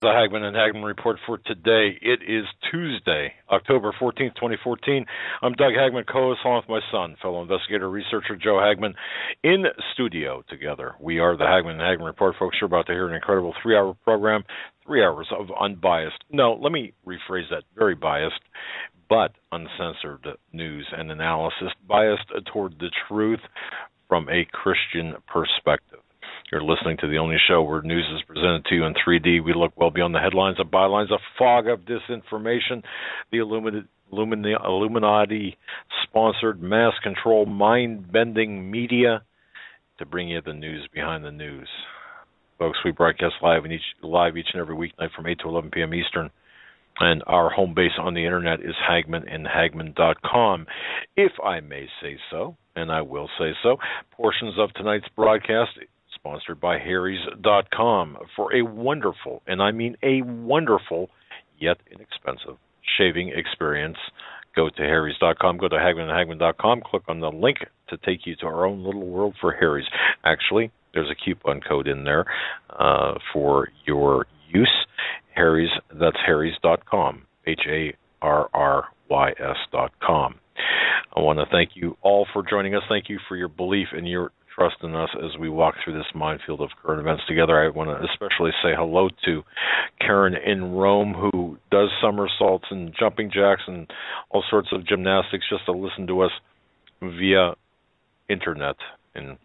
The Hagmann and Hagmann report for today. It is Tuesday, October 14th, 2014. I'm Doug Hagmann, co-host along with my son, fellow investigator, researcher Joe Hagmann, in studio together. We are the Hagmann and Hagmann report. Folks, you're about to hear an incredible 3-hour program, 3 hours of unbiased, no, let me rephrase that, very biased, but uncensored news and analysis, biased toward the truth from a Christian perspective. You're listening to the only show where news is presented to you in 3D. We look well beyond the headlines and bylines, a fog of disinformation, the Illuminati-sponsored, mass-control, mind-bending media to bring you the news behind the news. Folks, we broadcast live each and every weeknight from 8 to 11 p.m. Eastern. And our home base on the internet is hagmannandhagmann.com. If I may say so, and I will say so, portions of tonight's broadcast sponsored by Harry's.com for a wonderful, and I mean a wonderful, yet inexpensive shaving experience. Go to Harry's.com, go to Hagmannandhagmann.com, click on the link to take you to our own little world for Harry's. Actually, there's a coupon code in there for your use. Harry's, that's Harry's.com, HARRYS.com. I want to thank you all for joining us. Thank you for your belief and your trust in us as we walk through this minefield of current events together. I want to especially say hello to Karen in Rome, who does somersaults and jumping jacks and all sorts of gymnastics just to listen to us via internet. And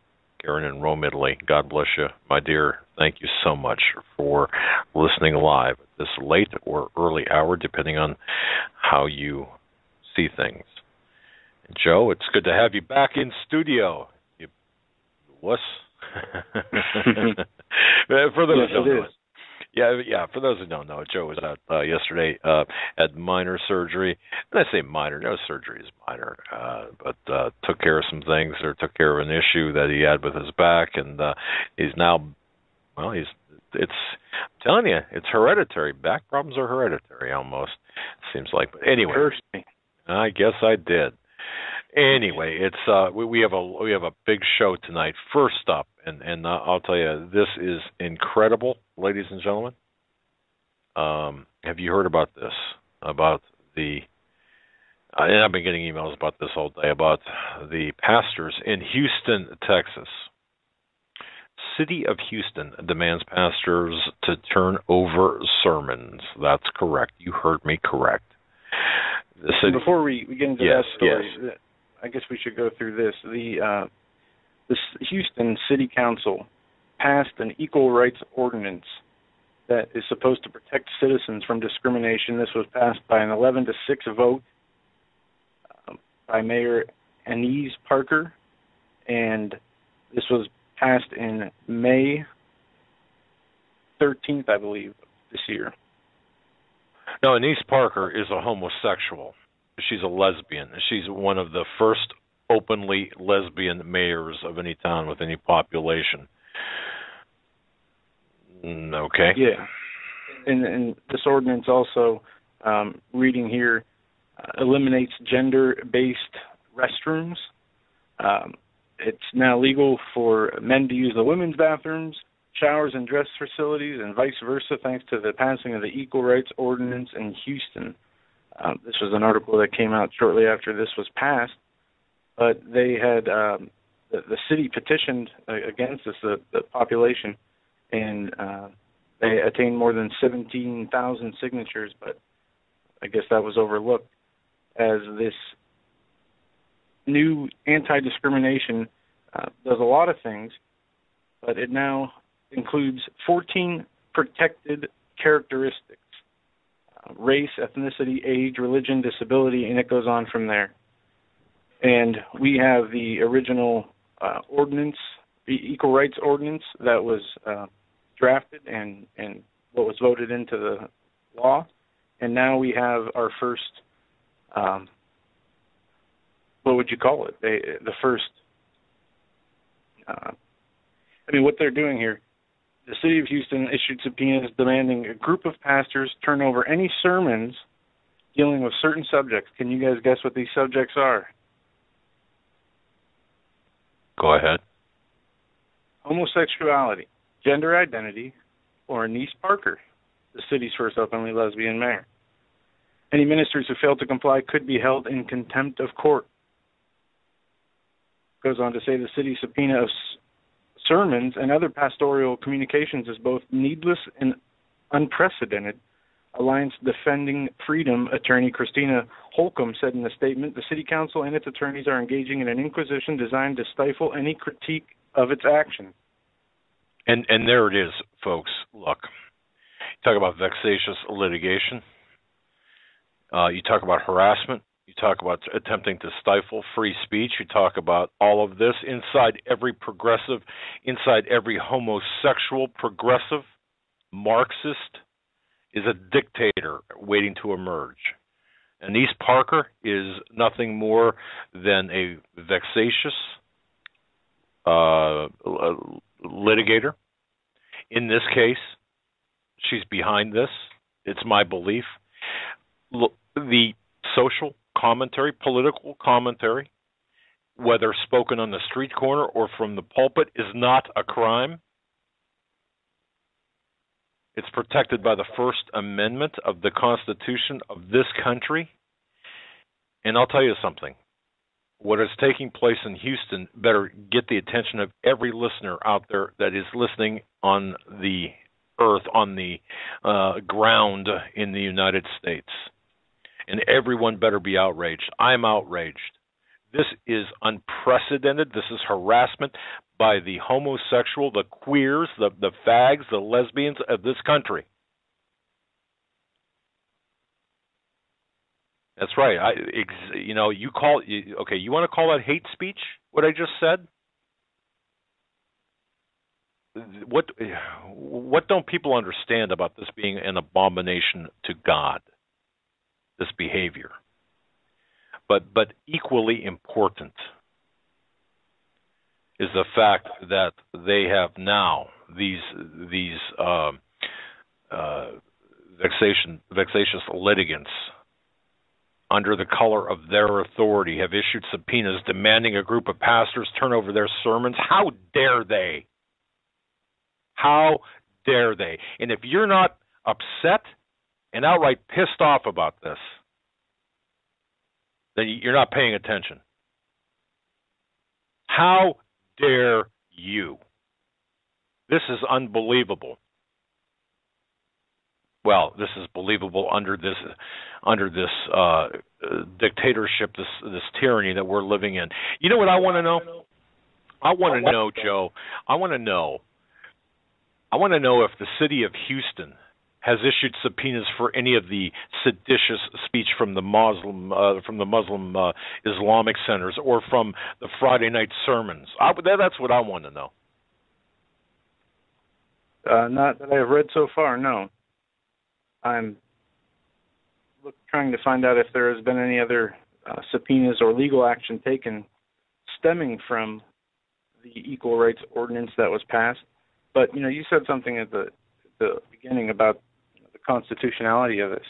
Karen in Rome, Italy, God bless you, my dear. Thank you so much for listening live at this late or early hour, depending on how you see things. And Joe, it's good to have you back in studio. Wuss. For those who don't know, for those who don't know, Joe was out yesterday at minor surgery. And I say minor, no surgery is minor, but took care of some things, or took care of an issue that he had with his back, and he's now, well, I'm telling you, it's hereditary. Back problems are hereditary, almost, seems like. But anyway, cursed me. I guess I did. Anyway, it's we have a big show tonight. First up, and I'll tell you, this is incredible, ladies and gentlemen. Have you heard about this? About the and I've been getting emails about this all day, about the pastors in Houston, Texas. City of Houston demands pastors to turn over sermons. That's correct. You heard me correct. The city, before we get into that story, yes. I guess we should go through this. The Houston City Council passed an equal rights ordinance that is supposed to protect citizens from discrimination. This was passed by an 11-6 vote by Mayor Anise Parker, and this was passed in May 13th, I believe, this year. No, Anise Parker is a homosexual. She's a lesbian. She's one of the first openly lesbian mayors of any town with any population. Okay. Yeah. And this ordinance also, reading here, eliminates gender-based restrooms. It's now legal for men to use the women's bathrooms, showers, and dress facilities, and vice versa, thanks to the passing of the Equal Rights Ordinance in Houston. This was an article that came out shortly after this was passed, but they had the city petitioned against this, the population, and they attained more than 17,000 signatures, but I guess that was overlooked, as this new anti-discrimination does a lot of things, but it now includes 14 protected characteristics: race, ethnicity, age, religion, disability, and it goes on from there. And we have the original ordinance, the Equal Rights Ordinance, that was drafted and what was voted into the law. And now we have our first, what would you call it? The first, what they're doing here, the city of Houston issued subpoenas demanding a group of pastors turn over any sermons dealing with certain subjects. Can you guys guess what these subjects are? Go ahead. Homosexuality, gender identity, or Anise Parker. the city's first openly lesbian mayor. Any ministers who failed to comply could be held in contempt of court. Goes on to say the city's subpoena of sermons and other pastoral communications is both needless and unprecedented. Alliance Defending Freedom attorney Christina Holcomb said in a statement, the city council and its attorneys are engaging in an inquisition designed to stifle any critique of its action. And there it is, folks. Look, you talk about vexatious litigation. You talk about harassment. You talk about attempting to stifle free speech. You talk about all of this inside every progressive, inside every homosexual progressive Marxist is a dictator waiting to emerge. And East Parker is nothing more than a vexatious litigator. In this case, she's behind this. It's my belief. Look, the social commentary, political commentary, whether spoken on the street corner or from the pulpit, is not a crime. It's protected by the First Amendment of the Constitution of this country. And I'll tell you something. What is taking place in Houston better get the attention of every listener out there that is listening on the earth, on the ground in the United States. And everyone better be outraged. I'm outraged. This is unprecedented. This is harassment by the homosexual, the queers, the fags, the lesbians of this country. That's right. You want to call that hate speech, what I just said? What don't people understand about this being an abomination to God, this behavior? But equally important is the fact that they have now these vexatious litigants, under the color of their authority, have issued subpoenas demanding a group of pastors turn over their sermons. How dare they? How dare they? And if you're not upset and outright pissed off about this, then you're not paying attention. How dare you? This is unbelievable. Well, this is believable under this dictatorship, this tyranny that we're living in. You know what I want to know? I want to know, Joe. I want to know if the city of Houston has issued subpoenas for any of the seditious speech from the Muslim Islamic centers or from the Friday night sermons. That's what I want to know. Not that I have read so far, no. I'm trying to find out if there has been any other subpoenas or legal action taken stemming from the Equal Rights Ordinance that was passed. But, you said something at the beginning about the constitutionality of this.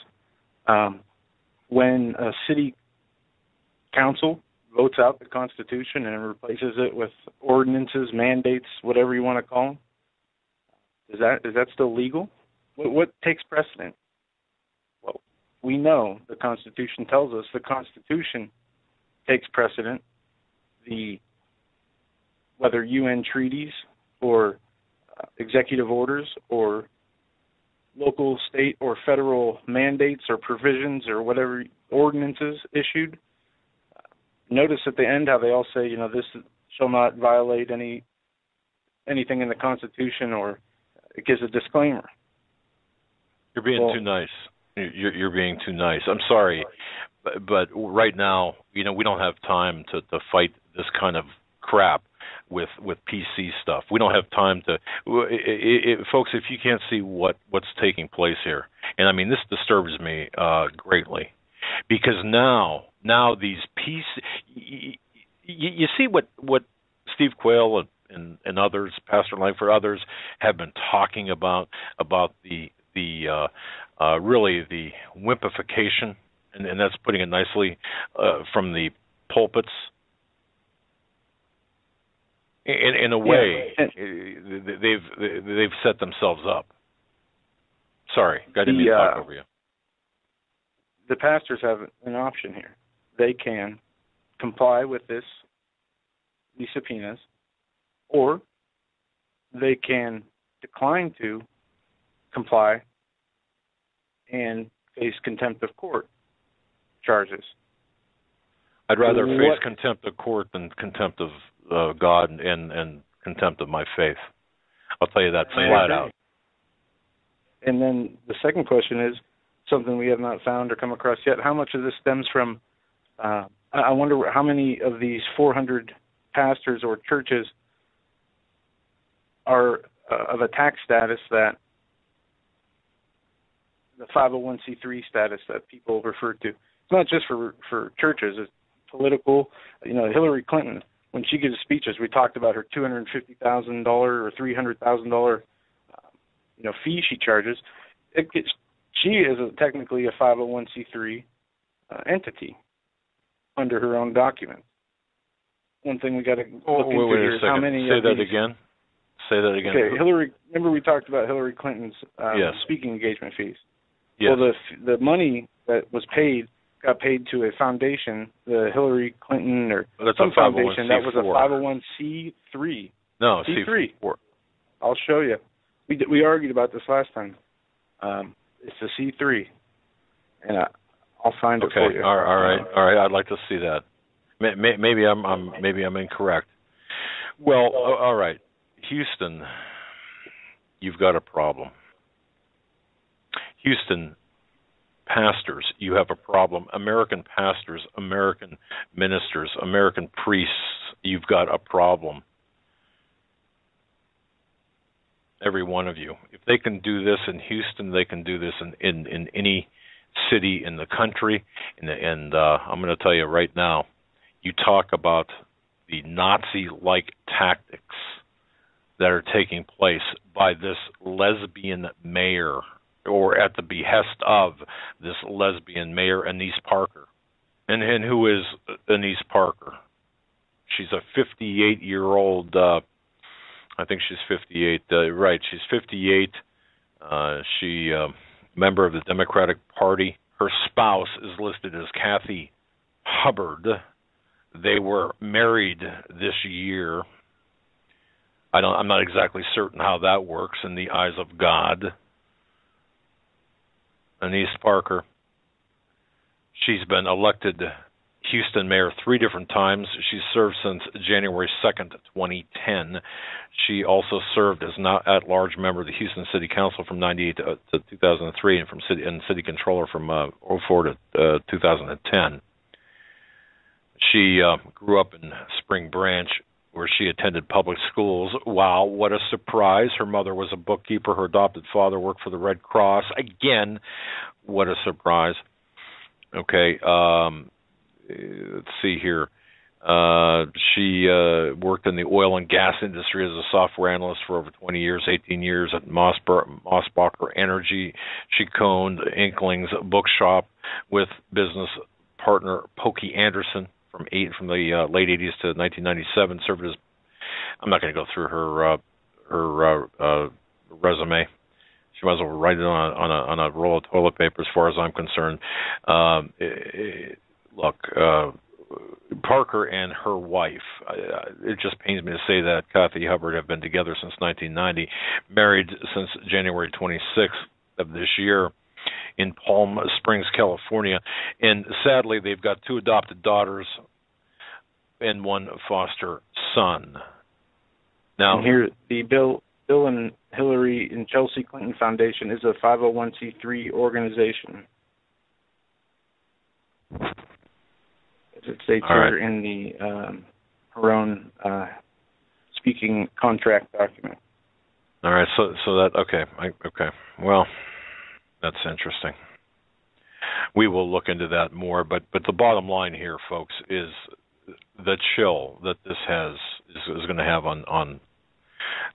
When a city council votes out the Constitution and replaces it with ordinances, mandates, whatever you want to call them, is that still legal? What takes precedent? Well, we know the Constitution tells us the Constitution takes precedent. Whether UN treaties or executive orders or local, state, or federal mandates or provisions or whatever ordinances issued. Notice at the end how they all say, this shall not violate anything in the Constitution, or it gives a disclaimer. You're being too nice. You're being too nice. I'm sorry, but right now, we don't have time to fight this kind of crap with PC stuff. We don't have time to, folks. If you can't see what's taking place here, and I mean this disturbs me greatly, because now these PC, you see what Steve Quayle and others, Pastor Langford, others have been talking about the really the wimpification, and that's putting it nicely, from the pulpits. In a way, they've set themselves up. Sorry, I didn't mean to talk over you. The pastors have an option here. They can comply with these subpoenas, or they can decline to comply and face contempt of court charges. I'd rather face contempt of court than contempt of God and contempt of my faith. I'll tell you that flat out. And then the second question is something we have not found or come across yet. How much of this stems from, I wonder how many of these 400 pastors or churches are of a tax status that the 501c3 status that people refer to. It's not just for churches. It's political. Hillary Clinton, when she gives speeches, we talked about her $250,000 or $300,000 fee she charges. She is technically a 501c3 entity under her own documents. One thing we got to look into here is how many. Say that again. Okay, Hillary. Remember we talked about Hillary Clinton's speaking engagement fees. Yes. Well, the money that was paid got paid to a foundation, the Hillary Clinton or some foundation that was a 501c3. No, C3. C4. I'll show you. We argued about this last time. It's a C3, and I'll find it for you. All right. I'd like to see that. Maybe I'm incorrect. Well, all right, Houston, you've got a problem. Houston pastors, you have a problem. American pastors, American ministers, American priests, you've got a problem. Every one of you. If they can do this in Houston, they can do this in any city in the country. And I'm going to tell you right now, you talk about the Nazi-like tactics that are taking place by this lesbian mayor, or at the behest of this lesbian mayor, Annise Parker. And who is Annise Parker? She's a 58-year-old, I think she's 58, right, she's 58. She member of the Democratic Party. Her spouse is listed as Kathy Hubbard. They were married this year. I'm not exactly certain how that works in the eyes of God. Annise Parker. She's been elected Houston mayor 3 different times. She's served since January 2nd, 2010. She also served as an at-large member of the Houston City Council from 98 to 2003 and city controller from 04 to 2010. She grew up in Spring Branch, where she attended public schools. Wow, what a surprise. Her mother was a bookkeeper. Her adopted father worked for the Red Cross. Again, what a surprise. Okay, let's see here. She worked in the oil and gas industry as a software analyst for over 20 years, 18 years at Mossbacher Energy. She co-owned Inklings Bookshop with business partner Pokey Anderson from the late 80s to 1997. Served as, I'm not going to go through her resume. She might as well write it on a roll of toilet paper, as far as I'm concerned. Look, Parker and her wife, it just pains me to say that, Kathy Hubbard, have been together since 1990, married since January 26th of this year in Palm Springs, California. And sadly, they've got 2 adopted daughters and 1 foster son. Now, and here, the Bill and Hillary and Chelsea Clinton Foundation is a 501c3 organization. It states here in the her own speaking contract document. All right, so that okay. Well, that's interesting. We will look into that more, but the bottom line here, folks, is the chill that this is going to have on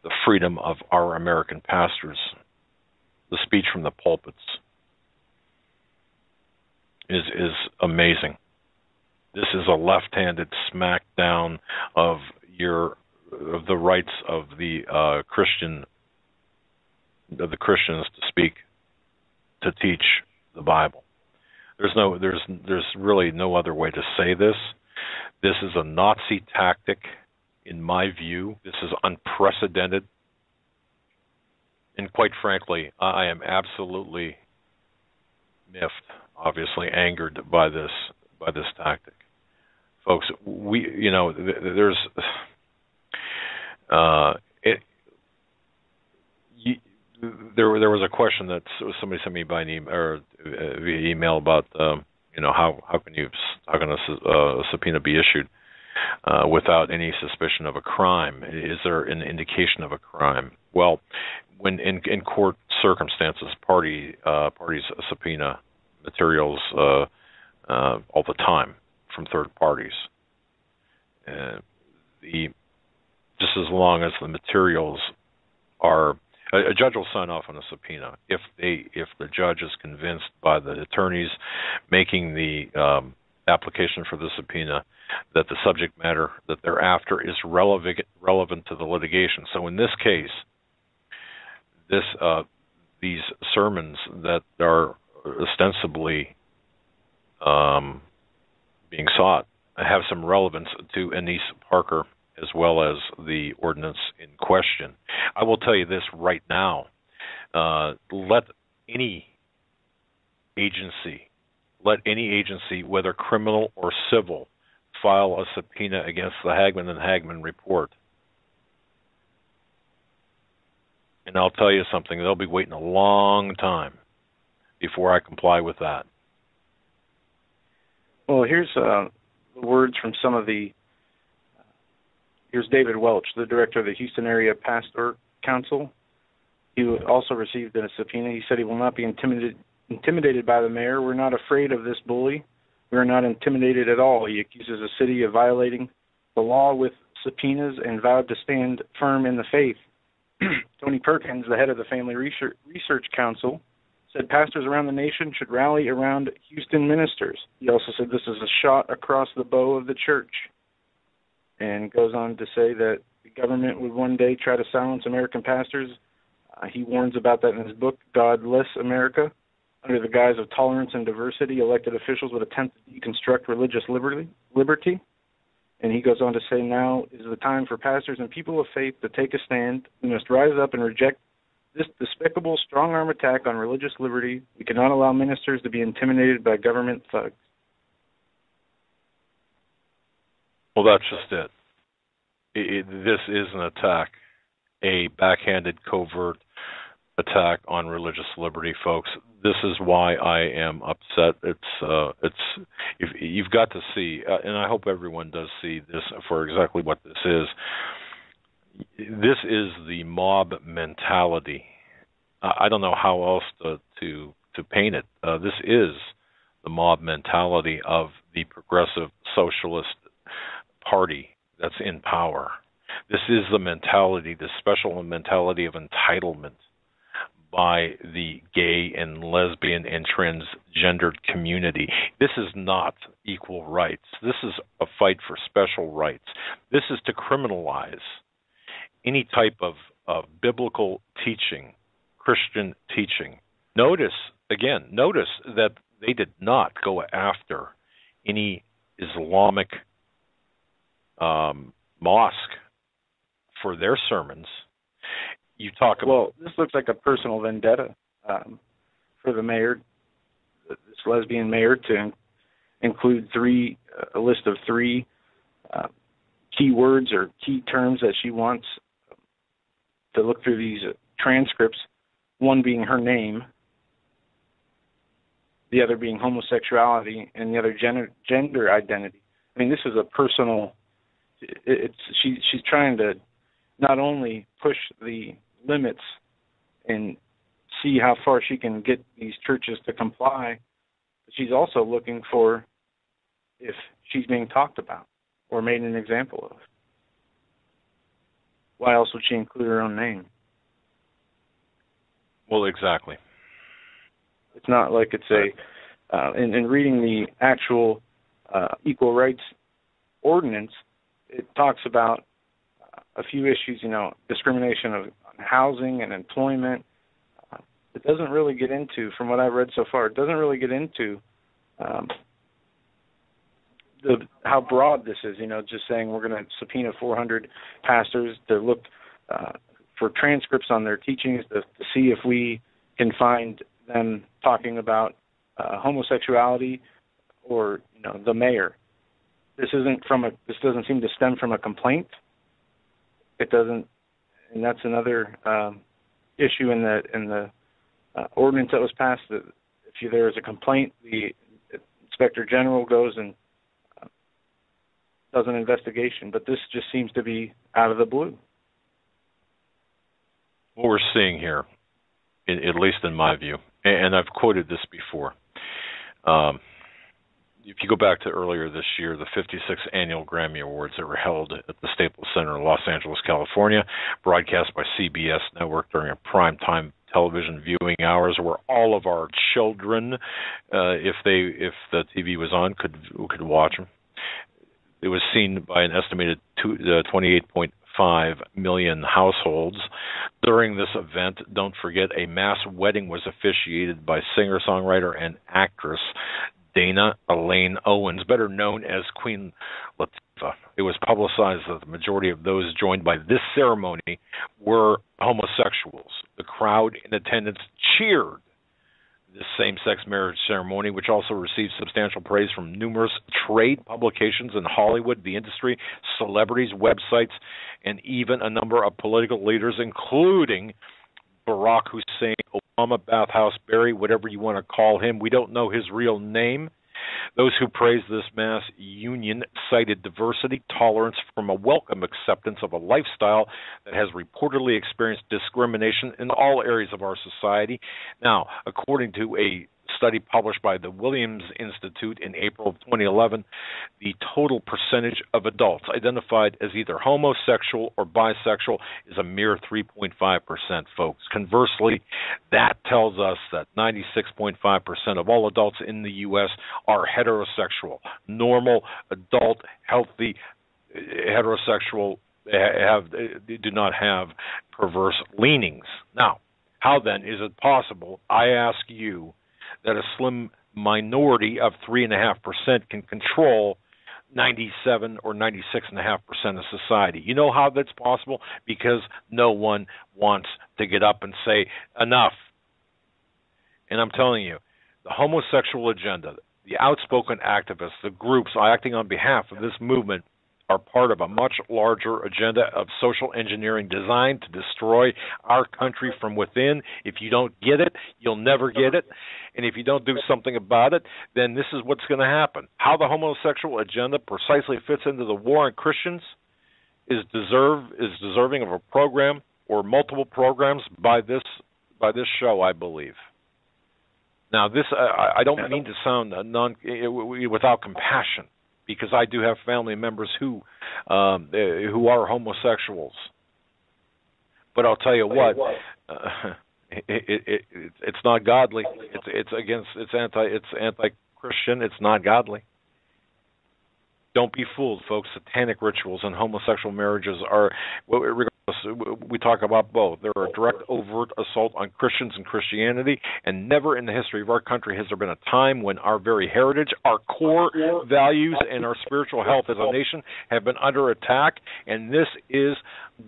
the freedom of our American pastors. The speech from the pulpits is amazing. This is a left-handed smackdown of the rights of the Christians to speak to teach the Bible. There's really no other way to say this. This is a Nazi tactic, in my view. This is unprecedented. And quite frankly, I am absolutely miffed, obviously angered by this tactic. Folks, there's there was a question that somebody sent me by an email or via email about how can a subpoena be issued without any suspicion of a crime? Is there an indication of a crime? Well, when in court circumstances, parties subpoena materials all the time from third parties. Just as long as the materials are, a judge will sign off on a subpoena if the judge is convinced by the attorneys making the application for the subpoena that the subject matter that they're after is relevant to the litigation. So in this case, these sermons that are ostensibly being sought have some relevance to Anise Parker as well as the ordinance in question. I will tell you this right now. Let any agency, whether criminal or civil, file a subpoena against the Hagmann and Hagmann report. And I'll tell you something, they'll be waiting a long time before I comply with that. Well, here's the words from some of the... Here's David Welch, the director of the Houston Area Pastor Council. He also received a subpoena. He said he will not be intimidated by the mayor. We're not afraid of this bully. We are not intimidated at all. He accuses the city of violating the law with subpoenas and vowed to stand firm in the faith. Tony Perkins, the head of the Family Research Council, said pastors around the nation should rally around Houston ministers. He also said this is a shot across the bow of the church, and goes on to say that the government would one day try to silence American pastors. He warns about that in his book, God Bless America. Under the guise of tolerance and diversity, elected officials would attempt to deconstruct religious liberty. And he goes on to say, now is the time for pastors and people of faith to take a stand. We must rise up and reject this despicable strong-arm attack on religious liberty. We cannot allow ministers to be intimidated by government thugs. Well, that's just it. This is an attack, a backhanded, covert attack on religious liberty, folks. This is why I am upset. You've got to see, and I hope everyone does see this for exactly what this is. This is the mob mentality. I don't know how else to paint it. This is the mob mentality of the progressive socialist party that's in power. This is the mentality, the special mentality of entitlement by the gay and lesbian and transgendered community. This is not equal rights. This is a fight for special rights. This is to criminalize any type of biblical teaching, Christian teaching. Notice that they did not go after any Islamic mosque for their sermons. You talk about... Well, this looks like a personal vendetta for the mayor, this lesbian mayor, to include a list of three key words or key terms that she wants to look through these transcripts, one being her name, the other being homosexuality, and the other gender identity. I mean, this is a personal... She's trying to not only push the limits and see how far she can get these churches to comply, but she's also looking for if she's being talked about or made an example of. Why else would she include her own name? Well, exactly. It's not like it's in reading the actual equal rights ordinance, it talks about a few issues, discrimination of housing and employment, it doesn't really get into, from what I've read so far, it doesn't really get into how broad this is. Just saying we're going to subpoena 400 pastors to look for transcripts on their teachings to see if we can find them talking about homosexuality or the mayor. This doesn't seem to stem from a complaint. It doesn't, and that's another issue in the ordinance that was passed. That if there is a complaint, the inspector general goes and does an investigation. But this just seems to be out of the blue. What we're seeing here, at least in my view, and I've quoted this before. If you go back to earlier this year, the 56th Annual Grammy Awards that were held at the Staples Center in Los Angeles, California, broadcast by CBS Network during a primetime television viewing hours where all of our children, if the TV was on, could watch them. It was seen by an estimated 28.5 million households. During this event, don't forget, a mass wedding was officiated by singer-songwriter and actress Dana Elaine Owens, better known as Queen Latifah. It was publicized that the majority of those joined by this ceremony were homosexuals. The crowd in attendance cheered this same-sex marriage ceremony, which also received substantial praise from numerous trade publications in Hollywood, the industry, celebrities, websites, and even a number of political leaders, including Barack Hussein Obama, Bathhouse Berry, whatever you want to call him. We don't know his real name. Those who praised this mass union cited diversity, tolerance from a welcome acceptance of a lifestyle that has reportedly experienced discrimination in all areas of our society. Now, according to a study published by the Williams Institute in April of 2011, the total percentage of adults identified as either homosexual or bisexual is a mere 3.5%, folks. Conversely, that tells us that 96.5% of all adults in the U.S. are heterosexual. Normal, adult, healthy heterosexual do not have perverse leanings. Now, how then is it possible, I ask you, that a slim minority of 3.5% can control 97 or 96.5% of society? You know how that's possible? Because no one wants to get up and say enough. And I'm telling you, the homosexual agenda, the outspoken activists, the groups acting on behalf of this movement are part of a much larger agenda of social engineering designed to destroy our country from within. If you don't get it, you'll never get it. And if you don't do something about it, then this is what's going to happen. How the homosexual agenda precisely fits into the war on Christians is deserving of a program or multiple programs by this show, I believe. Now, this I don't mean to sound without compassion, because I do have family members who are homosexuals. But I'll tell you what, it's not godly. It's anti-Christian. It's not godly. Don't be fooled, folks. Satanic rituals and homosexual marriages are, regardless, we talk about both. They're a direct, overt assault on Christians and Christianity, and never in the history of our country has there been a time when our very heritage, our core values, and our spiritual health as a nation have been under attack, and this is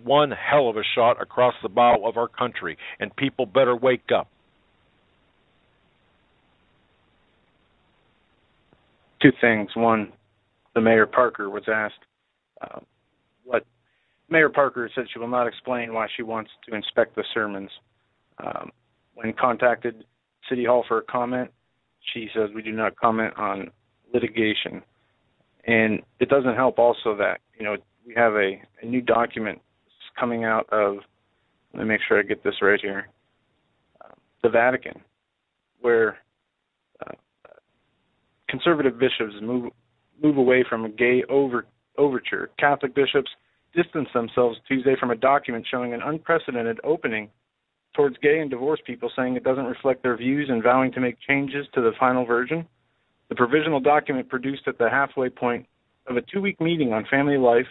one hell of a shot across the bow of our country, and people better wake up. Two things. One, the Mayor Parker was asked what Mayor Parker said she will not explain why she wants to inspect the sermons. When contacted City Hall for a comment, she says we do not comment on litigation. And it doesn't help also that, we have a new document coming out of, let me make sure I get this right here, the Vatican, where conservative bishops move away from a gay overture. Catholic bishops distanced themselves Tuesday from a document showing an unprecedented opening towards gay and divorced people, saying it doesn't reflect their views and vowing to make changes to the final version. The provisional document produced at the halfway point of a 2-week meeting on family life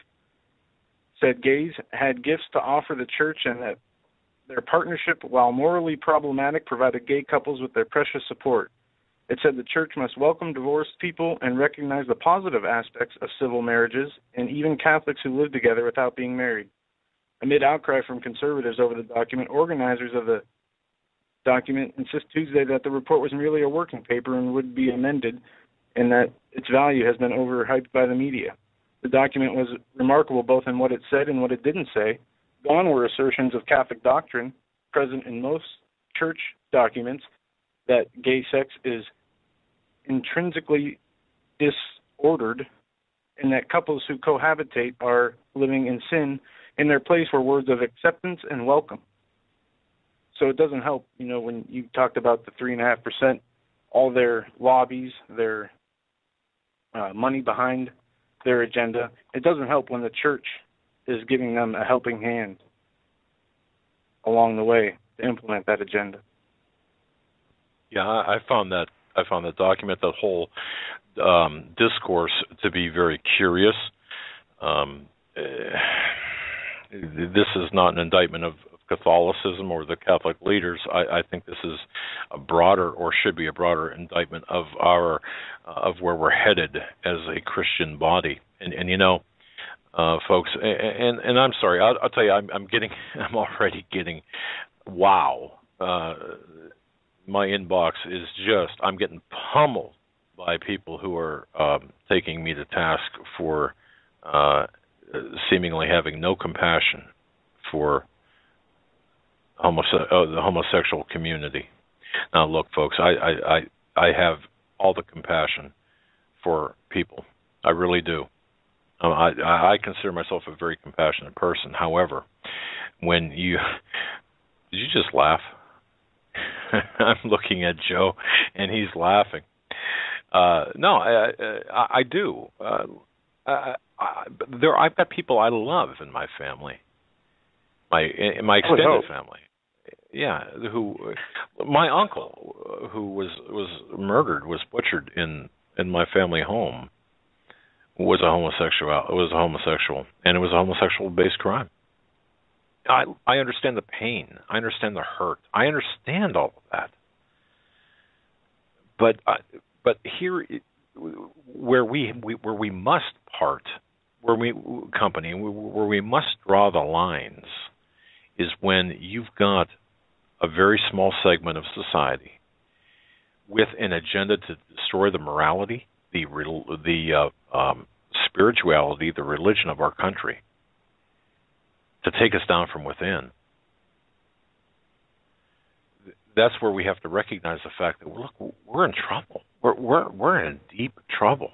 said gays had gifts to offer the church and that their partnership, while morally problematic, provided gay couples with their precious support. It said the church must welcome divorced people and recognize the positive aspects of civil marriages and even Catholics who live together without being married. Amid outcry from conservatives over the document, organizers of the document insist Tuesday that the report was merely a working paper and would be amended, and that its value has been overhyped by the media. The document was remarkable both in what it said and what it didn't say. Gone were assertions of Catholic doctrine present in most church documents that gay sex is intrinsically disordered and that couples who cohabitate are living in sin. In their place were words of acceptance and welcome. So it doesn't help, when you talked about the 3.5%, all their lobbies, their money behind their agenda. It doesn't help when the church is giving them a helping hand along the way to implement that agenda. Yeah, I found that document, that whole discourse, to be very curious. This is not an indictment of Catholicism or the Catholic leaders. I think this is a broader, or should be a broader, indictment of of where we're headed as a Christian body. And folks, and I'm sorry, I'll tell you, I'm already getting, wow. My inbox is just, I'm getting pummeled by people who are taking me to task for seemingly having no compassion for the homosexual community. Now, look, folks, I have all the compassion for people. I really do. I consider myself a very compassionate person. However, when you... Did you just laugh? I'm looking at Joe, and he's laughing. No, I do. I've got people I love in my family, my extended family. Yeah, my uncle, who was murdered, was butchered in my family home, was a homosexual, and it was a homosexual-based crime. I understand the pain. I understand the hurt. I understand all of that. But here, where we must part, where we must draw the lines, is when you've got a very small segment of society with an agenda to destroy the morality, the spirituality, the religion of our country, to take us down from within. That's where we have to recognize the fact that, look, we're in trouble. We're in deep trouble.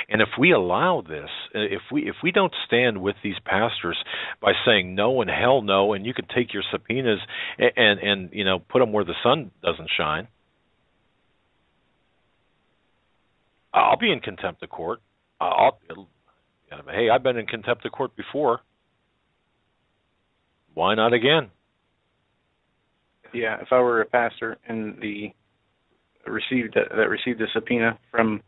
And if we allow this, if we don't stand with these pastors by saying no and hell no, and you can take your subpoenas and put them where the sun doesn't shine, I'll be in contempt of court. Hey, I've been in contempt of court before. Why not again? Yeah, if I were a pastor and received a subpoena from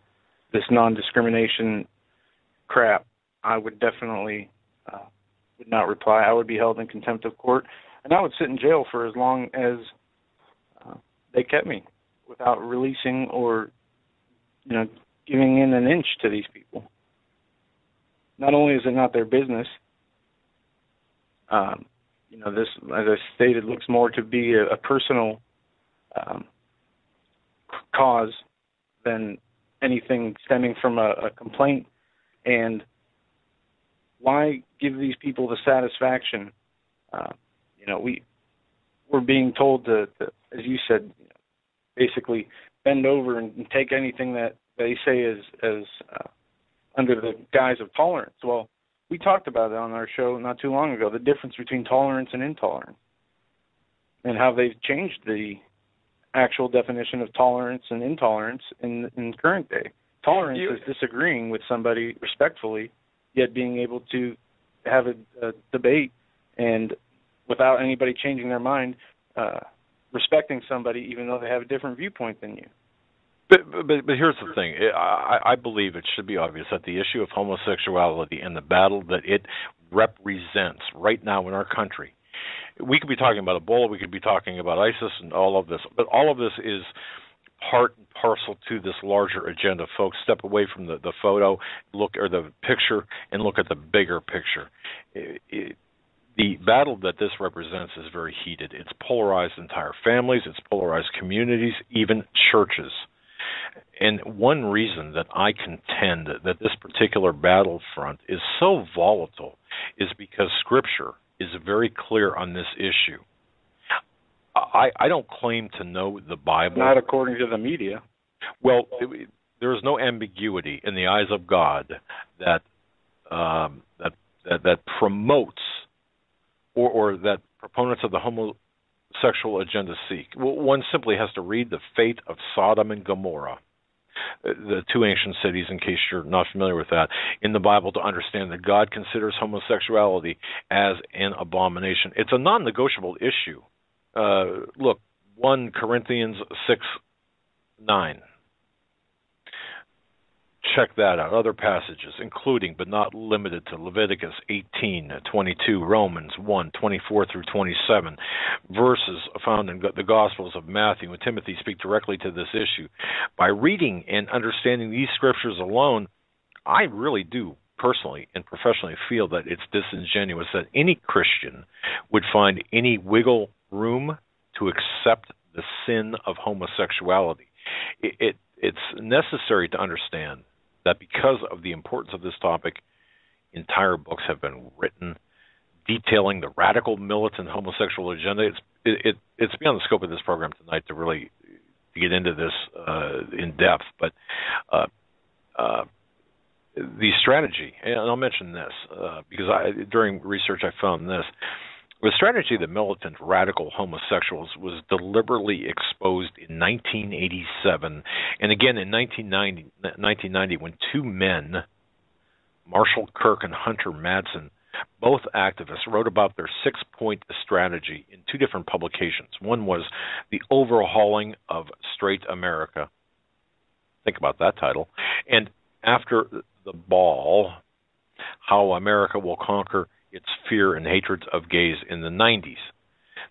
this non-discrimination crap, I would definitely would not reply. I would be held in contempt of court, and I would sit in jail for as long as they kept me, without releasing or giving in an inch to these people. Not only is it not their business, this, as I stated, looks more to be a personal cause than anything stemming from a complaint. And why give these people the satisfaction? We're being told to, as you said, basically bend over and take anything that they say is under the guise of tolerance. Well, we talked about it on our show not too long ago, the difference between tolerance and intolerance, and how they've changed the actual definition of tolerance and intolerance in current day. Tolerance is disagreeing with somebody respectfully, yet being able to have a debate and without anybody changing their mind, respecting somebody even though they have a different viewpoint than you. But here's the thing. I believe it should be obvious that the issue of homosexuality and the battle that it represents right now in our country, We could be talking about Ebola, we could be talking about ISIS and all of this, but all of this is part and parcel to this larger agenda. Folks, step away from the photo, look or the picture, and look at the bigger picture. The battle that this represents is very heated. It's polarized entire families, it's polarized communities, even churches. And one reason that I contend that this particular battlefront is so volatile is because Scripture is very clear on this issue. I don't claim to know the Bible. Not according to the media. Well, there is no ambiguity in the eyes of God that that promotes or that proponents of the homosexual agenda seek. Well, one simply has to read the fate of Sodom and Gomorrah, the two ancient cities, in case you're not familiar with that, in the Bible, to understand that God considers homosexuality as an abomination. It's a non-negotiable issue. Look, 1 Corinthians 6:9. Check that out. Other passages, including but not limited to Leviticus 18:22, Romans 1:24 through 27, verses found in the Gospels of Matthew and Timothy speak directly to this issue. By reading and understanding these scriptures alone, I really do personally and professionally feel that it's disingenuous that any Christian would find any wiggle room to accept the sin of homosexuality. It's necessary to understand that because of the importance of this topic, entire books have been written detailing the radical, militant homosexual agenda. It's beyond the scope of this program tonight to really get into this in depth, but the strategy, and I'll mention this because during research I found this. The strategy of the militant radical homosexuals was deliberately exposed in 1987 and again in 1990 when two men, Marshall Kirk and Hunter Madsen, both activists, wrote about their 6-point strategy in two different publications. One was The Overhauling of Straight America. Think about that title. And After the Ball, How America Will Conquer Its Fear and Hatred of Gays in the 90s.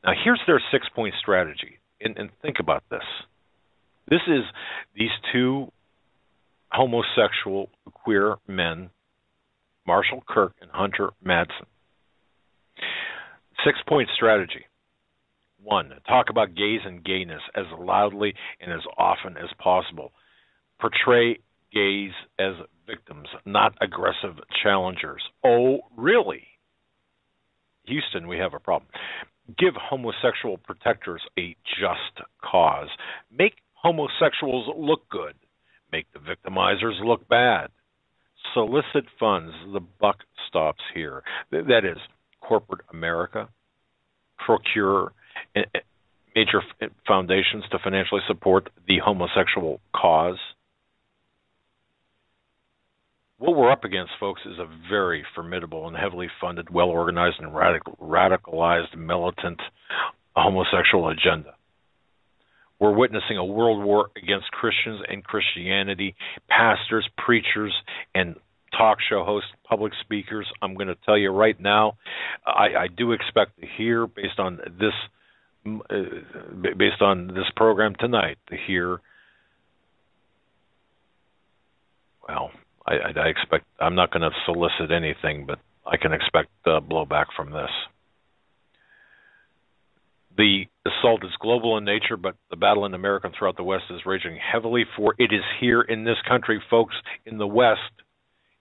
Now, here's their 6-point strategy. And think about this. This is these two homosexual queer men, Marshall Kirk and Hunter Madsen. 6-point strategy. 1, talk about gays and gayness as loudly and as often as possible. Portray gays as victims, not aggressive challengers. Oh, really? Houston, we have a problem. Give homosexual protectors a just cause. Make homosexuals look good. Make the victimizers look bad. Solicit funds. The buck stops here. That is, corporate America, procure major foundations to financially support the homosexual cause. What we're up against, folks, is a very formidable and heavily funded, well-organized and radicalized militant homosexual agenda. We're witnessing a world war against Christians and Christianity, pastors, preachers, and talk show hosts, public speakers. I'm going to tell you right now, I do expect to hear, based on this program tonight, to hear, well, I expect, I'm not going to solicit anything, but I can expect blowback from this. The assault is global in nature, but the battle in America and throughout the West is raging heavily, for it is here in this country, folks, in the West,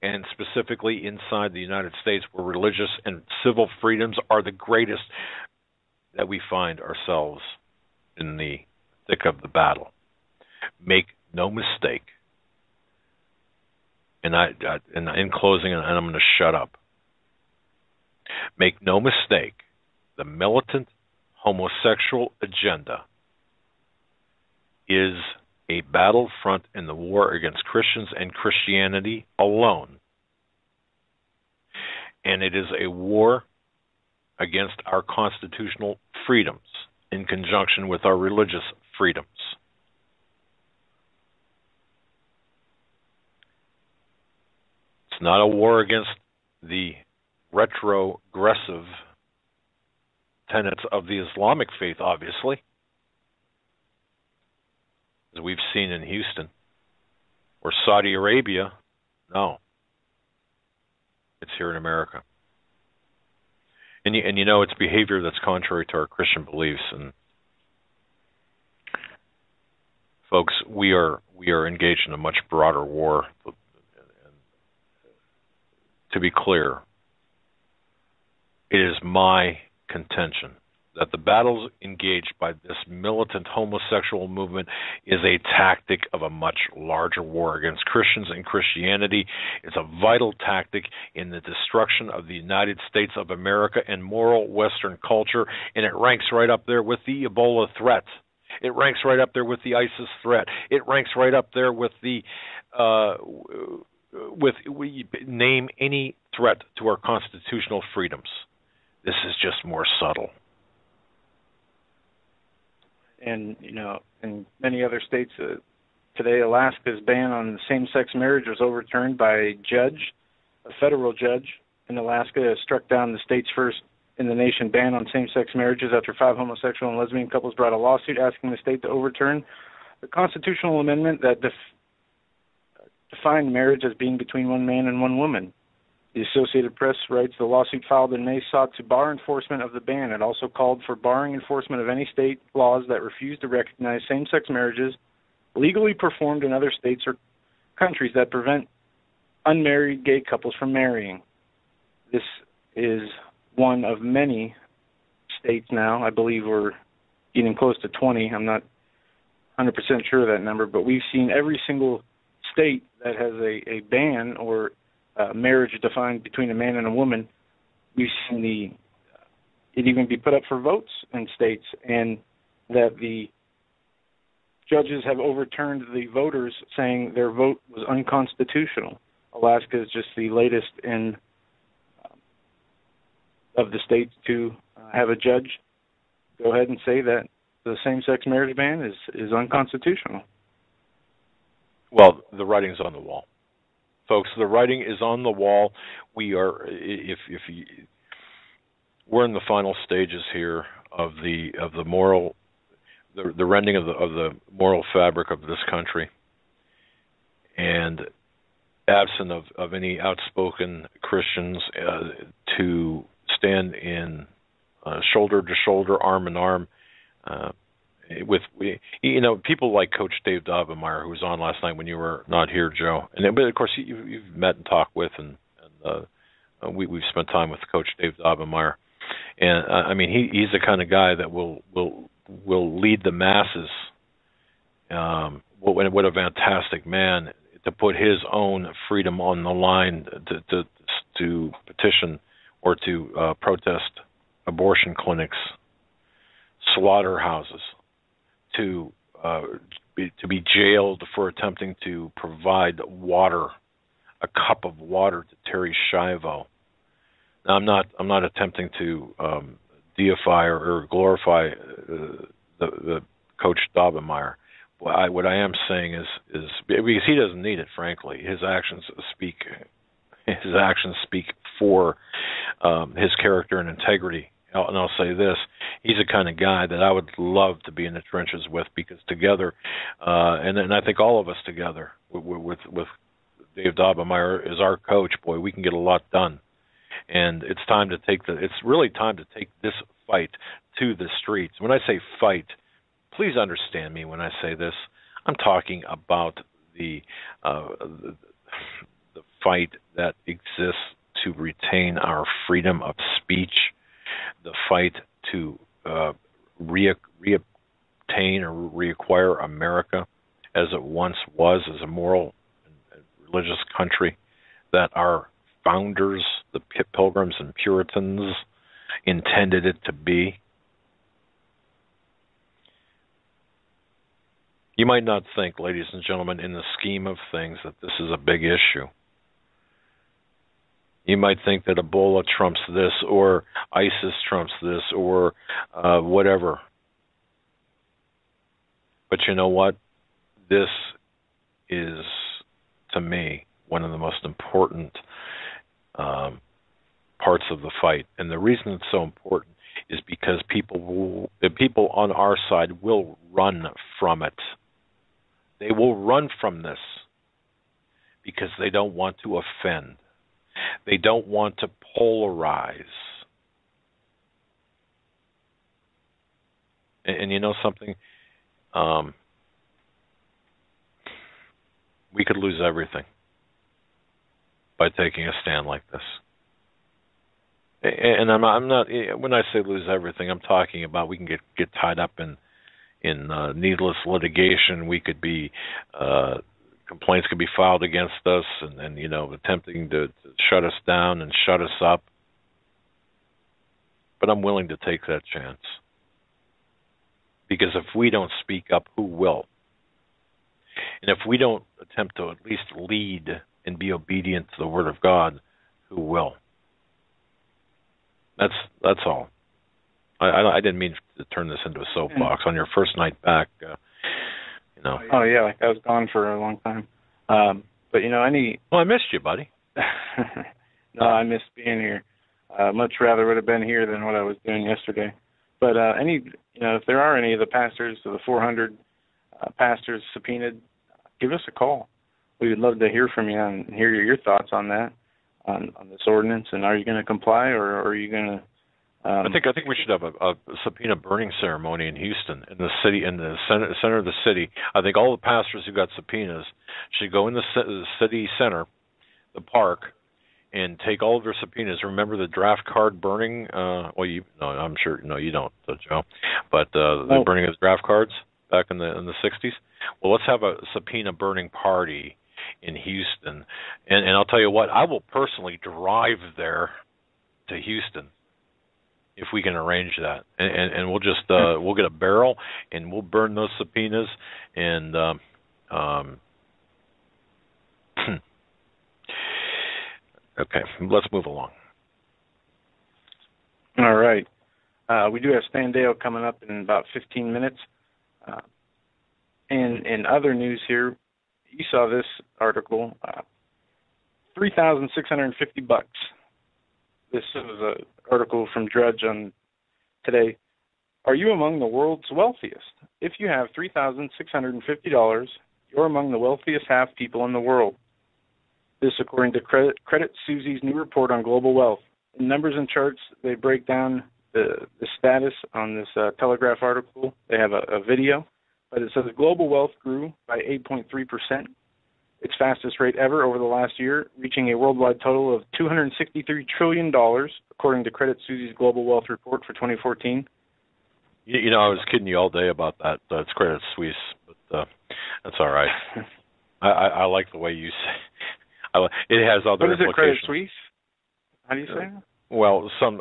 and specifically inside the United States, where religious and civil freedoms are the greatest, that we find ourselves in the thick of the battle. Make no mistake. And in closing, and I'm going to shut up. Make no mistake, the militant homosexual agenda is a battlefront in the war against Christians and Christianity alone. And it is a war against our constitutional freedoms in conjunction with our religious freedoms. It's not a war against the retrogressive tenets of the Islamic faith, obviously, as we've seen in Houston. Or Saudi Arabia. No. It's here in America. And you know, it's behavior that's contrary to our Christian beliefs. And folks, we are engaged in a much broader war. And to be clear, it is my contention that the battles engaged by this militant homosexual movement is a tactic of a much larger war against Christians and Christianity. It's a vital tactic in the destruction of the United States of America and moral Western culture, and it ranks right up there with the Ebola threat. It ranks right up there with the ISIS threat. It ranks right up there with the name any threat to our constitutional freedoms. This is just more subtle. And, you know, in many other states, today Alaska's ban on same-sex marriage was overturned by a federal judge in Alaska has struck down the state's first in the nation ban on same-sex marriages after 5 homosexual and lesbian couples brought a lawsuit asking the state to overturn the constitutional amendment that defined marriage as being between one man and one woman. The Associated Press writes the lawsuit filed in May sought to bar enforcement of the ban. It also called for barring enforcement of any state laws that refuse to recognize same-sex marriages legally performed in other states or countries that prevent unmarried gay couples from marrying. This is one of many states now. I believe we're getting close to 20. I'm not 100% sure of that number, but we've seen every single state that has a ban or marriage defined between a man and a woman. We've seen it even be put up for votes in states, and that the judges have overturned the voters saying their vote was unconstitutional. Alaska is just the latest in of the states to have a judge go ahead and say that the same-sex marriage ban is unconstitutional. Well, the writing's on the wall. Folks, the writing is on the wall. We're in the final stages here of the moral, the rending of the moral fabric of this country, and absent of any outspoken Christians to stand in shoulder to shoulder, arm in arm with people like Coach Dave Daubenmire, who was on last night when you were not here, Joe. And but of course you've met and talked with, and we've spent time with Coach Dave Daubenmire, and I mean he's the kind of guy that will lead the masses. What a fantastic man to put his own freedom on the line to petition or to protest abortion clinics, slaughterhouses, to be jailed for attempting to provide water, a cup of water to Terry Schiavo. Now, I'm not attempting to deify or glorify the Coach Daubenmire. What I am saying is because he doesn't need it, frankly. His actions speak for his character and integrity. And I'll say this: he's the kind of guy that I would love to be in the trenches with, because together, and I think all of us together with Dave Daubenmire as our coach, boy, we can get a lot done. And it's really time to take this fight to the streets. When I say fight, please understand me when I say this. I'm talking about the fight that exists to retain our freedom of speech, the fight to reobtain or reacquire America as it once was, as a moral and religious country that our founders, the Pilgrims and Puritans, intended it to be. You might not think, ladies and gentlemen, in the scheme of things, that this is a big issue. You might think that Ebola trumps this, or ISIS trumps this, or whatever. But you know what? This is, to me, one of the most important parts of the fight. And the reason it's so important is because the people on our side will run from it. They will run from this because they don't want to offend. They don't want to polarize. And you know something? We could lose everything by taking a stand like this. And I'm not. When I say lose everything, I'm talking about we can get tied up in needless litigation. We could be complaints could be filed against us, and attempting to shut us down and shut us up. But I'm willing to take that chance, because if we don't speak up, who will? And if we don't attempt to at least lead and be obedient to the Word of God, who will? That's all. I didn't mean to turn this into a soapbox on your first night back. Oh yeah, like I was gone for a long time. But Well, I missed you, buddy. No, I missed being here. Much rather would have been here than what I was doing yesterday. But if there are any of the pastors, of the 400 pastors subpoenaed, give us a call. We would love to hear from you and hear your thoughts on that, on this ordinance. And are you going to comply, or are you going to? I think we should have a subpoena burning ceremony in Houston, in the city, in the center of the city. I think all the pastors who got subpoenas should go in the city center, the park, and take all of their subpoenas. Remember the draft card burning? I'm sure you don't, Joe. But the burning of the draft cards back in the 60s. Well, let's have a subpoena burning party in Houston, and I'll tell you what, I will personally drive there to Houston if we can arrange that, and we'll just we'll get a barrel and we'll burn those subpoenas and okay, let's move along. All right. We do have Stan Deyo coming up in about 15 minutes. And in other news here, you saw this article, $3,650. This was an article from Drudge on today. Are you among the world's wealthiest? If you have $3,650, you're among the wealthiest half people in the world. This according to Credit Susie's new report on global wealth. In numbers and charts, they break down the status on this Telegraph article. They have a video, but it says global wealth grew by 8.3%, its fastest rate ever over the last year, reaching a worldwide total of $263 trillion, according to Credit Susie's global wealth report for 2014. I was kidding you all day about that. It's Credit Suisse, but that's all right. I like the way you say. It has other implications. What is it, Credit Suisse? How do you say it? Well, some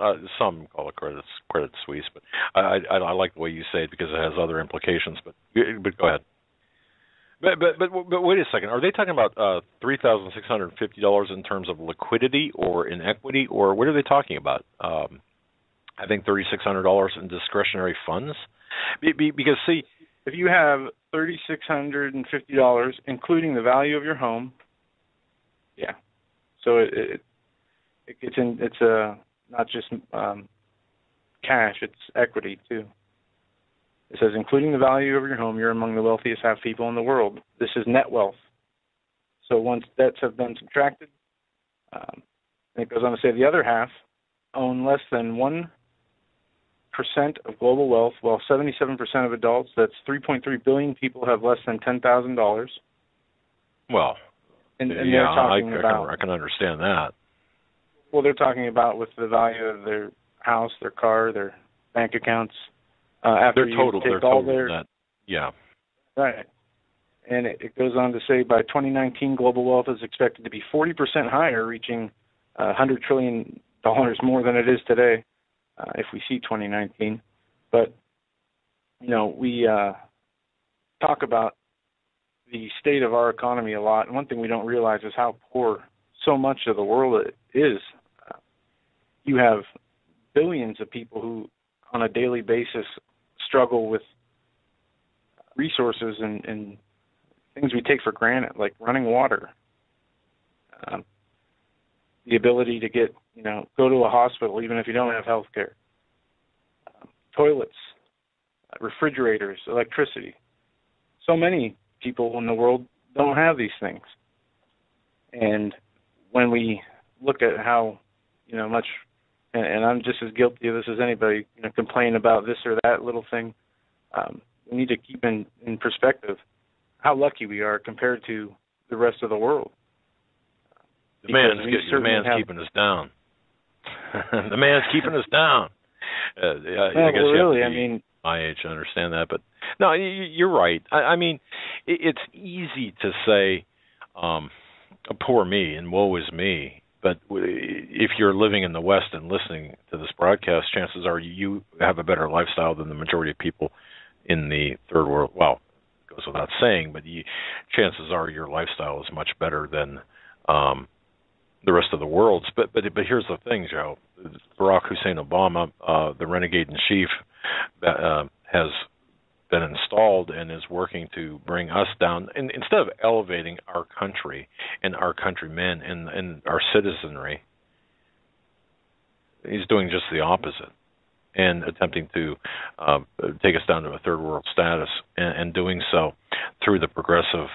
call it Credit Suisse, but I like the way you say it because it has other implications. But go ahead. But wait a second. Are they talking about $3,650 in terms of liquidity or in equity, or what are they talking about? I think $3,600 in discretionary funds. Because see, if you have $3,650, including the value of your home, yeah. So it gets in. It's not just cash; it's equity too. It says, including the value of your home, you're among the wealthiest half people in the world. This is net wealth. So once debts have been subtracted, it goes on to say the other half own less than 1% of global wealth, while 77% of adults, that's 3.3 billion people, have less than $10,000. Well, and they're talking about. I can understand that. Well, they're talking about with the value of their house, their car, their bank accounts. After their total, you take all their net. Yeah. Right. And it goes on to say by 2019, global wealth is expected to be 40% higher, reaching $100 trillion more than it is today, if we see 2019. But, we talk about the state of our economy a lot. And one thing we don't realize is how poor so much of the world is. You have billions of people who, on a daily basis, struggle with resources and things we take for granted, like running water, the ability to go to a hospital even if you don't have health care. toilets, refrigerators, electricity. So many people in the world don't have these things. And when we look at how, much, and I'm just as guilty of this as anybody, complain about this or that little thing, we need to keep in perspective how lucky we are compared to the rest of the world. The man's keeping us down. The man's keeping us down. I guess really, my age to understand that, but no, you're right. I mean, it's easy to say, "Poor me" and "Woe is me," but if you're living in the West and listening to this broadcast, chances are you have a better lifestyle than the majority of people in the third world. Well, it goes without saying, but chances are your lifestyle is much better than the rest of the world's. But here's the thing, Joe. Barack Hussein Obama, the renegade in chief, has been installed and is working to bring us down. And instead of elevating our country and our countrymen and our citizenry, he's doing just the opposite and attempting to take us down to a third world status, and doing so through the progressive.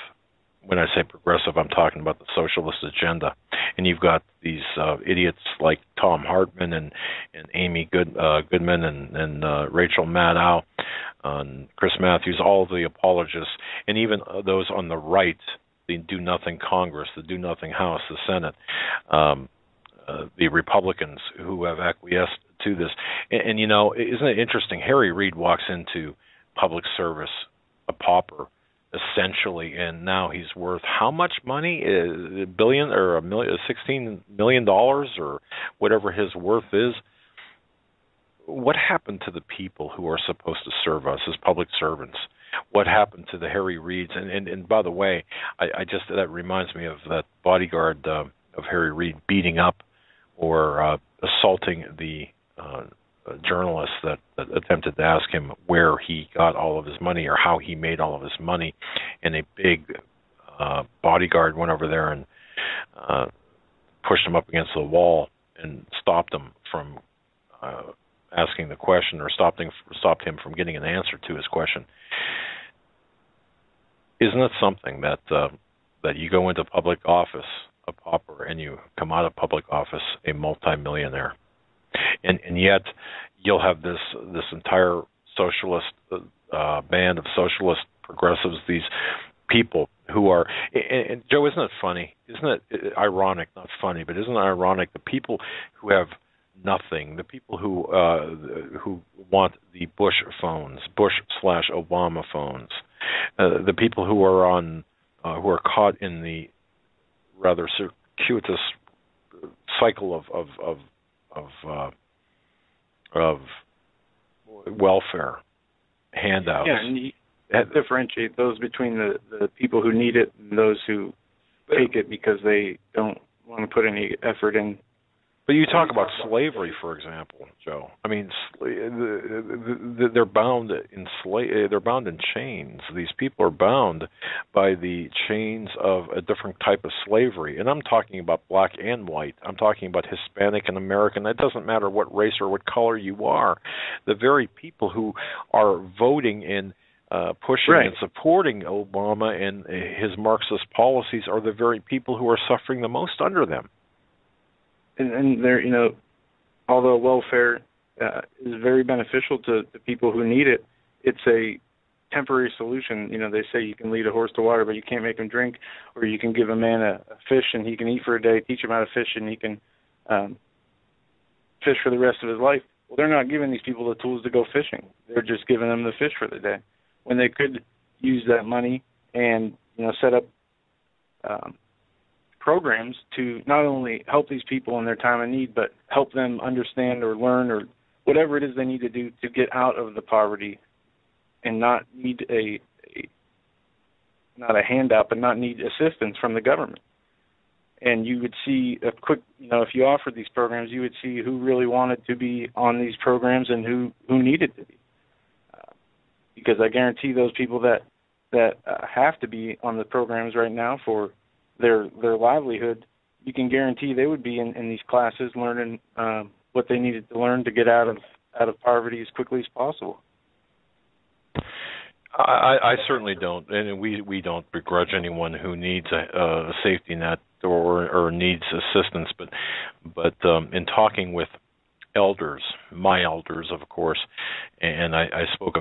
When I say progressive, I'm talking about the socialist agenda. And you've got these idiots like Tom Hartman and Amy Goodman and Rachel Maddow and Chris Matthews, all of the apologists, and even those on the right, the do-nothing Congress, the do-nothing House, the Senate, the Republicans who have acquiesced to this. And isn't it interesting? Harry Reid walks into public service, a pauper, essentially, and now he's worth how much money? $1 billion or $16 million or whatever his worth is. What happened to the people who are supposed to serve us as public servants? What happened to the Harry Reids? And by the way, I just, that reminds me of that bodyguard of Harry Reid beating up or assaulting the journalist that attempted to ask him where he got all of his money or how he made all of his money, and a big bodyguard went over there and pushed him up against the wall and stopped him from asking the question, or stopped him from getting an answer to his question. Isn't it something that that you go into public office a pauper and you come out of public office a multimillionaire? And yet you'll have this entire socialist band of socialist progressives, these people who are, and Joe, isn't it funny? Isn't it ironic? Not funny, but isn't it ironic? The people who have nothing, the people who want the Bush phones, Bush/Obama phones, the people who are on who are caught in the rather circuitous cycle of welfare handouts. Yeah, and you differentiate those between the people who need it and those who take it because they don't want to put any effort in. But you talk about slavery, for example, Joe. I mean, they're bound in chains. These people are bound by the chains of a different type of slavery. And I'm talking about black and white. I'm talking about Hispanic and American. It doesn't matter what race or what color you are. The very people who are voting and pushing and supporting Obama and his Marxist policies are the very people who are suffering the most under them. And they're, although welfare is very beneficial to people who need it, it's a temporary solution. They say you can lead a horse to water, but you can't make him drink, or you can give a man a fish and he can eat for a day, teach him how to fish, and he can fish for the rest of his life. Well, they're not giving these people the tools to go fishing. They're just giving them the fish for the day, when they could use that money and set up programs to not only help these people in their time of need, but help them understand or learn or whatever it is they need to do to get out of the poverty and not need not a handout, but not need assistance from the government. And you would see a quick, if you offered these programs, you would see who really wanted to be on these programs and who needed to be. Because I guarantee those people that have to be on the programs right now for their livelihood, you can guarantee they would be in these classes learning what they needed to learn to get out of out of poverty as quickly as possible. I certainly don't, and we don't begrudge anyone who needs a safety net or needs assistance. But in talking with elders, my elders, of course, and I spoke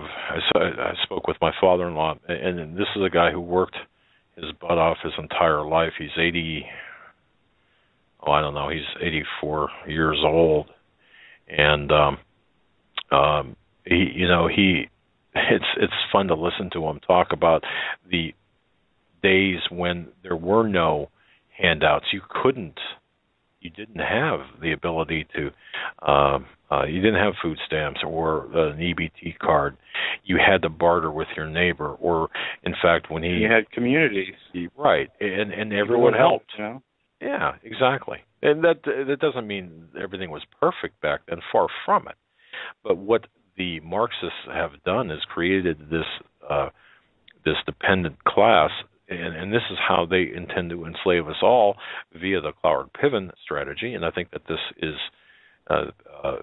with my father-in-law, and this is a guy who worked his butt off his entire life. He's 80. Oh, I don't know. He's 84 years old, and it's fun to listen to him talk about the days when there were no handouts. You didn't have the ability to, you didn't have food stamps or an EBT card. You had to barter with your neighbor, or in fact, when you had communities, right, and everyone helped. You know? Yeah, exactly. And that doesn't mean everything was perfect back then. Far from it. But what the Marxists have done is created this dependent class, and this is how they intend to enslave us all via the Cloward-Piven strategy. And I think that this is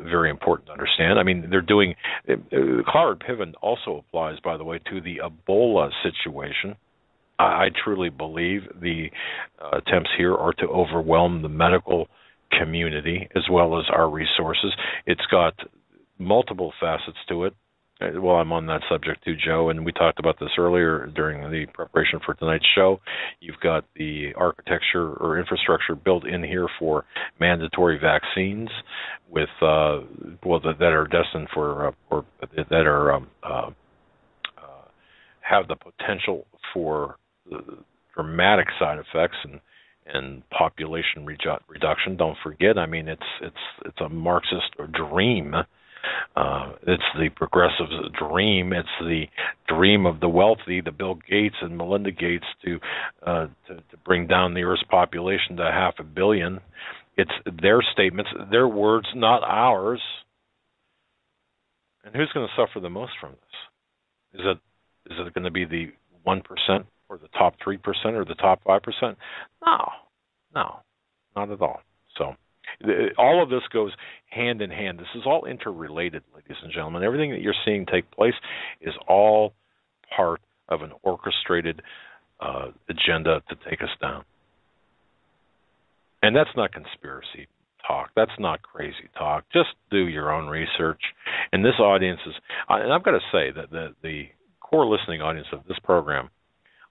very important to understand. I mean, they're doing Cloward-Piven also applies, by the way, to the Ebola situation. I truly believe the attempts here are to overwhelm the medical community as well as our resources. It's got multiple facets to it. Well, I'm on that subject too, Joe, and we talked about this earlier during the preparation for tonight's show. You've got the architecture or infrastructure built in here for mandatory vaccines with that are destined for or that are have the potential for dramatic side effects and population reduction. Don't forget, I mean, it's a Marxist dream. It's the progressive dream. It's the dream of the wealthy, the Bill Gates and Melinda Gates, to bring down the Earth's population to 500 million. It's their statements, their words, not ours. And who's going to suffer the most from this? Is it going to be the 1% or the top 3% or the top 5%? No, not at all. So all of this goes hand in hand. This is all interrelated, ladies and gentlemen. Everything that you're seeing take place is all part of an orchestrated agenda to take us down. And that's not conspiracy talk. That's not crazy talk. Just do your own research. And this audience is, and I've got to say that the core listening audience of this program,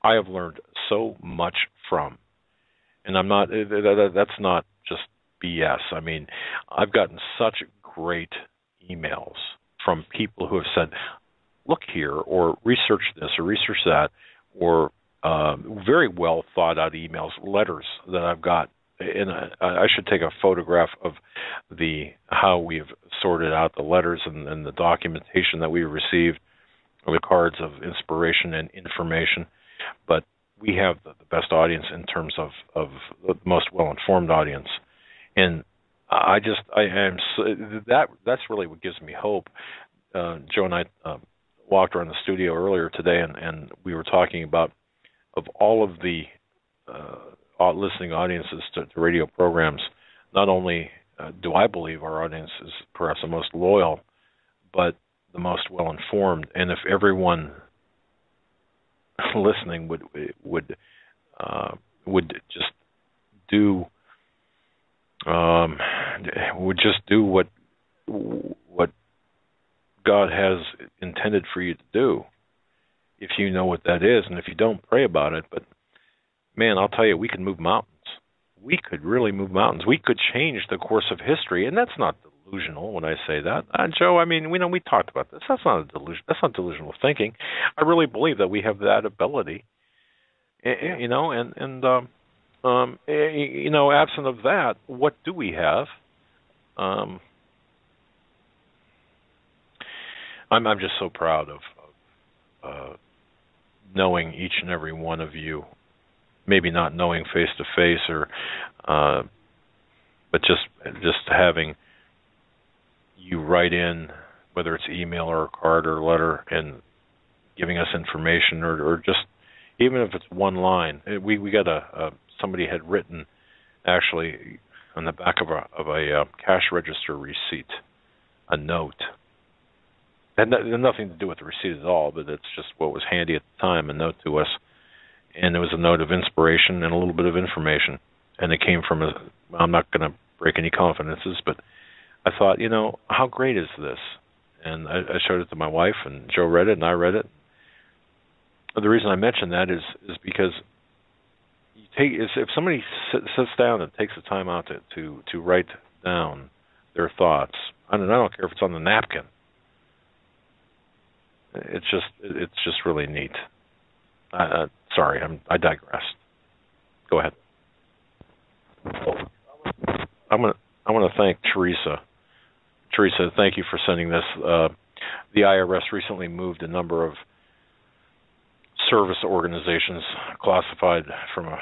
I have learned so much from. And I'm not, that's not just BS. I mean, I've gotten such great emails from people who have said, look here, or research this, or research that, or very well thought out emails, letters that I've got. And I should take a photograph of how we've sorted out the letters and the documentation that we received, or the cards of inspiration and information. But we have the best audience in terms of the most well-informed audience. And that's really what gives me hope. Joe and I walked around the studio earlier today, and we were talking about, of all of the listening audiences to radio programs, not only do I believe our audience is perhaps the most loyal, but the most well-informed. And if everyone listening would just do what God has intended for you to do, if you know what that is, and if you don't, pray about it. But man, I'll tell you, we could move mountains. We could really move mountains. We could change the course of history, and that's not delusional when I say that. Joe, I mean, we talked about this. That's not a delusion. That's not delusional thinking. I really believe that we have that ability. You know, absent of that, what do we have? I'm just so proud of knowing each and every one of you. Maybe not knowing face to face, but just having you write in, whether it's email or a card or a letter, and giving us information, or just even if it's one line. We got somebody had written actually on the back of a cash register receipt a note had nothing to do with the receipt at all, but it's just what was handy at the time, a note to us. And it was a note of inspiration and a little bit of information. And it came from I'm not going to break any confidences, but I thought, how great is this? And I showed it to my wife, and Joe read it, and I read it. The reason I mention that is because if somebody sits down and takes the time out to write down their thoughts, I don't care if it's on the napkin. It's just really neat. Sorry, I digressed. Go ahead. I want to thank Teresa. Teresa, thank you for sending this. The IRS recently moved a number of service organizations classified from a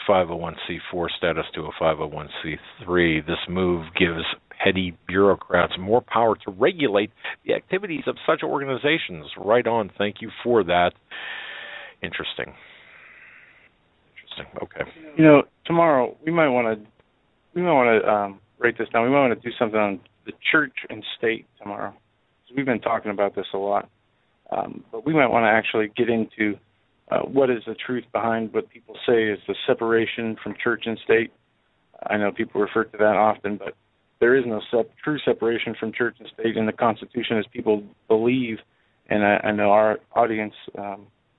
501c4 status to a 501c3. This move gives petty bureaucrats more power to regulate the activities of such organizations. Right on. Thank you for that. Interesting. Okay. Tomorrow we might want to write this down. We might want to do something on the church and state tomorrow. So we've been talking about this a lot, but we might want to actually get into what is the truth behind what people say is the separation from church and state. I know people refer to that often, but there is no true separation from church and state in the Constitution as people believe, and I know our audience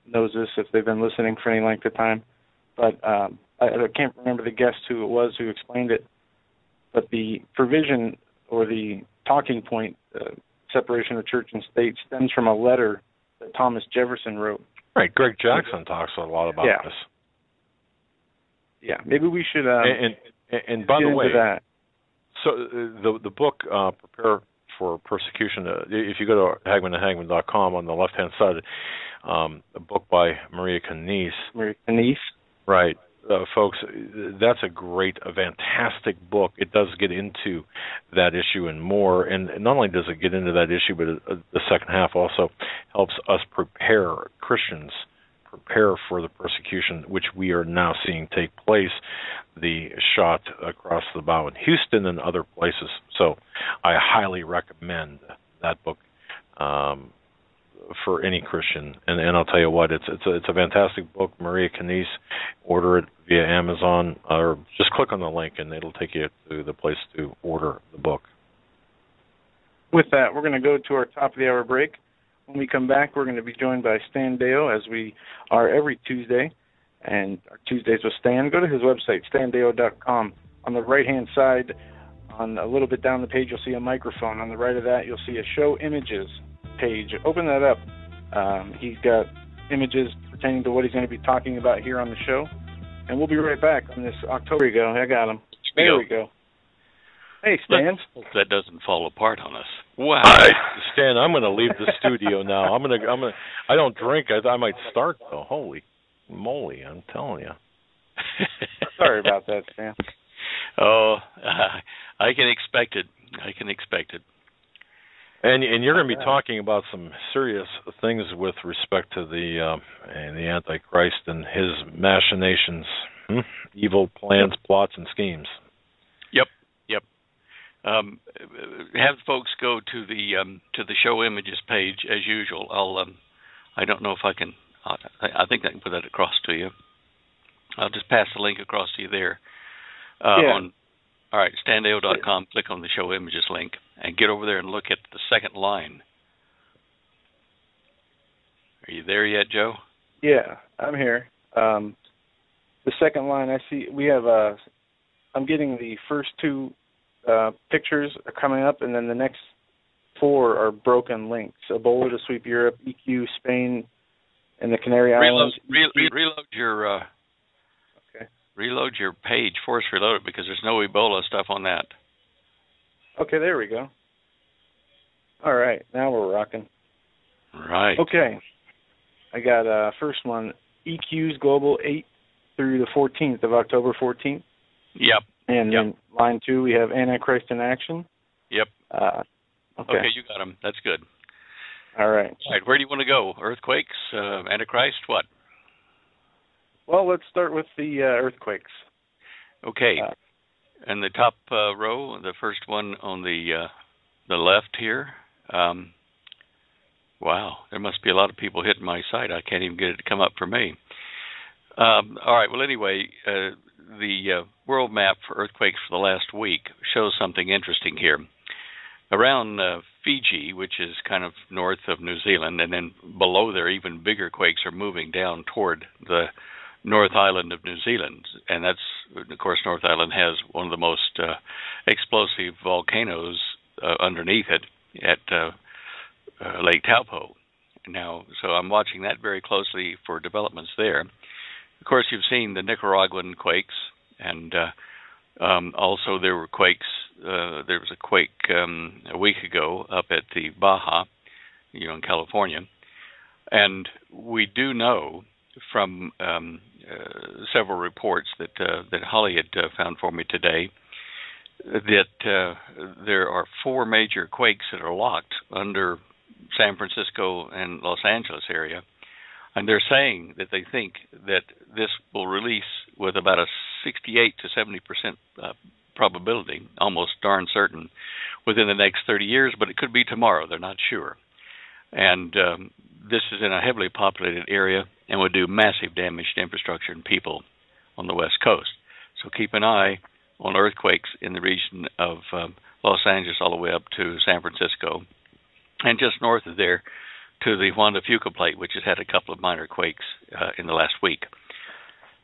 knows this if they've been listening for any length of time. But I can't remember the guest who it was who explained it, but the provision or the talking point, separation of church and state, stems from a letter that Thomas Jefferson wrote. Right, Greg Jackson talks a lot about this. Yeah, maybe we should. And by the way, that. So the book Prepare for Persecution. If you go to hagmannhagmann.com, on the left-hand side, a book by Maria Canisse. Maria Canisse. Right. Folks, that's a fantastic book. It does get into that issue and more. And not only does it get into that issue, but the second half also helps us Christians prepare for the persecution which we are now seeing take place, the shot across the bow in Houston and other places. So I highly recommend that book for any Christian. And I'll tell you what, it's a fantastic book. Maria Canisse. Order it via Amazon, or just click on the link and it'll take you to the place to order the book. With that, we're going to go to our top of the hour break. When we come back, we're going to be joined by Stan Deyo, as we are every Tuesday, and our Tuesdays with Stan. Go to his website, standeyo.com. On the right-hand side, on a little bit down the page, you'll see a microphone. On the right of that, you'll see a Show Images page. Open that up. He's got images pertaining to what he's going to be talking about here on the show. And we'll be right back on this October. There we go. I got him. There we go. Hey, Stan. That doesn't fall apart on us. Wow. Stan, I'm going to leave the studio now. I don't drink. I might start, though. Holy moly, I'm telling you. Sorry about that, Stan. Oh, I can expect it. And you're going to be talking about some serious things with respect to the Antichrist and his machinations, evil plans, plots, and schemes. Yep. Have folks go to the Show Images page as usual. I don't know if I can. I think I can put that across to you. I'll just pass the link across to you there. All right, standeyo.com, click on the Show Images link, and get over there and look at the second line. Are you there yet, Joe? Yeah, I'm here. The second line, I see we have, I'm getting the first two pictures are coming up, and then the next four are broken links. Ebola to sweep Europe, EQ, Spain, and the Canary Islands. Reload your... Reload your page, force reload it, because there's no Ebola stuff on that. Okay, there we go. All right, now we're rocking. Right. Okay. I got first one, EQ's Global 8 through the 14th of October 14th. Yep. And then line 2, we have Antichrist in Action. Yep. Okay, you got them. That's good. All right. All right, where do you want to go? Earthquakes, Antichrist, what? Well, let's start with the earthquakes. Okay. And the top row, the first one on the left here, Wow, there must be a lot of people hitting my site. I can't even get it to come up for me. All right, well, anyway, the world map for earthquakes for the last week shows something interesting here. Around Fiji, which is kind of north of New Zealand, and then below there, even bigger quakes are moving down toward the North Island of New Zealand. And that's, of course, North Island has one of the most explosive volcanoes underneath it at Lake Taupo. Now, so I'm watching that very closely for developments there. Of course, you've seen the Nicaraguan quakes, and also there were quakes. There was a quake a week ago up at the Baja, in California. And we do know from several reports that Holly had found for me today that there are 4 major quakes that are locked under San Francisco and Los Angeles area. And they're saying that they think that this will release with about a 68 to 70% probability, almost darn certain, within the next 30 years, but it could be tomorrow. They're not sure. And this is in a heavily populated area and would do massive damage to infrastructure and people on the West Coast. So keep an eye on earthquakes in the region of Los Angeles all the way up to San Francisco, and just north of there to the Juan de Fuca Plate, which has had a couple of minor quakes in the last week.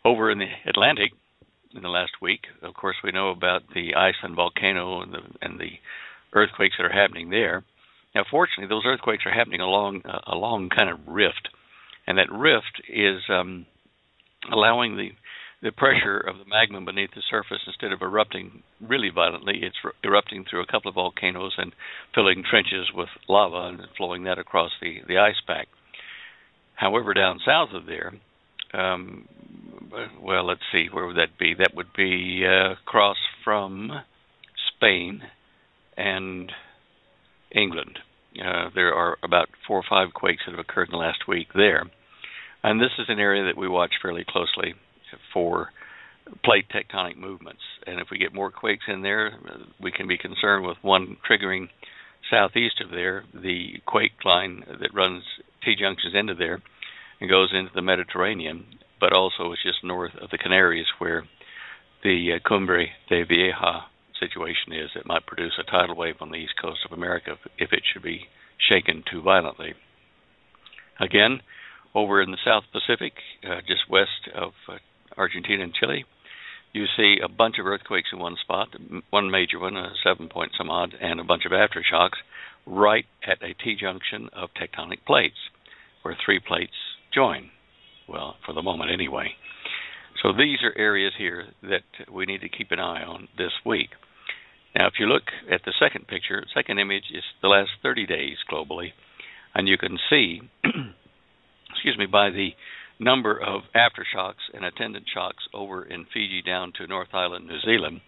Over in the Atlantic, in the last week, of course, we know about the Iceland volcano and the earthquakes that are happening there. Now, fortunately, those earthquakes are happening along a long kind of rift, and that rift is allowing the pressure of the magma beneath the surface, instead of erupting really violently, it's erupting through a couple of volcanoes and filling trenches with lava and flowing that across the ice pack. However, down south of there, well, let's see, where would that be? That would be across from Spain and England. There are about 4 or 5 quakes that have occurred in the last week there. And this is an area that we watch fairly closely for plate tectonic movements. And if we get more quakes in there, we can be concerned with one triggering southeast of there, the quake line that runs T-junctions into there and goes into the Mediterranean, but also it's just north of the Canaries where the Cumbre de Vieja situation is. It might produce a tidal wave on the east coast of America if it should be shaken too violently. Again, over in the South Pacific, just west of Argentina and Chile, you see a bunch of earthquakes in one spot, one major one, a 7-point some odd, and a bunch of aftershocks right at a T-junction of tectonic plates, where 3 plates join. Well, for the moment anyway. So these are areas here that we need to keep an eye on this week. Now, if you look at the second picture, second image is the last 30 days globally, and you can see, by the number of aftershocks and attendant shocks over in Fiji down to North Island, New Zealand,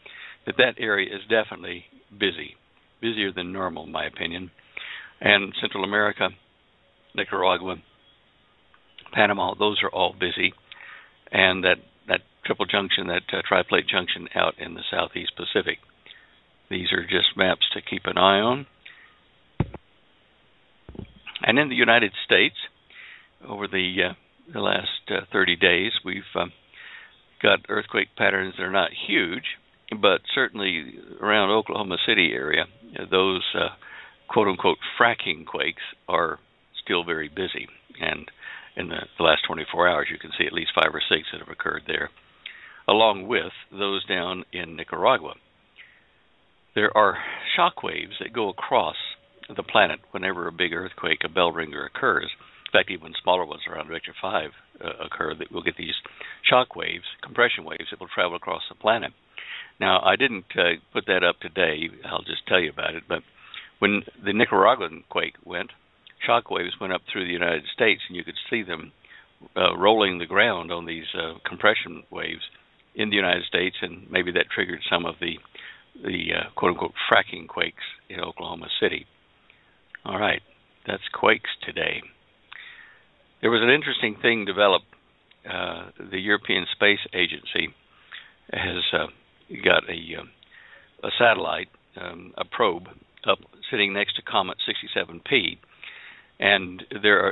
that area is definitely busy, busier than normal, in my opinion. And Central America, Nicaragua, Panama, those are all busy. And that triple junction, that triplate junction out in the Southeast Pacific. These are just maps to keep an eye on. And in the United States, over the last 30 days, we've got earthquake patterns that are not huge, but certainly around Oklahoma City area, those quote-unquote fracking quakes are still very busy. And in the last 24 hours, you can see at least 5 or 6 that have occurred there, along with those down in Nicaragua. There are shock waves that go across the planet whenever a big earthquake, a bell ringer, occurs. In fact, even smaller ones around Richter 5 occur, that we'll get these shock waves, compression waves, that will travel across the planet. Now, I didn't put that up today. I'll just tell you about it. But when the Nicaraguan quake went, shock waves went up through the United States, and you could see them rolling the ground on these compression waves in the United States, and maybe that triggered some of the quote-unquote fracking quakes in Oklahoma City. All right, that's quakes today. There was an interesting thing developed. The European Space Agency has got a satellite, a probe, up sitting next to Comet 67P, And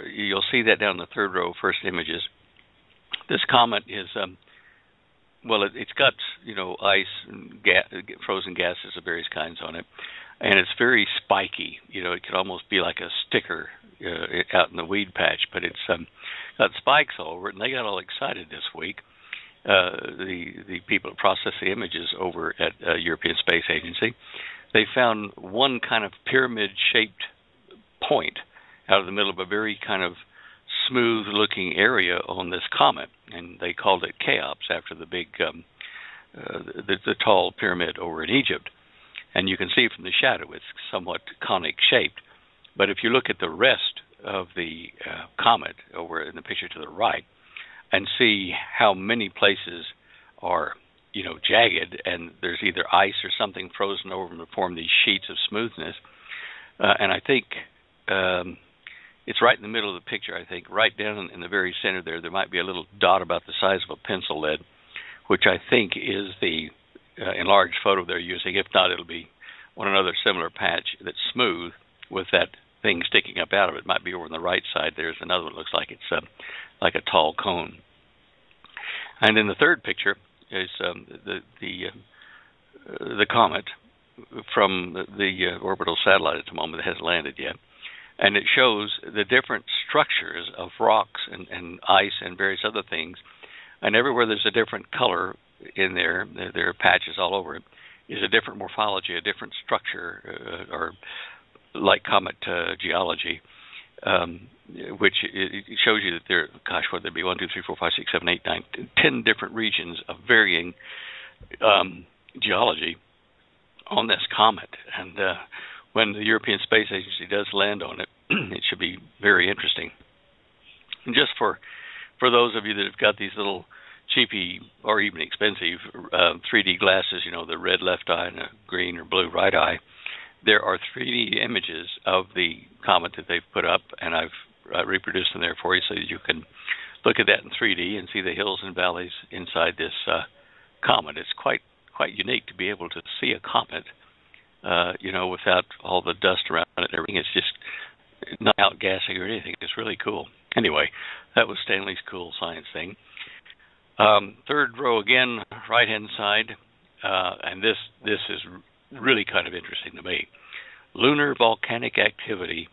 you'll see that down the third row, first images. This comet is, it's got, ice and frozen gases of various kinds on it. And it's very spiky. It could almost be like a sticker out in the weed patch, but it's got spikes all over it, and they got all excited this week. The people that process the images over at European Space Agency, they found one kind of pyramid-shaped point out of the middle of a very kind of smooth-looking area on this comet, and they called it Cheops after the big, the tall pyramid over in Egypt. And you can see from the shadow it's somewhat conic-shaped. But if you look at the rest of the comet over in the picture to the right and see how many places are, jagged, and there's either ice or something frozen over them to form these sheets of smoothness. And I think it's right in the middle of the picture, I think. Right down in the very center there might be a little dot about the size of a pencil lead, which I think is the enlarged photo they're using. If not, it'll be on another similar patch that's smooth with that thing sticking up out of it. It might be over on the right side. There's another one that looks like it's like a tall cone. And in the third picture is the comet from the orbital satellite at the moment that hasn't landed yet. And it shows the different structures of rocks and ice and various other things. And everywhere there's a different color in there are patches all over it, is a different morphology, a different structure, or like comet geology, which it shows you that there, would there be 1, 2, 3, 4, 5, 6, 7, 8, 9, 10 different regions of varying geology on this comet. And when the European Space Agency does land on it, it should be very interesting. And just for those of you that have got these little cheapy or even expensive 3D glasses, the red left eye and a green or blue right eye, there are 3D images of the comet that they've put up, and I've reproduced them there for you so that you can look at that in 3D and see the hills and valleys inside this comet. It's quite unique to be able to see a comet, without all the dust around it and everything. It's just not outgassing or anything. It's really cool. Anyway, that was Stanley's cool science thing. Third row again, right-hand side, and this is really kind of interesting to me. Lunar volcanic activity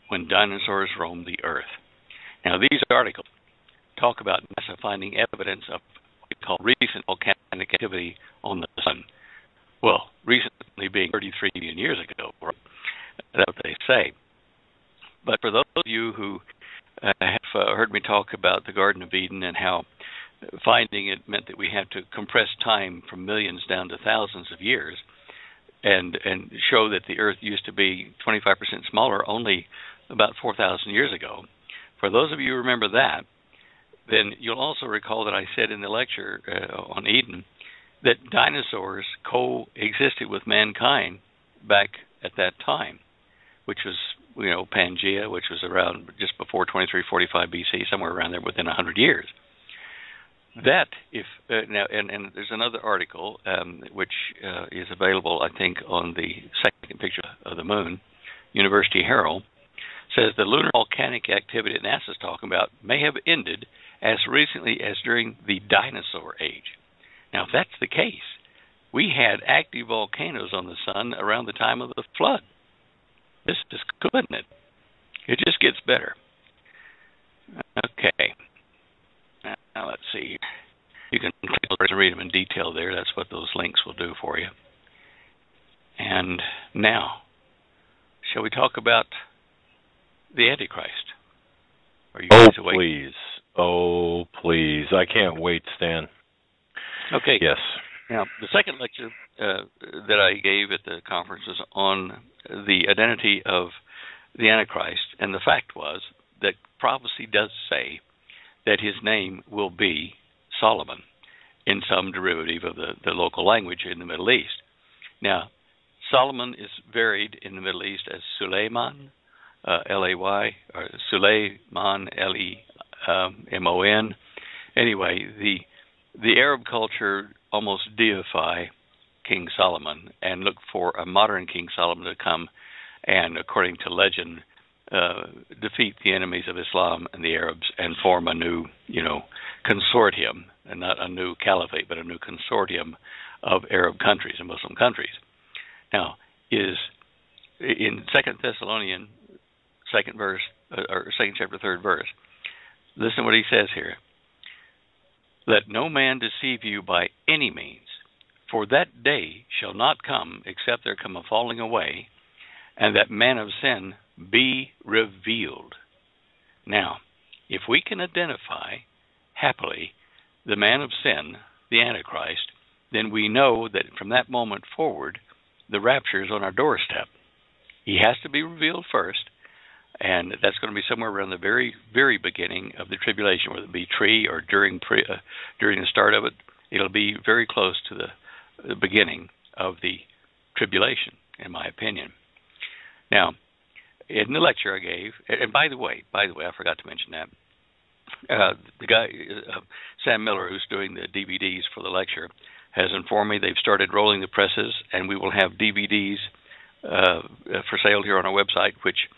when dinosaurs roamed the Earth. Now, these articles talk about NASA finding evidence of what we call recent volcanic activity on the Sun. Well, recently being 33 million years ago, that's what they say. But for those of you who have heard me talk about the Garden of Eden and how finding it meant that we had to compress time from millions down to thousands of years and show that the Earth used to be 25% smaller only about 4,000 years ago. For those of you who remember that, then you'll also recall that I said in the lecture on Eden that dinosaurs coexisted with mankind back at that time, which was, Pangea, which was around just before 2345 BC, somewhere around there within 100 years. That, if now, and there's another article which is available, I think, on the second picture of the moon, University Herald, says the lunar volcanic activity that NASA's talking about may have ended as recently as during the dinosaur age. Now, if that's the case, we had active volcanoes on the sun around the time of the flood. This is cool, isn't it? It just gets better. Okay. Now, let's see. You can click and read them in detail there. That's what those links will do for you. And now, shall we talk about the Antichrist? Are you guys awake? Please. Oh, please. I can't wait, Stan. Okay. Yes. Now, the second lecture that I gave at the conference was on the identity of the Antichrist, and the fact was that prophecy does say that his name will be Solomon in some derivative of the local language in the Middle East. Now, Solomon is varied in the Middle East as Suleiman, L-A-Y, or Suleiman, L-E-M-O-N. Anyway, the Arab culture almost deify King Solomon and look for a modern King Solomon to come and, according to legend, defeat the enemies of Islam and the Arabs and form a new, consortium, and not a new caliphate, but a new consortium of Arab countries and Muslim countries. Now, is in 2 Thessalonians, 2nd verse, or 2nd chapter, 3rd verse, listen to what he says here. Let no man deceive you by any means, for that day shall not come except there come a falling away, and that man of sin be revealed. Now, if we can identify happily the man of sin, the Antichrist, then we know that from that moment forward, the rapture is on our doorstep. He has to be revealed first, and that's going to be somewhere around the very, very beginning of the tribulation, whether it be or during the start of it. It'll be very close to the beginning of the tribulation, in my opinion. Now, in the lecture I gave, and by the way, I forgot to mention that, the guy, Sam Miller, who's doing the DVDs for the lecture, has informed me they've started rolling the presses, and we will have DVDs for sale here on our website, which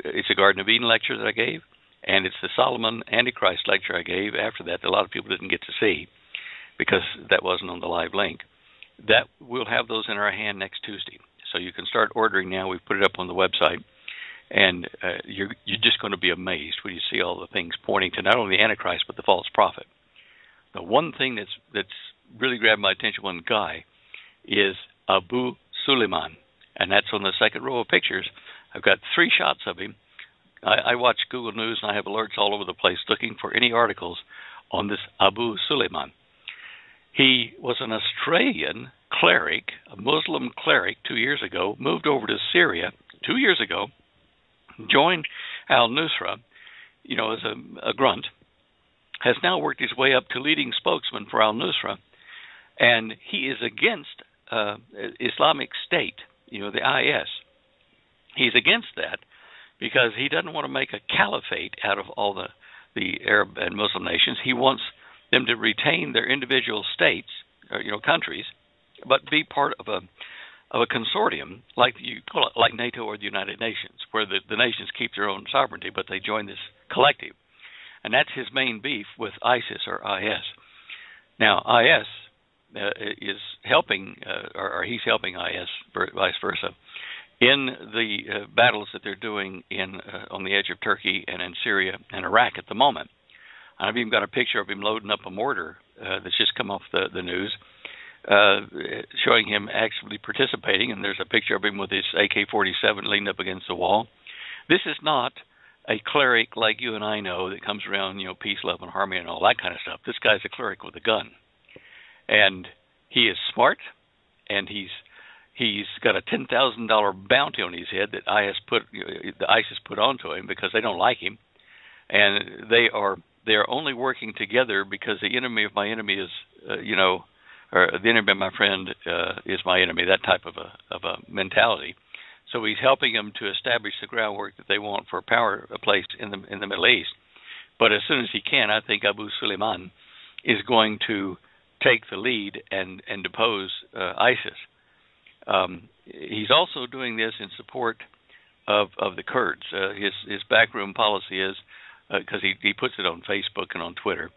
it's a Garden of Eden lecture that I gave, and it's the Solomon Antichrist lecture I gave after that a lot of people didn't get to see because that wasn't on the live link. That we'll have those in our hand next Tuesday. So you can start ordering now. We've put it up on the website, and you're just going to be amazed when you see all the things pointing to not only the Antichrist but the false prophet. The one thing that's really grabbed my attention, one guy, is Abu Suleiman, and that's on the second row of pictures. I've got 3 shots of him. I watch Google News, and I have alerts all over the place looking for any articles on this Abu Suleiman. He was an Australian cleric, a Muslim cleric 2 years ago, moved over to Syria 2 years ago, joined al-Nusra, as a grunt, has now worked his way up to leading spokesman for al-Nusra, and he is against Islamic State, the IS. He's against that because he doesn't want to make a caliphate out of all the Arab and Muslim nations. He wants them to retain their individual states, countries, but be part of a consortium like NATO or the United Nations, where the nations keep their own sovereignty, but they join this collective. And that's his main beef with ISIS or IS. Now, IS is helping, or he's helping IS, vice versa, in the battles that they're doing on the edge of Turkey and in Syria and Iraq at the moment. I've even got a picture of him loading up a mortar that's just come off the news, showing him actively participating, and there's a picture of him with his AK-47 leaning up against the wall. This is not a cleric like you and I know that comes around, peace, love, and harmony and all that kind of stuff. This guy's a cleric with a gun. And he is smart, and he's got a $10,000 bounty on his head that ISIS put onto him because they don't like him, and they are only working together because the enemy of my enemy is, or the enemy of my friend is my enemy. That type of a mentality. So he's helping them to establish the groundwork that they want for a place in the Middle East. But as soon as he can, I think Abu Suleiman is going to take the lead and depose ISIS. He's also doing this in support of the Kurds. His backroom policy is, because he puts it on Facebook and on Twitter.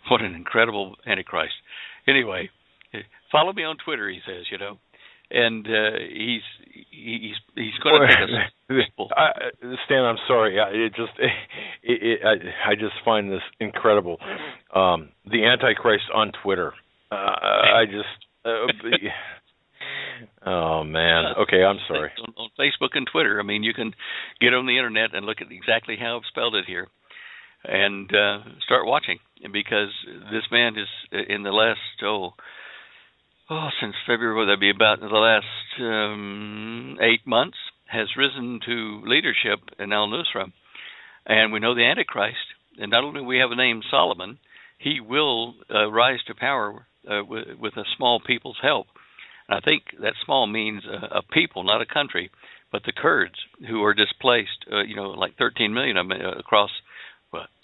What an incredible Antichrist. Anyway, follow me on Twitter, he says, and he's going to take us. Stan, I'm sorry. I just find this incredible. The Antichrist on Twitter. Oh man. Okay, I'm sorry. On Facebook and Twitter, you can get on the internet and look at exactly how I've spelled it here, and start watching, because this man is in the last since February, would that be about the last 8 months, has risen to leadership in al-Nusra. And we know the Antichrist, and not only do we have a name Solomon, he will rise to power with a small people's help. And I think that small means a people, not a country, but the Kurds, who are displaced, like 13 million of them across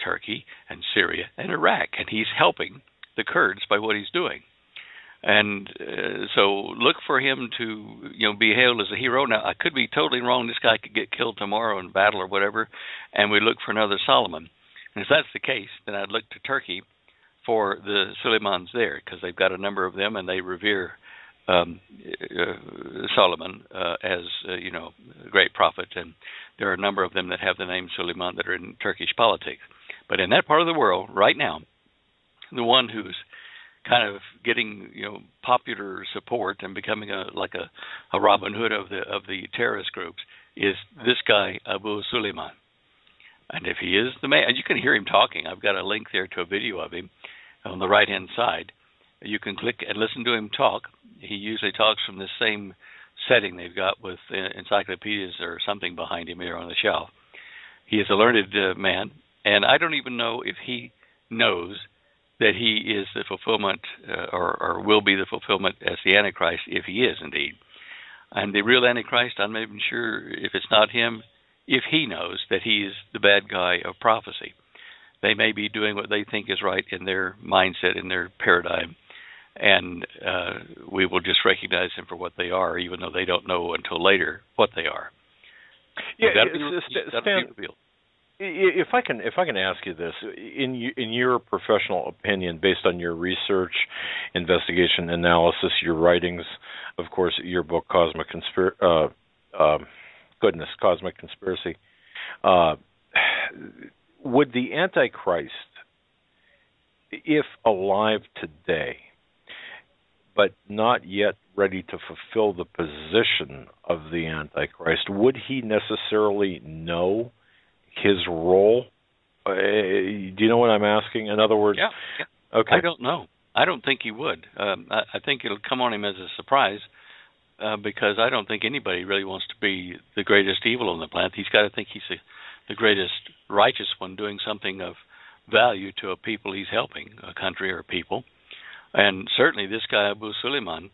Turkey and Syria and Iraq. And he's helping the Kurds by what he's doing. And so look for him to, be hailed as a hero. Now, I could be totally wrong. This guy could get killed tomorrow in battle or whatever, and we look for another Solomon. And if that's the case, then I'd look to Turkey for the Suleimans there, because they've got a number of them, and they revere Solomon as, a great prophet. And there are a number of them that have the name Suleiman that are in Turkish politics. But in that part of the world, right now, the one who's kind of getting popular support and becoming like a Robin Hood of the terrorist groups is this guy Abu Suleiman. And if he is the man, and you can hear him talking. I've got a link there to a video of him on the right hand side. You can click and listen to him talk. He usually talks from the same setting they've got with encyclopedias or something behind him here on the shelf. He is a learned man, and I don't even know if he knows that he is the fulfillment or will be the fulfillment as the Antichrist, if he is indeed. And the real Antichrist, I'm not even sure if it's not him, if he knows that he is the bad guy of prophecy. They may be doing what they think is right in their mindset, in their paradigm, and we will just recognize them for what they are, even though they don't know until later what they are. Yeah, Stan, if I can ask you this, in your professional opinion, based on your research, investigation, analysis, your writings, of course, your book Cosmic Conspiracy, would the Antichrist, if alive today, but not yet ready to fulfill the position of the Antichrist, would he necessarily know his role? Do you know what I'm asking? In other words, yeah. Okay. I don't know. I don't think he would. I think it'll come on him as a surprise because I don't think anybody really wants to be the greatest evil on the planet. He's got to think he's the greatest righteous one, doing something of value to a people he's helping, a country or a people. And certainly this guy, Abu Suleiman,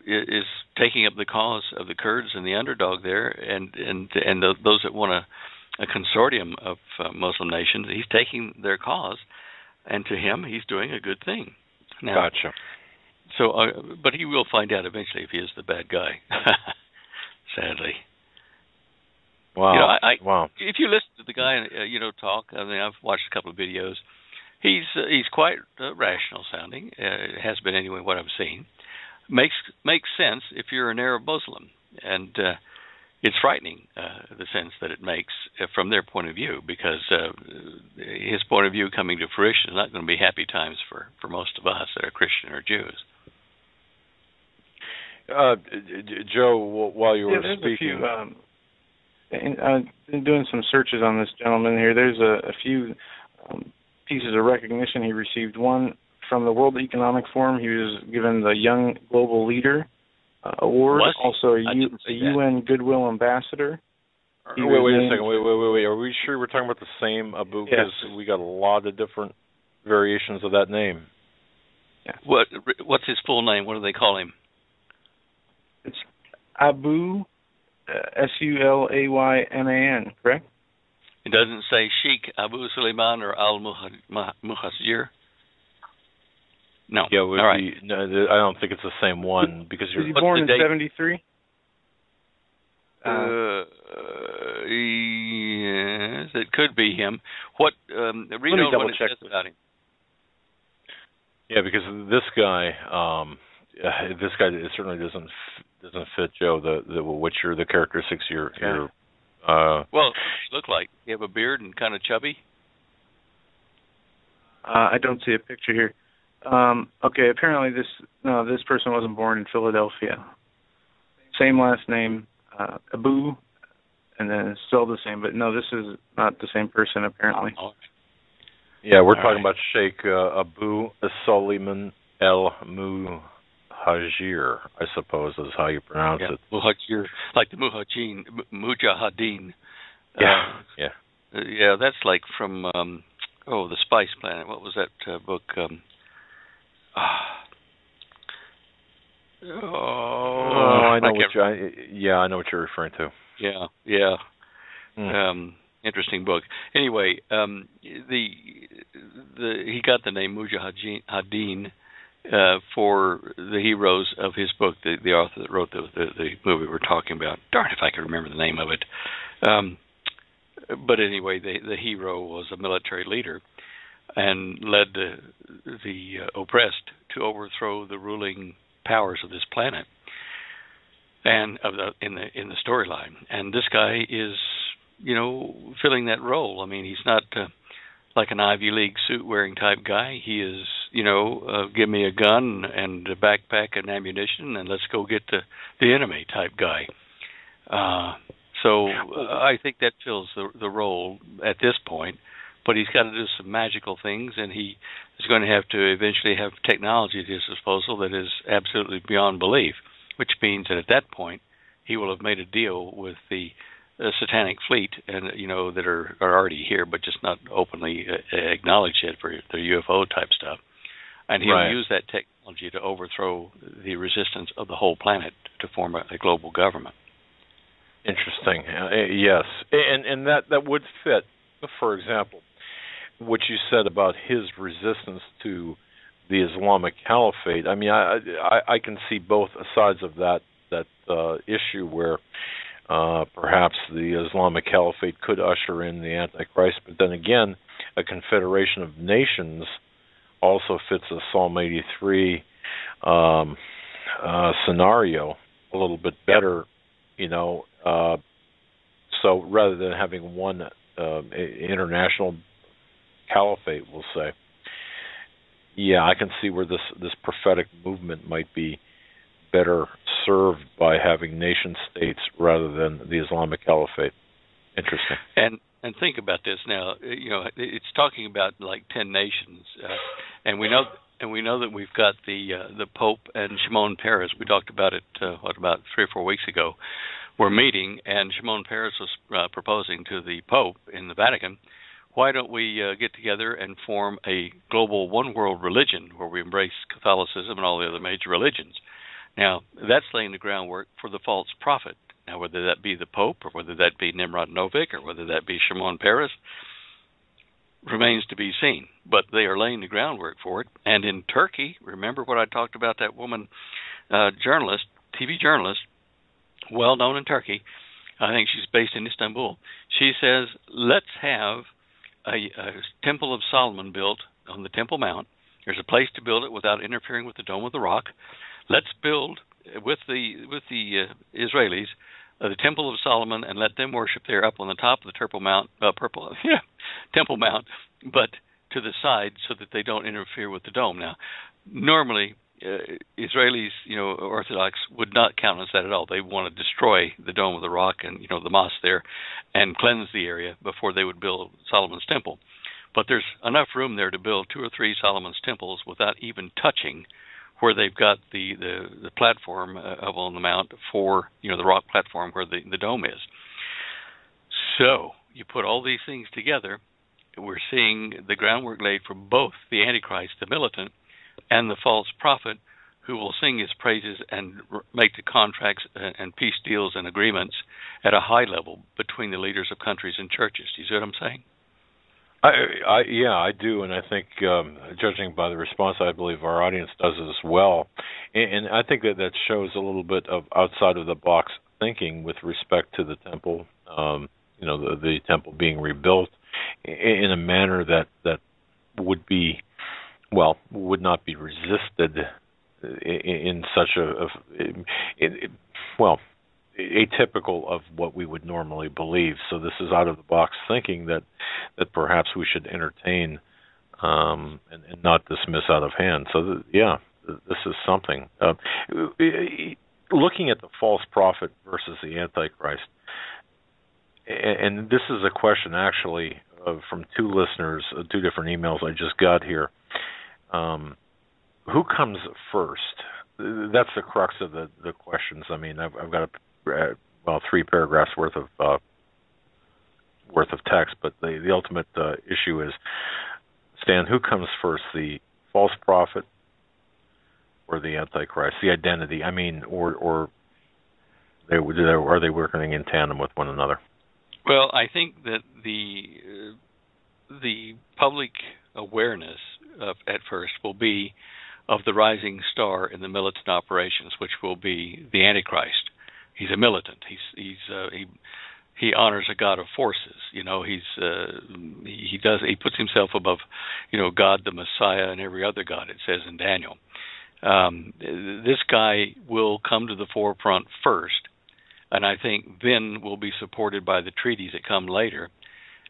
is taking up the cause of the Kurds and the underdog there, and those that want a consortium of Muslim nations. He's taking their cause, and to him, he's doing a good thing. Now, gotcha. So, but he will find out eventually if he is the bad guy. Sadly. Wow. Wow. If you listen to the guy, talk. I mean, I've watched a couple of videos. He's quite rational sounding. It has been anyway. What I've seen makes sense if you're an Arab Muslim, and it's frightening the sense that it makes from their point of view, because his point of view coming to fruition is not going to be happy times for most of us that are Christian or Jews. Joe, while you were speaking, I've been doing some searches on this gentleman here. There's a few pieces of recognition he received. One from the World Economic Forum. He was given the Young Global Leader Award. Also a UN Goodwill Ambassador. Wait a second. Wait. Are we sure we're talking about the same Abu? Because we got a lot of different variations of that name. Yeah. What's his full name? What do they call him? It's Abu, Sulayman, correct? It doesn't say Sheikh Abu Suleiman or Al-Muhajir? No. Yeah, all right. No, I don't think it's the same one, because you're... Was he born in 73? Yes, it could be him. What read on what it says about him. Yeah, because this guy certainly doesn't fit, Joe. The characteristics you're. Well, look like you have a beard and kind of chubby. I don't see a picture here. Okay, apparently this person wasn't born in Philadelphia. Same last name, Abu, and then it's still the same. But no, this is not the same person apparently. Yeah, we're talking about Sheikh Abu Suleiman al-Muhajir, I suppose is how you pronounce it. Muhajir, like the Mujahideen. Yeah, that's like from the Spice Planet. What was that book? I know I know what you're referring to. Yeah. Interesting book. Anyway, he got the name Mujahideen, for the heroes of his book, the author that wrote the movie we're talking about. Darn if I can remember the name of it. But anyway, the hero was a military leader and led the oppressed to overthrow the ruling powers of this planet, and in the storyline. And this guy is, filling that role. I mean, he's not like an Ivy League suit-wearing type guy. He is, give me a gun and a backpack and ammunition, and let's go get the enemy type guy. So I think that fills the role at this point. But he's got to do some magical things, and he is going to have to eventually have technology at his disposal that is absolutely beyond belief, which means that at that point he will have made a deal with the satanic fleet, and that are already here, but just not openly acknowledged yet for the UFO type stuff. And he'll use that technology to overthrow the resistance of the whole planet to form a global government. Interesting. Yes, and that would fit. For example, what you said about his resistance to the Islamic Caliphate. I mean, I can see both sides of that issue where perhaps the Islamic Caliphate could usher in the Antichrist, but then again, a confederation of nations also fits the Psalm 83 scenario a little bit better, so rather than having one international caliphate, we'll say. Yeah, I can see where this prophetic movement might be better served by having nation states rather than the Islamic Caliphate. Interesting. And think about this now. It's talking about like 10 nations, and we know that we've got the Pope and Shimon Peres. We talked about it about 3 or 4 weeks ago. We're meeting, and Shimon Peres was proposing to the Pope in the Vatican, why don't we get together and form a global one-world religion where we embrace Catholicism and all the other major religions? Now, that's laying the groundwork for the false prophet. Now, whether that be the Pope or whether that be Nimrod Novik or whether that be Shimon Peres remains to be seen. But they are laying the groundwork for it. And in Turkey, remember what I talked about, that woman journalist, TV journalist, well-known in Turkey. I think she's based in Istanbul. She says, let's have a Temple of Solomon built on the Temple Mount. There's a place to build it without interfering with the Dome of the Rock. Let's build with the Israelis the Temple of Solomon and let them worship there up on the top of the Temple Mount, Temple Mount, but to the side so that they don't interfere with the dome. Now, normally Israelis, Orthodox, would not countenance that at all. They want to destroy the Dome of the Rock and, the mosque there and cleanse the area before they would build Solomon's Temple. But there's enough room there to build 2 or 3 Solomon's temples without even touching where they've got the platform up on the mount for, the rock platform where the dome is. So you put all these things together, we're seeing the groundwork laid for both the Antichrist, the militant, and the false prophet who will sing his praises and make the contracts and peace deals and agreements at a high level between the leaders of countries and churches. Do you see what I'm saying? I do, and I think, judging by the response, I believe our audience does as well. And I think that shows a little bit of outside-of-the-box thinking with respect to the temple, the temple being rebuilt in a manner that would not be resisted in such atypical of what we would normally believe. So this is out-of-the-box thinking that perhaps we should entertain and not dismiss out of hand. So, this is something. Looking at the false prophet versus the Antichrist, and this is a question actually from 2 listeners, 2 different emails I just got here. Who comes first? That's the crux of the questions. I mean, I've got 3 paragraphs worth of text, but the ultimate issue is, Stan, who comes first, the false prophet or the Antichrist? The identity, I mean, or are they working in tandem with one another? Well, I think that the public awareness at first will be of the rising star in the militant operations, which will be the Antichrist. He's a militant. He honors a God of forces. He puts himself above, God the Messiah and every other god, it says in Daniel. This guy will come to the forefront first, and I think then will be supported by the treaties that come later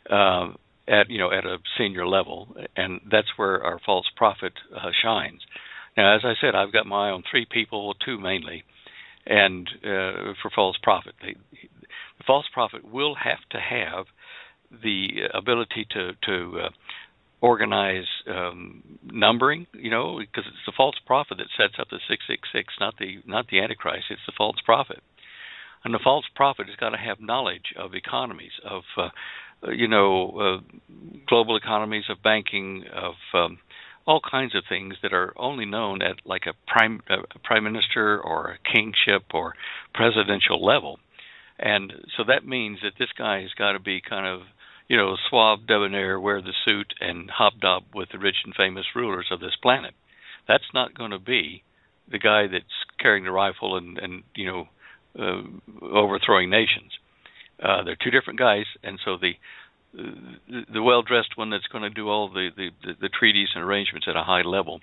at a senior level, and that's where our false prophet shines. Now, as I said, I've got my eye on three people, two mainly, and for false prophet. The false prophet will have to have the ability to organize numbering, because it's the false prophet that sets up the 666, not the Antichrist. It's the false prophet, and the false prophet has got to have knowledge of economies, of global economies, of banking, of all kinds of things that are only known at like a prime minister or a kingship or presidential level. And so that means that this guy has got to be kind of, suave, debonair, wear the suit, and hobnob with the rich and famous rulers of this planet. That's not going to be the guy that's carrying the rifle and overthrowing nations. They're two different guys, and so the well-dressed one that's going to do all the treaties and arrangements at a high level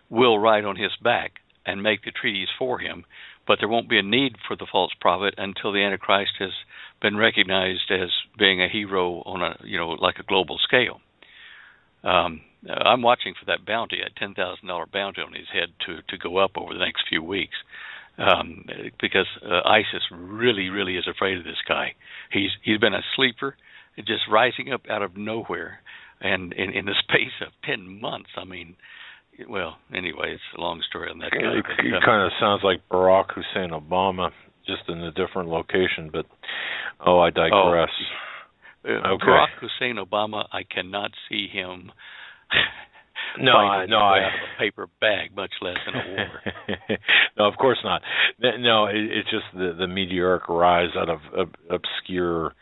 will ride on his back and make the treaties for him, but there won't be a need for the false prophet until the Antichrist has been recognized as being a hero on like a global scale. I'm watching for that bounty, a $10,000 bounty on his head to go up over the next few weeks, because ISIS really, really is afraid of this guy. He's been a sleeper, just rising up out of nowhere, and in the space of 10 months. I mean, well, anyway, it's a long story on that guy. It kind of sounds like Barack Hussein Obama, just in a different location, but I digress. Okay. Barack Hussein Obama, I cannot see him out of a paper bag, much less in a war. No, of course not. No, it's just the meteoric rise out of obscure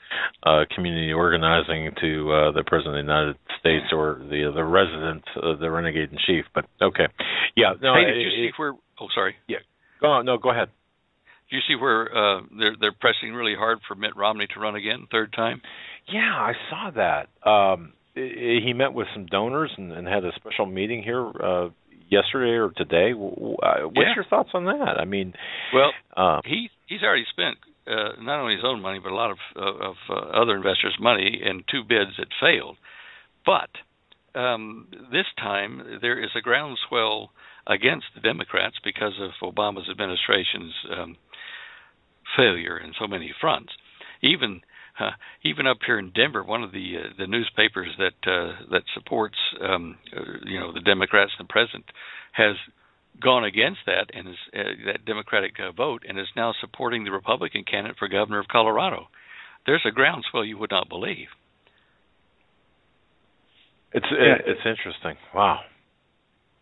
community organizing to the President of the United States or the resident, the renegade in chief. But okay, yeah. No, hey, did you see where? Oh, sorry. Yeah. Go ahead. Do you see where they're pressing really hard for Mitt Romney to run again, third time? Yeah, I saw that. He met with some donors and had a special meeting here yesterday or today. What's your thoughts on that? I mean, well, he's already spent not only his own money but a lot of other investors' money in two bids that failed. But this time there is a groundswell against the Democrats because of Obama's administration's failure in so many fronts. Even up here in Denver, one of the newspapers that supports the Democrats and the president has gone against that and that Democratic vote and is now supporting the Republican candidate for governor of Colorado. There's a groundswell you would not believe. It's interesting. Wow.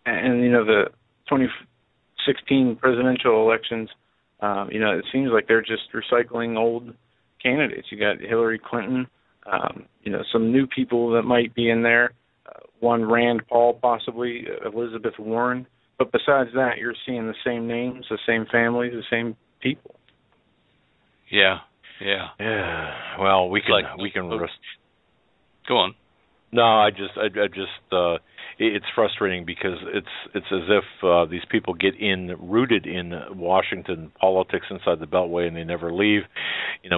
And the 2016 presidential elections, it seems like they're just recycling old candidates. You got Hillary Clinton, some new people that might be in there. One Rand Paul, possibly Elizabeth Warren. But besides that, you're seeing the same names, the same families, the same people. Yeah. Well, we can Go on. No, I just it's frustrating because it's as if these people get rooted in Washington politics inside the Beltway and they never leave.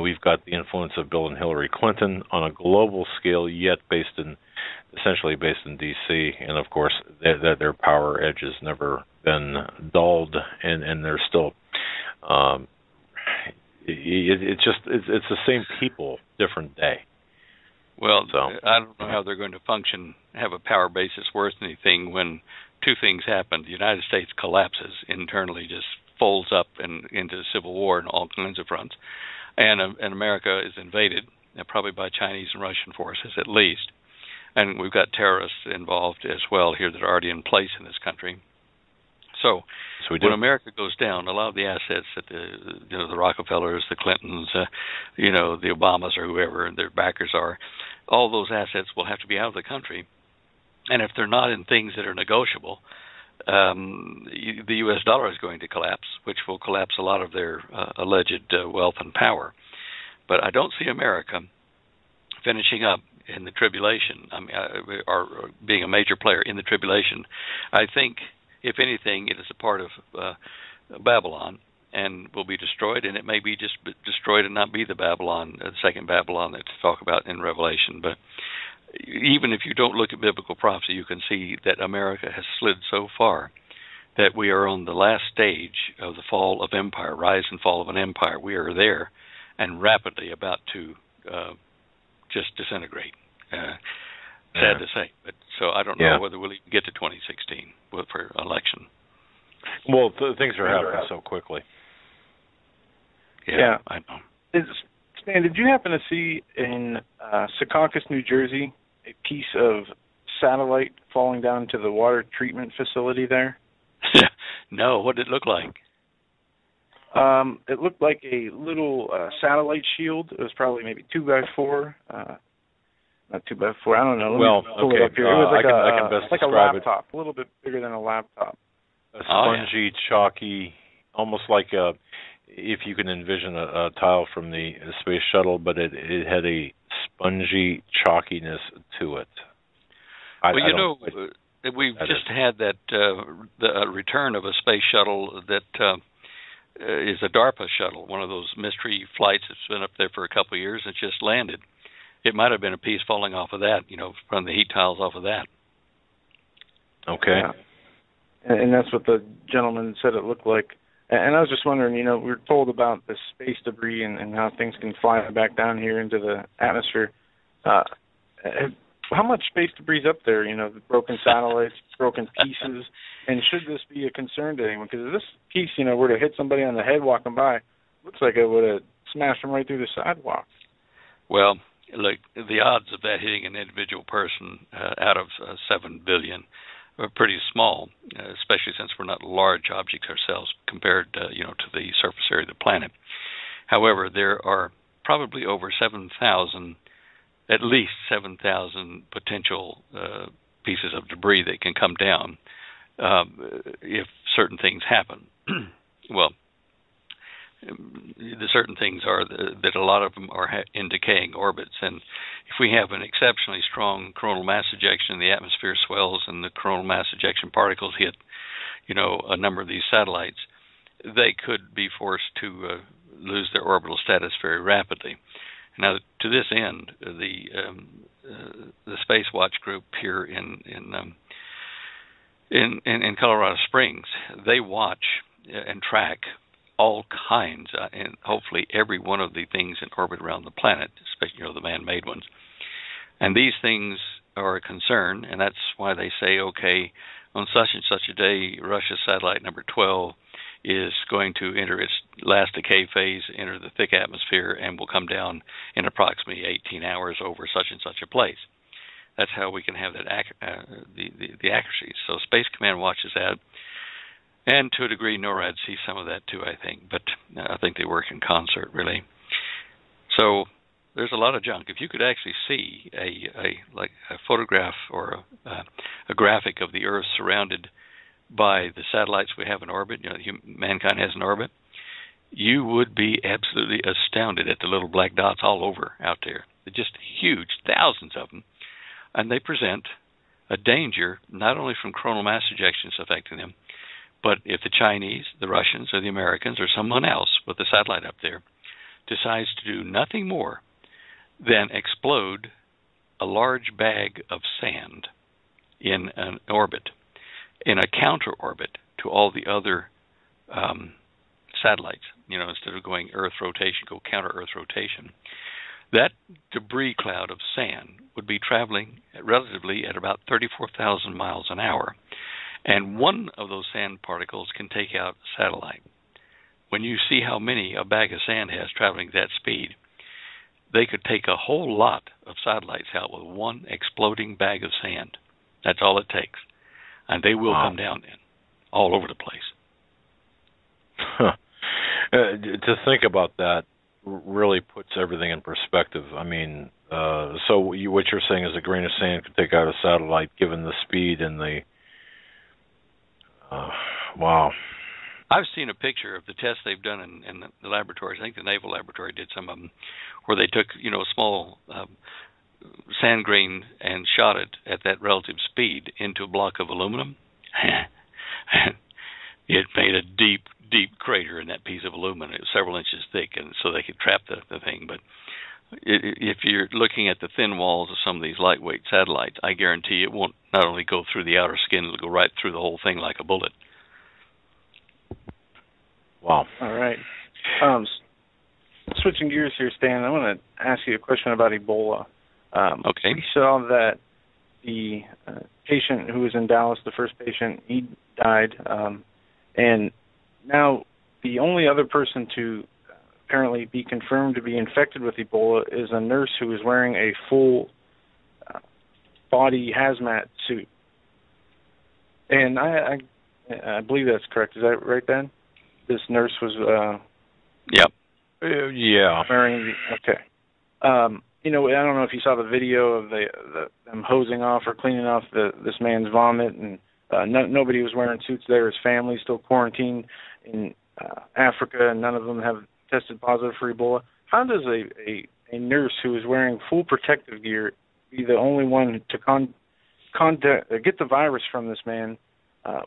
We've got the influence of Bill and Hillary Clinton on a global scale, yet essentially based in D.C. And of course, their power edge has never been dulled, and they're still. It's the same people, different day. Well, so I don't know how they're going to function, have a power base that's worth anything when two things happen. The United States collapses internally, just folds up into civil war and all kinds of fronts. And America is invaded, probably by Chinese and Russian forces at least. And we've got terrorists involved as well here that are already in place in this country. So when America goes down, a lot of the assets that the Rockefellers, the Clintons, the Obamas or whoever their backers are, all those assets will have to be out of the country. And if they're not in things that are negotiable, the U.S. dollar is going to collapse, which will collapse a lot of their alleged wealth and power. But I don't see America finishing up in the tribulation, or being a major player in the tribulation. I think, if anything, it is a part of Babylon and will be destroyed, and it may be just destroyed and not be the Babylon, the second Babylon that to talk about in Revelation. But even if you don't look at biblical prophecy, you can see that America has slid so far that we are on the last stage of the fall of empire, rise and fall of an empire. We are there and rapidly about to just disintegrate. Sad to say, but so I don't know whether we'll even get to 2016 for election. Well, things are happening so quickly. Yeah, I know. Stan, did you happen to see in Secaucus, New Jersey, a piece of satellite falling down to the water treatment facility there? No, what did it look like? It looked like a little satellite shield. It was probably maybe 2x4. Not 2x4. I don't know. Let me pull it up here. It was like a laptop, a little bit bigger than a laptop. A spongy, chalky, almost like if you can envision a tile from the space shuttle, but it had a spongy chalkiness to it. We've just had that the return of a space shuttle that is a DARPA shuttle, one of those mystery flights that's been up there for a couple of years. It's just landed. It might have been a piece falling off of that, from the heat tiles off of that. Okay. Yeah. And that's what the gentleman said it looked like. And I was just wondering, we were told about the space debris and how things can fly back down here into the atmosphere. How much space debris is up there? The broken satellites, broken pieces, and should this be a concern to anyone? Because if this piece, were to hit somebody on the head walking by, looks like it would have smashed them right through the sidewalk. Well, look, the odds of that hitting an individual person out of 7 billion are pretty small, especially since we're not large objects ourselves compared, to the surface area of the planet. However, there are probably over 7,000. At least 7,000 potential pieces of debris that can come down if certain things happen. Well, the certain things are that a lot of them are in decaying orbits, and if we have an exceptionally strong coronal mass ejection, the atmosphere swells and the coronal mass ejection particles hit, a number of these satellites, they could be forced to lose their orbital status very rapidly. Now, to this end, the Space Watch group here in Colorado Springs, they watch and track all kinds, and hopefully every one of the things in orbit around the planet, especially the man-made ones. And these things are a concern, and that's why they say, okay, on such and such a day, Russia's satellite number 12 is going to enter its last decay phase, enter the thick atmosphere, and will come down in approximately 18 hours over such and such a place. That's how we can have that the accuracy. So Space Command watches that, and to a degree NORAD sees some of that too, I think. But I think they work in concert, really. So there's a lot of junk. If you could actually see a photograph or a graphic of the Earth surrounded by the satellites we have in orbit, mankind has in orbit, you would be absolutely astounded at the little black dots all over out there. They're just huge, thousands of them, and they present a danger not only from coronal mass ejections affecting them, but if the Chinese, the Russians, or the Americans, or someone else with a satellite up there decides to do nothing more than explode a large bag of sand in an orbit, in a counter-orbit to all the other satellites, instead of going Earth rotation, go counter-Earth rotation. That debris cloud of sand would be traveling relatively at about 34,000 miles an hour. And one of those sand particles can take out a satellite. When you see how many a bag of sand has traveling at that speed, they could take a whole lot of satellites out with one exploding bag of sand. That's all it takes. And they will come down then, all over the place. To think about that really puts everything in perspective. I mean, so what you're saying is a grain of sand could take out a satellite given the speed and the Wow. I've seen a picture of the tests they've done in the laboratories. I think the Naval Laboratory did some of them, where they took, a small sand grain and shot it at that relative speed into a block of aluminum. It made a deep, deep crater in that piece of aluminum. It was several inches thick, and so they could trap the thing. But if you're looking at the thin walls of some of these lightweight satellites, I guarantee it won't not only go through the outer skin, it'll go right through the whole thing like a bullet. Wow. All right. Switching gears here, Stan, I want to ask you a question about Ebola. Okay. We saw that the patient who was in Dallas, the first patient, he died. And now the only other person to apparently be confirmed to be infected with Ebola is a nurse who is wearing a full body hazmat suit. And I believe that's correct. Is that right, Ben? This nurse was Yep. Yeah. wearing okay. I don't know if you saw the video of them hosing off or cleaning off this man's vomit, and nobody was wearing suits there. His family's still quarantined in Africa, and none of them have tested positive for Ebola. How does a nurse who is wearing full protective gear be the only one to get the virus from this man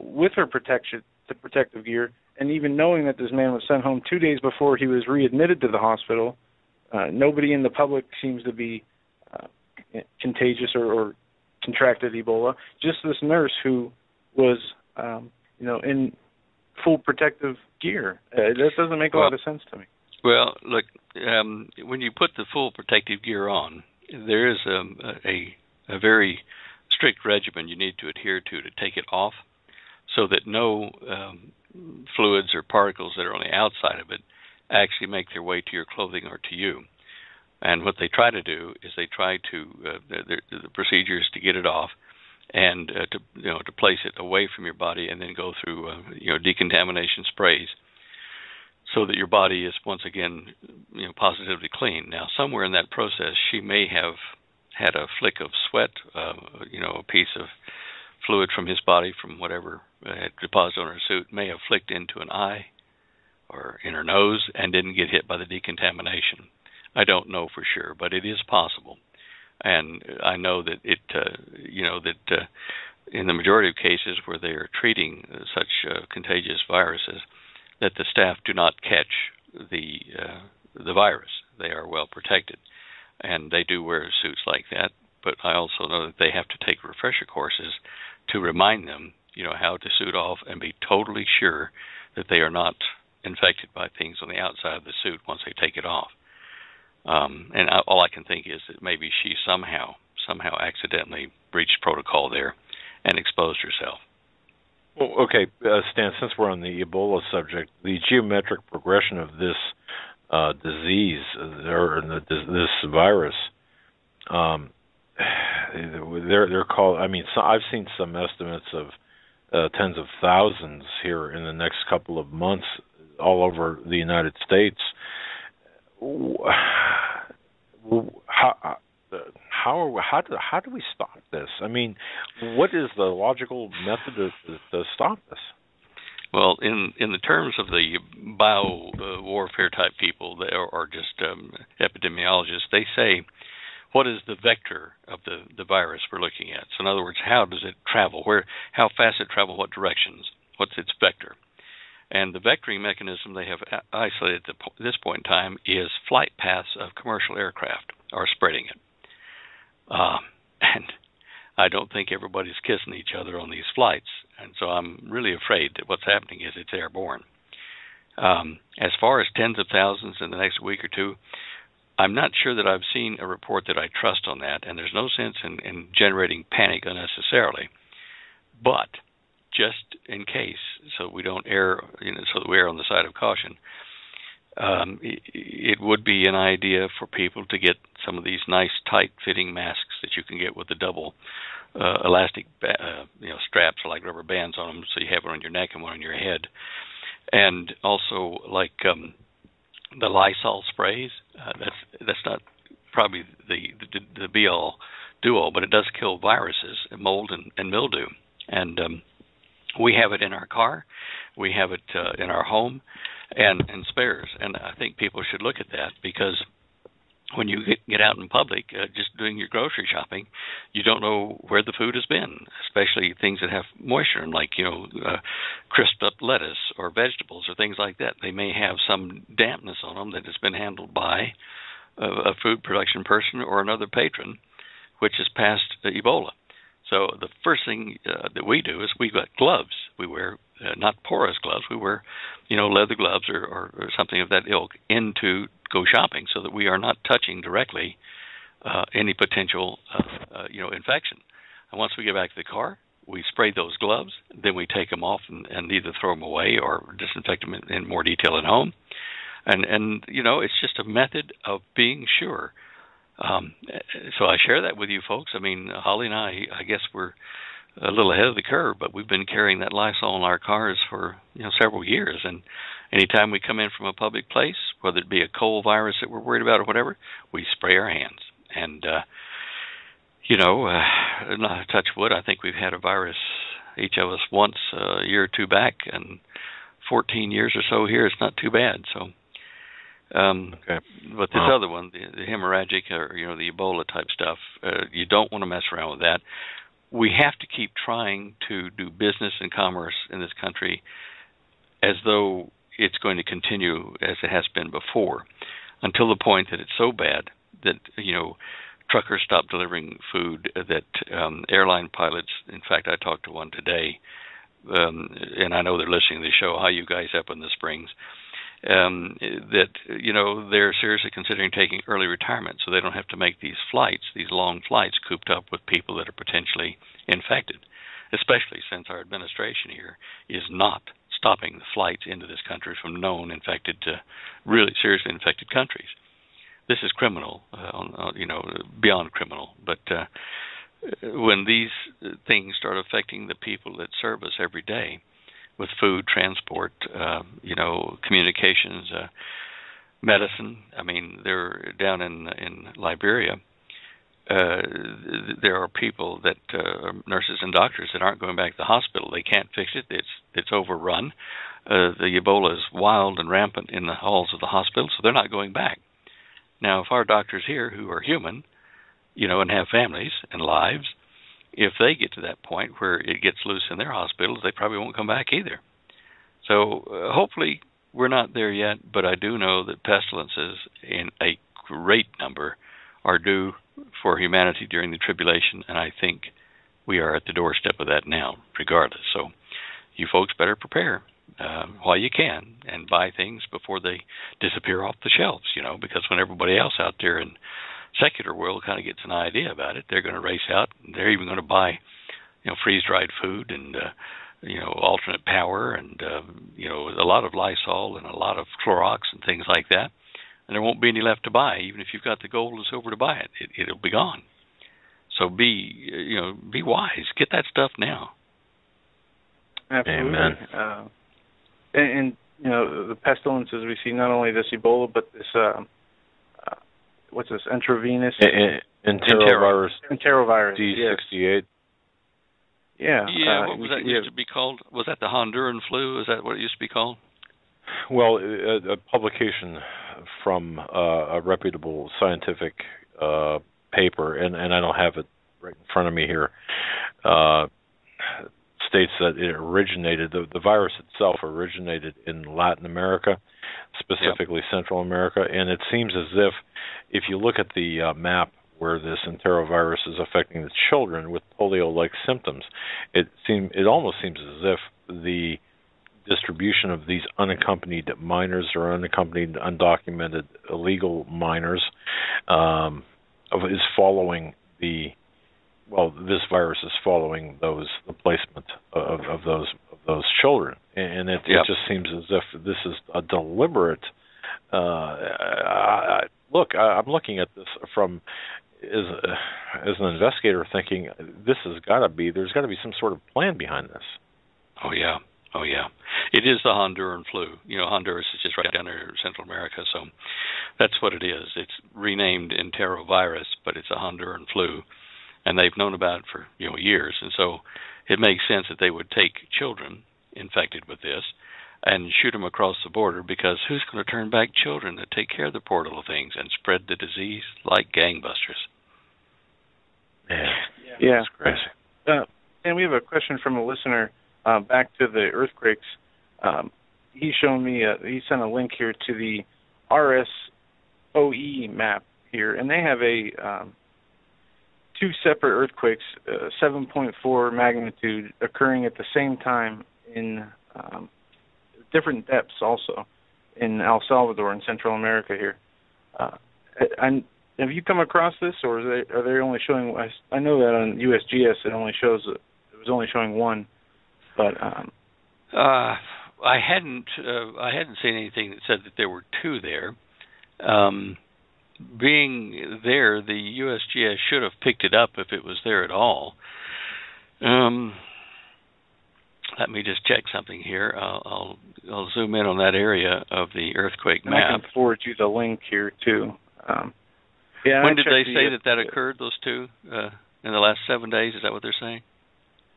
with her protective gear, and even knowing that this man was sent home 2 days before he was readmitted to the hospital? Nobody in the public seems to be contagious or contracted Ebola. Just this nurse who was, in full protective gear. That doesn't make a lot of sense to me. Well, look, when you put the full protective gear on, there is a very strict regimen you need to adhere to take it off, so that no fluids or particles that are on the outside of it actually make their way to your clothing or to you. And what they try to do is they try to the procedure is to get it off and to place it away from your body, and then go through decontamination sprays, so that your body is once again positively clean. Now, somewhere in that process, she may have had a flick of sweat, a piece of fluid from his body, from whatever had deposited on her suit, may have flicked into an eye or in her nose and didn't get hit by the decontamination. I don't know for sure, but it is possible. And I know that in the majority of cases where they are treating such contagious viruses, that the staff do not catch the virus. They are well protected, and they do wear suits like that. But I also know that they have to take refresher courses to remind them, how to suit off and be totally sure that they are not infected by things on the outside of the suit once they take it off. All I can think is that maybe she somehow accidentally breached protocol there and exposed herself. Well, okay, Stan, since we're on the Ebola subject, the geometric progression of this disease, or this virus, they're called, I've seen some estimates of tens of thousands here in the next couple of months all over the United States. How do we stop this? What is the logical method to stop this? Well, in the terms of the bio warfare type people, or just epidemiologists, they say, what is the vector of the virus we're looking at? So in other words, how does it travel? How fast it travel? What directions? What's its vector? And the vectoring mechanism they have isolated at this point in time is flight paths of commercial aircraft are spreading it. And I don't think everybody's kissing each other on these flights. And so I'm really afraid that what's happening is it's airborne. As far as tens of thousands in the next week or two, I'm not sure that I've seen a report that I trust on that, and there's no sense in generating panic unnecessarily. But just in case, so we don't err, so that we err on the side of caution, it would be an idea for people to get some of these nice tight-fitting masks that you can get with the double elastic, straps or like rubber bands on them, so you have one on your neck and one on your head, and also like the Lysol sprays. That's not probably the be-all, do-all, but it does kill viruses, mold and mildew, and we have it in our car. We have it in our home and spares. And I think people should look at that, because when you get out in public, just doing your grocery shopping, you don't know where the food has been, especially things that have moisture, like, crisped up lettuce or vegetables or things like that. They may have some dampness on them that has been handled by a food production person or another patron, which has passed Ebola. So the first thing that we do is we've got gloves. We wear not porous gloves. We wear, leather gloves or something of that ilk into go shopping, so that we are not touching directly any potential, infection. And once we get back to the car, we spray those gloves. Then we take them off and either throw them away or disinfect them in more detail at home. And it's just a method of being sure. So I share that with you folks. I mean, Holly and I guess we're a little ahead of the curve, but we've been carrying that Lysol in our cars for several years. And anytime we come in from a public place, whether it be a cold virus that we're worried about or whatever, we spray our hands. And not touch wood, I think we've had a virus, each of us, once a year or two back, and 14 years or so here. It's not too bad. So. Okay. But this other one, the hemorrhagic or the Ebola type stuff, you don't want to mess around with that. We have to keep trying to do business and commerce in this country as though it's going to continue as it has been before, until the point that it's so bad that truckers stop delivering food, that airline pilots. In fact, I talked to one today, and I know they're listening to the show. How you guys up in the Springs? That they're seriously considering taking early retirement, so they don't have to make these long flights, cooped up with people that are potentially infected. Especially since our administration here is not stopping the flights into this country from known infected to really seriously infected countries. This is criminal, beyond criminal. But when these things start affecting the people that serve us every day, with food, transport, communications, medicine. I mean, they're down in Liberia. There are people that nurses and doctors that aren't going back to the hospital. They can't fix it. It's overrun. The Ebola is wild and rampant in the halls of the hospital, so they're not going back. Now, if our doctors here, who are human, and have families and lives, if they get to that point where it gets loose in their hospitals, they probably won't come back either. So hopefully we're not there yet, but I do know that pestilences in a great number are due for humanity during the tribulation, and I think we are at the doorstep of that now, regardless. So you folks better prepare while you can and buy things before they disappear off the shelves, because when everybody else out there in secular world kind of gets an idea about it, they're going to race out. They're even going to buy, freeze-dried food and, alternate power and, a lot of Lysol and a lot of Clorox and things like that. And there won't be any left to buy. Even if you've got the gold and silver to buy it, it'll be gone. So be wise. Get that stuff now. Absolutely. Amen. And the pestilences we see, not only this Ebola, but this what's this, intravenous? Enterovirus. Enterovirus. D68. Yeah. Yeah, what was that used to be called? Was that the Honduran flu? Is that what it used to be called? Well, a publication from a reputable scientific paper, and I don't have it right in front of me here, states that it originated, the virus itself originated in Latin America, specifically Central America, and it seems as if you look at the map where this enterovirus is affecting the children with polio-like symptoms, it almost seems as if the distribution of these unaccompanied minors or unaccompanied, undocumented, illegal minors is following this virus is following the placement of those children, and it just seems as if this is a deliberate. I'm looking at this from as an investigator, thinking there's got to be some sort of plan behind this. Oh yeah. It is the Honduran flu. Honduras is just right down there in Central America, so that's what it is. It's renamed enterovirus, but it's a Honduran flu. And they've known about it for years, and so it makes sense that they would take children infected with this and shoot them across the border, because who's going to turn back children to take care of the poor little things and spread the disease like gangbusters? Yeah. That's crazy. And we have a question from a listener back to the earthquakes. He's shown me, he sent a link here to the RSOE map here, and they have two separate earthquakes, 7.4 magnitude, occurring at the same time in different depths also in El Salvador in Central America here. And have you come across this, or are they only showing? I know that on USGS it was only showing one, but I hadn't seen anything that said that there were two there. Being there, the USGS should have picked it up if it was there at all. Let me just check something here. I'll zoom in on that area of the earthquake map. I can forward you the link here too. When did they say that occurred? Those two in the last 7 days? Is that what they're saying?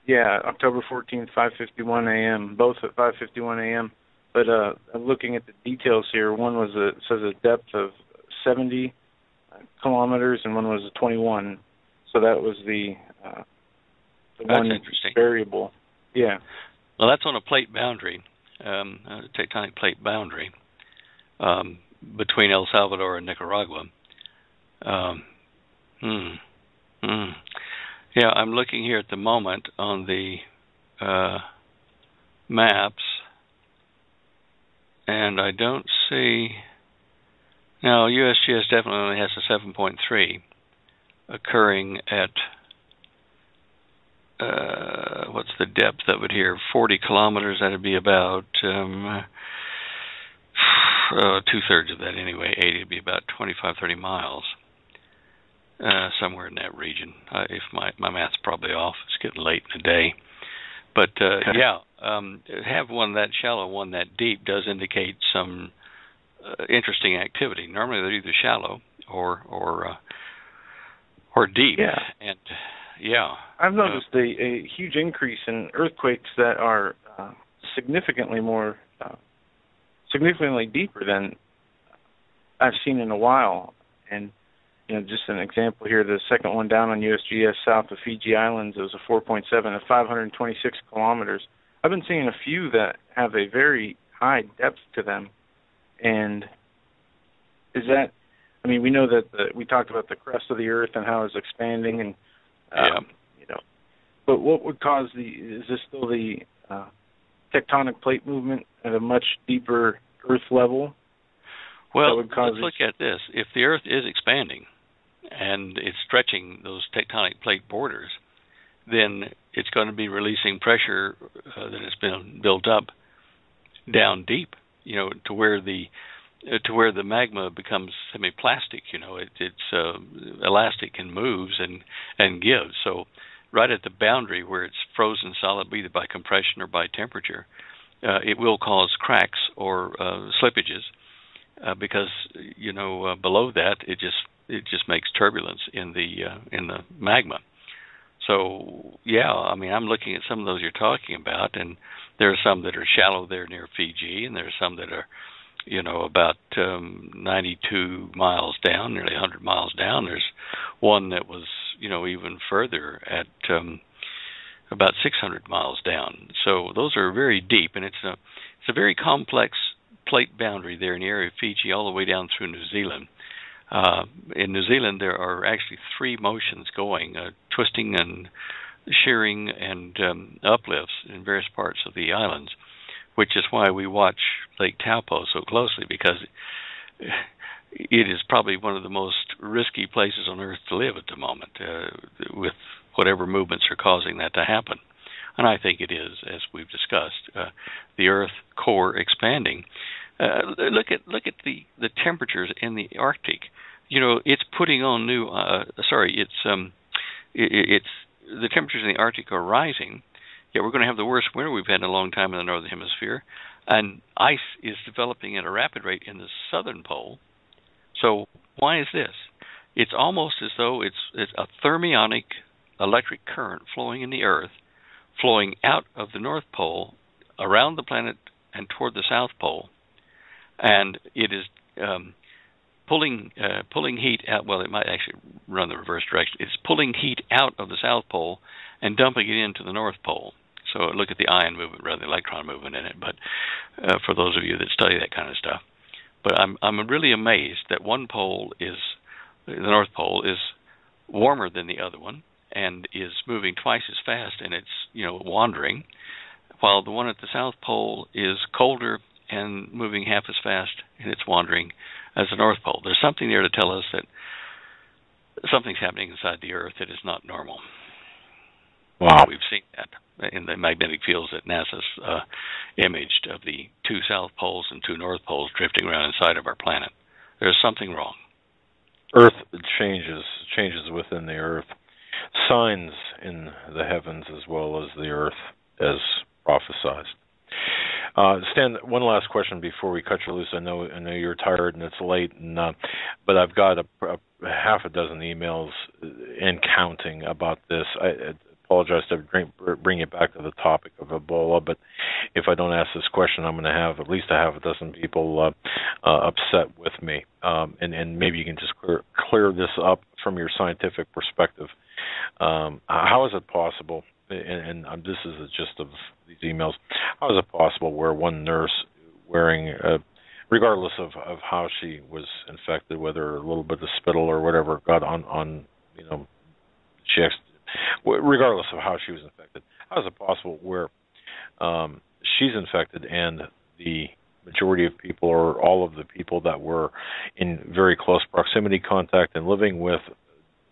Yeah, October 14th, 5:51 a.m. Both at 5:51 a.m. But I'm looking at the details here. One says a depth of 70 kilometers, and one was 21. So that was the one variable. Yeah. Well, that's on a plate boundary, a tectonic plate boundary between El Salvador and Nicaragua. Yeah, I'm looking here at the moment on the maps, and I don't see. Now, USGS definitely only has a 7.3 occurring at, what's the depth of it here? 40 kilometers. That would be about two-thirds of that anyway. 80 would be about 25, 30 miles. Somewhere in that region. If my math's probably off, it's getting late in the day. But have one that shallow, one that deep does indicate some interesting activity. Normally they're either shallow or deep. Yeah. And I've noticed a huge increase in earthquakes that are significantly deeper than I've seen in a while. And just an example here, the second one down on USGS south of Fiji Islands, it was a 4.7 at 526 kilometers. I've been seeing a few that have a very high depth to them. And is that, we know that we talked about the crust of the earth and how it's expanding, and but what would cause is this still the tectonic plate movement at a much deeper earth level? Well, let's look at this. If the earth is expanding and it's stretching those tectonic plate borders, then it's going to be releasing pressure that has been built up down deep, to where the magma becomes semi-plastic. It's elastic and moves and gives. So right at the boundary where it's frozen solid, either by compression or by temperature, it will cause cracks or slippages. Because below that it just makes turbulence in the magma. So I'm looking at some of those you're talking about, and there are some that are shallow there near Fiji, and there are some that are about 92 miles down, nearly 100 miles down. There's one that was even further at about 600 miles down. So those are very deep, and it's a very complex plate boundary there in the area of Fiji all the way down through New Zealand. In New Zealand, there are actually three motions going, twisting and shearing and uplifts in various parts of the islands, which is why we watch Lake Taupo so closely, because it is probably one of the most risky places on Earth to live at the moment, with whatever movements are causing that to happen. And I think it is, as we've discussed, the Earth core expanding. Look at the temperatures in the Arctic. It's putting on new. It's the temperatures in the Arctic are rising. Yet we're going to have the worst winter we've had in a long time in the northern hemisphere, and ice is developing at a rapid rate in the southern pole. So why is this? It's almost as though it's a thermionic electric current flowing in the Earth, flowing out of the North Pole around the planet and toward the South Pole, and it is pulling heat out. Well, it might actually run the reverse direction. It's pulling heat out of the South Pole and dumping it into the North Pole. So look at the ion movement rather than the electron movement in it. But for those of you that study that kind of stuff, but I'm really amazed that one pole is the North Pole is warmer than the other one and is moving twice as fast, and it's wandering, while the one at the South Pole is colder and moving half as fast in its wandering as the North Pole. There's something there to tell us that something's happening inside the Earth that is not normal. Wow. We've seen that in the magnetic fields that NASA's imaged of the two South Poles and two North Poles drifting around inside of our planet. There's something wrong. Earth changes within the Earth. Signs in the heavens as well as the Earth as prophesized. Stan, one last question before we cut you loose. I know you're tired and it's late, but I've got a half a dozen emails and counting about this. I apologize to bring it back to the topic of Ebola, but if I don't ask this question, I'm going to have at least a half a dozen people upset with me. And maybe you can just clear this up from your scientific perspective. How is it possible, and this is the gist of these emails, how is it possible where one nurse wearing, regardless of how she was infected, whether a little bit of spittle or whatever got on regardless of how she was infected, how is it possible where she's infected and the majority of people or all of the people that were in very close proximity contact and living with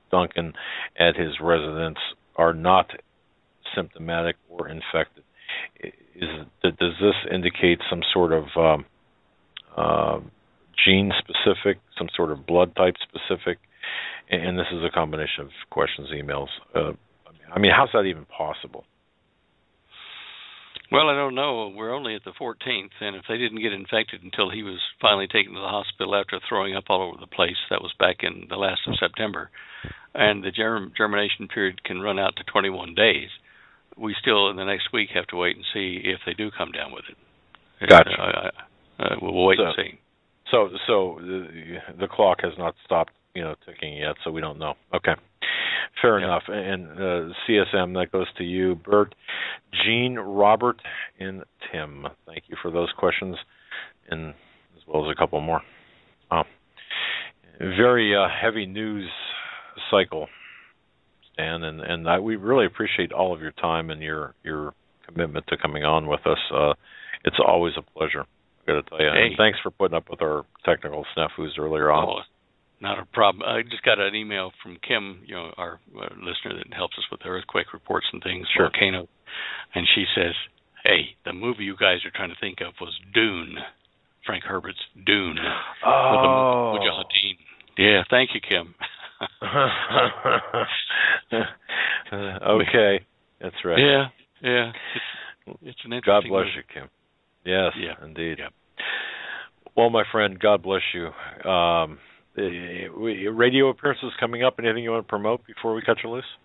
Duncan at his residence are not symptomatic or infected? Does this indicate some sort of gene specific, some sort of blood type specific? And this is a combination of questions, emails. I mean, how's that even possible? Well, I don't know. We're only at the 14th, and if they didn't get infected until he was finally taken to the hospital after throwing up all over the place, that was back in the last of September, and the germination period can run out to 21 days, we still, in the next week, have to wait and see if they do come down with it. Gotcha. We'll wait and see. So the clock has not stopped, ticking yet, so we don't know. Okay. Fair enough. And CSM, that goes to you, Bert, Gene, Robert, and Tim. Thank you for those questions, and as well as a couple more. Very heavy news cycle, Stan, and we really appreciate all of your time and your commitment to coming on with us. It's always a pleasure, I've got to tell you. Hey. And thanks for putting up with our technical snafus earlier on. Oh, not a problem. I just got an email from Kim, our listener that helps us with earthquake reports and things, Sure. volcano, and she says, "Hey, the movie you guys are trying to think of was Dune, Frank Herbert's Dune." Oh. With Mujahideen. Yeah, thank you, Kim. Okay, that's right. Yeah. It's an interesting. God bless movie. you, Kim. Yes, Yeah. indeed. Yeah. Well, my friend, God bless you. Radio appearances coming up. Anything you want to promote before we cut you loose?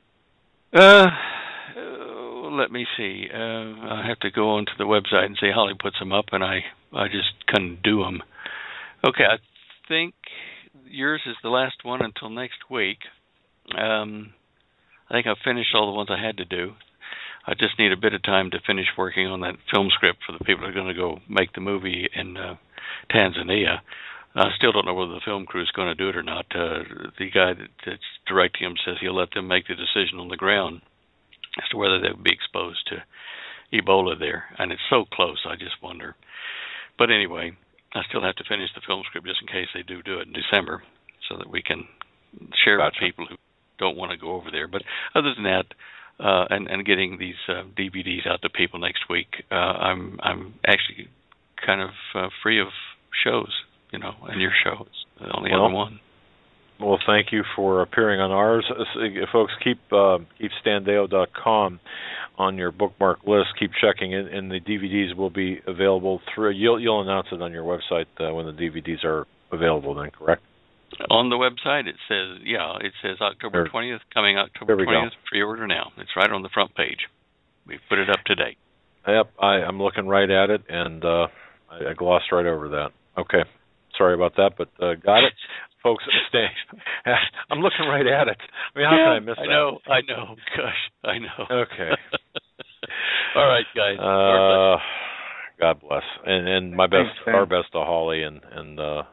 Let me see. I have to go onto the website and see Holly puts them up, and I just couldn't do them. Okay, I think yours is the last one until next week. I think I've finished all the ones I had to do. I just need a bit of time to finish working on that film script for the people who are going to go make the movie in Tanzania. I still don't know whether the film crew is going to do it or not. The guy that's directing them says he'll let them make the decision on the ground as to whether they would be exposed to Ebola there. And it's so close, I just wonder. But anyway, I still have to finish the film script just in case they do it in December so that we can share with people who don't want to go over there. But other than that, and getting these DVDs out to people next week, I'm actually kind of free of shows, and your show is the only other one. Well, thank you for appearing on ours. Folks, keep StanDeyo.com on your bookmark list. Keep checking it, and the DVDs will be available through. You'll announce it on your website when the DVDs are available. Then, correct? On the website, it says October 20th, coming October 20th. Pre-order now. It's right on the front page. We put it up today. Yep, I'm looking right at it, and I glossed right over that. Okay, sorry about that, but got it. Folks, stay. I'm looking right at it. I mean, how can I miss that? I know. Gosh, I know. Okay. All right, guys. God bless, and my best, our best to Holly and the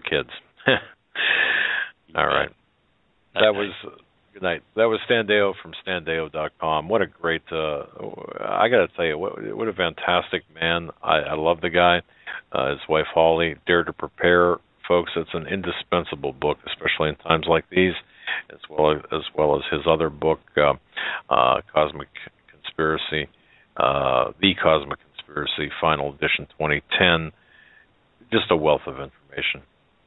kids. All right. That was good night. That was Stan Deyo from StanDeyo.com. What a great! I got to tell you, what a fantastic man. I love the guy. His wife Holly, Dare to Prepare, folks. It's an indispensable book, especially in times like these, as well as his other book, Cosmic Conspiracy, The Cosmic Conspiracy, Final Edition, 2010. Just a wealth of information.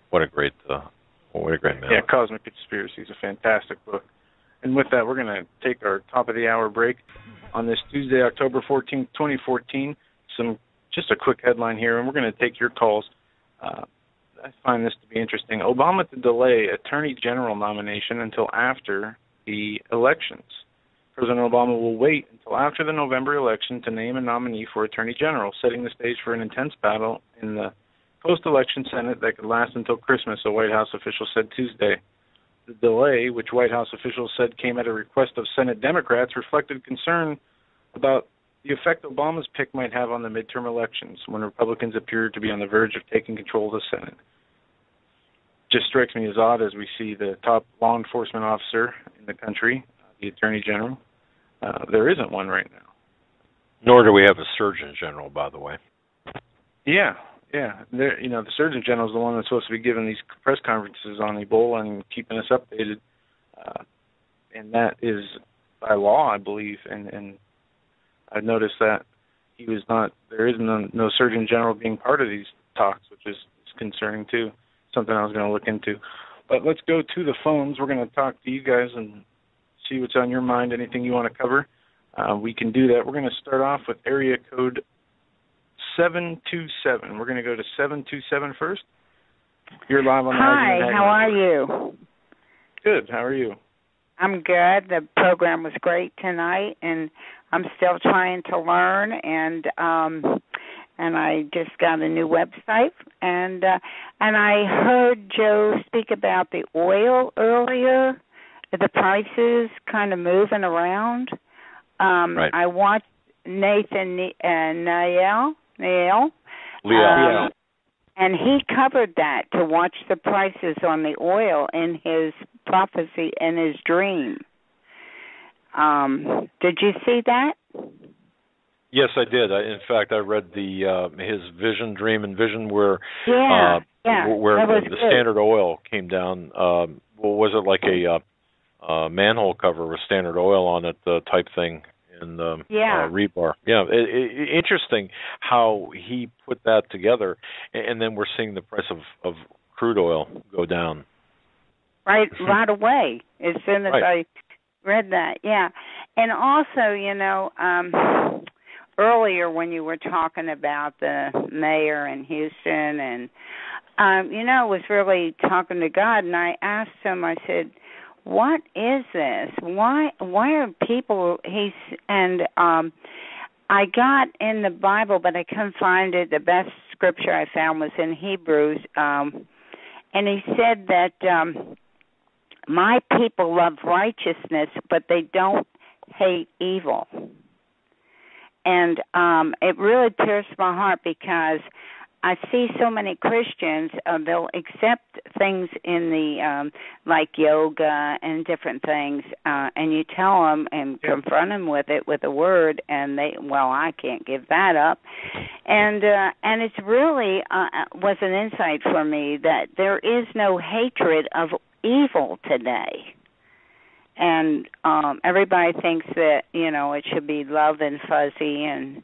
What a great man. Yeah, Cosmic Conspiracy is a fantastic book. And with that, we're going to take our top of the hour break on this Tuesday, October 14th, 2014. Just a quick headline here, and we're going to take your calls. I find this to be interesting. Obama to delay Attorney General nomination until after the elections. President Obama will wait until after the November election to name a nominee for Attorney General, setting the stage for an intense battle in the post-election Senate that could last until Christmas, a White House official said Tuesday. The delay, which White House officials said came at a request of Senate Democrats, reflected concern about the effect Obama's pick might have on the midterm elections, when Republicans appear to be on the verge of taking control of the Senate. Just strikes me as odd as we see the top law enforcement officer in the country, the Attorney General. There isn't one right now. Nor do we have a Surgeon General, by the way. Yeah. The Surgeon General is the one that's supposed to be giving these press conferences on Ebola and keeping us updated, and that is by law, I believe. And I've noticed that he was not. There is no Surgeon General being part of these talks, which is concerning too. Something I was going to look into. But let's go to the phones. We're going to talk to you guys and see what's on your mind. Anything you want to cover, we can do that. We're going to start off with area code 727. We're going to go to 727 first. You're live on the Hi, how are you? Good, how are you? I'm good. The program was great tonight, and I'm still trying to learn, and I just got a new website, and I heard Joe speak about the oil earlier, the prices kind of moving around. Right. I watched Nathan Nael, and he covered that, to watch the prices on the oil in his prophecy and his dream. Did you see that? Yes, I did. In fact, I read his vision, dream, and vision where where the Standard Oil came down. Was it like a manhole cover with Standard Oil on it type thing in the rebar? Yeah, interesting how he put that together, and then we're seeing the price of crude oil go down. Right away, as soon as I read that, yeah. And also, earlier when you were talking about the mayor in Houston, and I was really talking to God, and I asked him, I said, what is this? Why are people, I got in the Bible, but I couldn't find it. The best scripture I found was in Hebrews, and he said that my people love righteousness, but they don't hate evil. And it really pierced my heart, because I see so many Christians, they'll accept things in the, like yoga and different things, and you tell them and confront them with it with a word, and I can't give that up. And it's really was an insight for me that there is no hatred of evil today. And everybody thinks that, it should be love and fuzzy and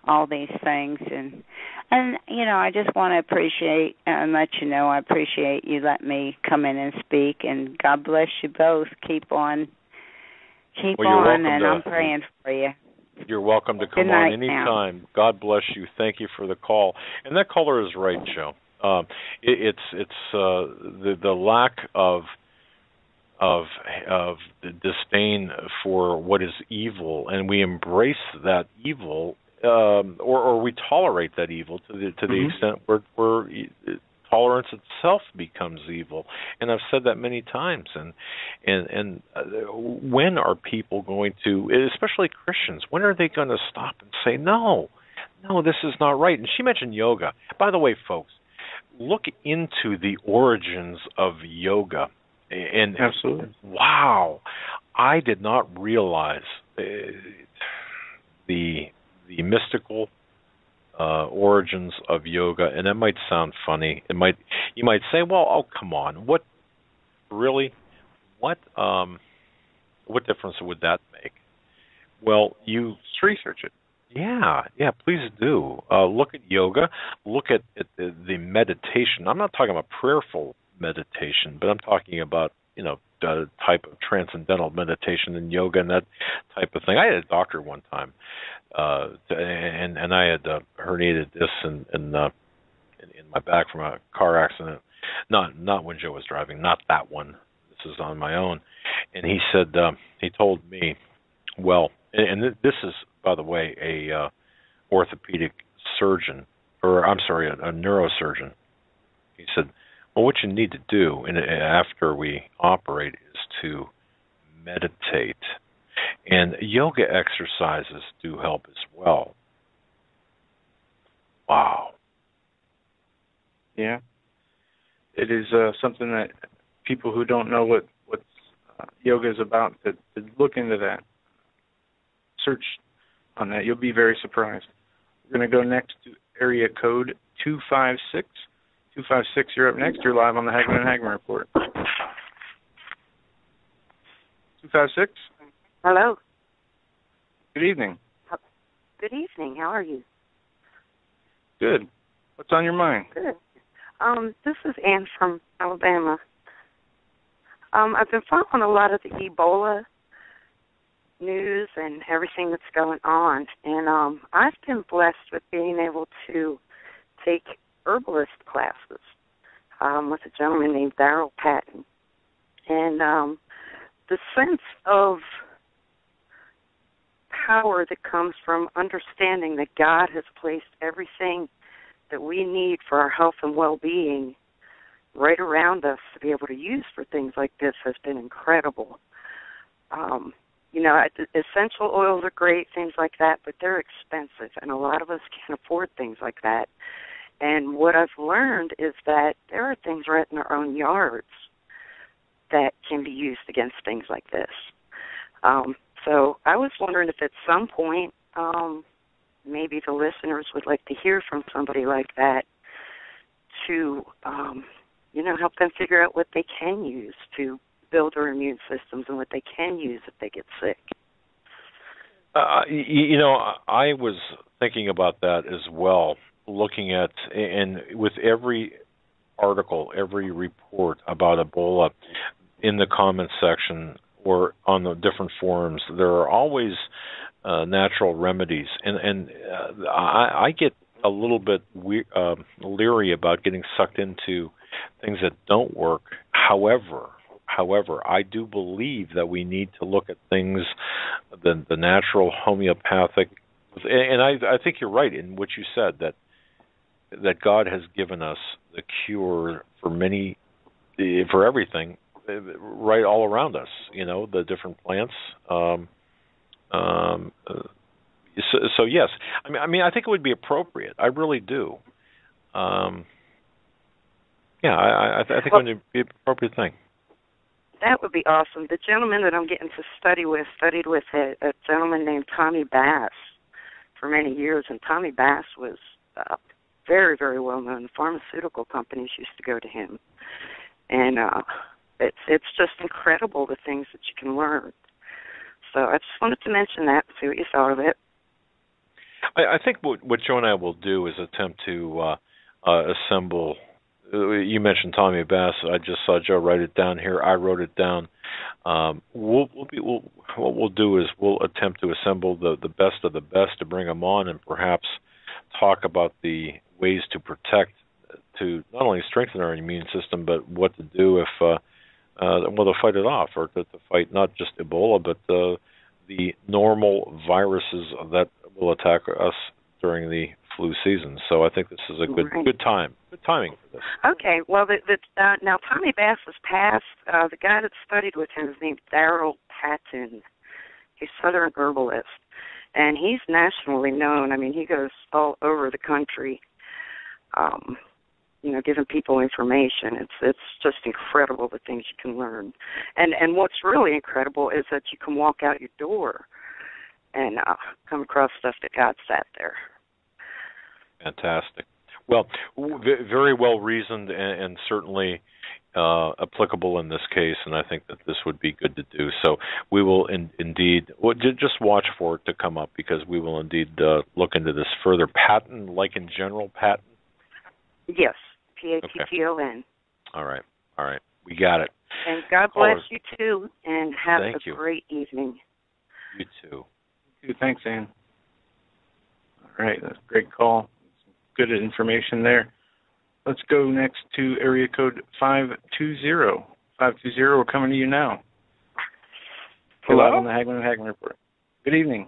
all these things. And I just want to appreciate and let you know I appreciate you letting me come in and speak. And God bless you both. Keep on, and I'm praying for you. You're welcome to come on anytime. Now. God bless you. Thank you for the call. And that caller is right, Joe. It's the lack of the disdain for what is evil, and we embrace that evil or we tolerate that evil to the extent where tolerance itself becomes evil. And I've said that many times. And when are people going to, especially Christians, when are they going to stop and say, no, this is not right? And she mentioned yoga. By the way, folks, look into the origins of yoga. And absolutely, wow, I did not realize the mystical origins of yoga. And that might sound funny. You might say, well, oh, come on, what difference would that make? Well, you research it. Yeah, please do. Look at yoga. Look at the meditation. I'm not talking about prayerful meditation, but I'm talking about, the type of transcendental meditation and yoga and that type of thing. I had a doctor one time, and I had herniated discs in my back from a car accident. Not when Joe was driving, not that one. This is on my own. And he said, he told me, well, and this is, by the way, a orthopedic surgeon, or I'm sorry, a neurosurgeon. He said, well, what you need to do after we operate is to meditate. And yoga exercises do help as well. Wow. Yeah. It is something that people who don't know what yoga is about, to look into that. Search on that. You'll be very surprised. We're going to go next to area code 256. 256, you're up next. You're live on the Hagmann Hagmann Report. 256? Hello. Good evening. Good evening. How are you? Good. What's on your mind? Good. This is Ann from Alabama. I've been following a lot of the Ebola news and everything that's going on, and I've been blessed with being able to take herbalist classes with a gentleman named Darrell Patton. And the sense of power that comes from understanding that God has placed everything that we need for our health and well-being right around us to be able to use for things like this has been incredible. Essential oils are great, things like that, but they're expensive, and a lot of us can't afford things like that. And what I've learned is that there are things right in our own yards that can be used against things like this. So I was wondering if at some point maybe the listeners would like to hear from somebody like that to, help them figure out what they can use to build their immune systems and what they can use if they get sick. I was thinking about that as well, looking at, and with every article, every report about Ebola in the comments section or on the different forums, there are always natural remedies. And I get a little bit leery about getting sucked into things that don't work. However, I do believe that we need to look at things, the natural homeopathic, and I think you're right in what you said, that God has given us the cure for everything, right all around us. The different plants. So yes, I mean, I think it would be appropriate. I really do. I think it would be an appropriate thing. That would be awesome. The gentleman that I'm getting to studied with a gentleman named Tommy Bass for many years, and Tommy Bass was very, very well known. The pharmaceutical companies used to go to him, and it's just incredible the things that you can learn. So I just wanted to mention that, see what you thought of it. I think what Joe and I will do is attempt to assemble. You mentioned Tommy Bass. I just saw Joe write it down here. I wrote it down. What we'll do is we'll attempt to assemble the best of the best to bring them on, and perhaps talk about the ways to protect, to not only strengthen our immune system, but what to do if to fight it off, or to fight not just Ebola, but the normal viruses that will attack us during the flu season. So I think this is a good timing for this. Okay, well, now Tommy Bass was passed. The guy that studied with him is named Darrell Patton. He's Southern herbalist, and he's nationally known. I mean, he goes all over the country, giving people information. It's just incredible the things you can learn. And what's really incredible is that you can walk out your door and come across stuff that God sat there. Fantastic. Well, very well reasoned and certainly applicable in this case, and I think that this would be good to do. So we will indeed just watch for it to come up, because we will indeed look into this further. Patton, like in general, Patton? Yes, Patton. Okay. All right. We got it. And God bless you too, and have a great evening. You too. Thanks, Ann. All right, that's a great call. Good information there. Let's go next to area code 520. 520, we're coming to you now. Hello? Live on the Hagmann Hagmann Report. Good evening.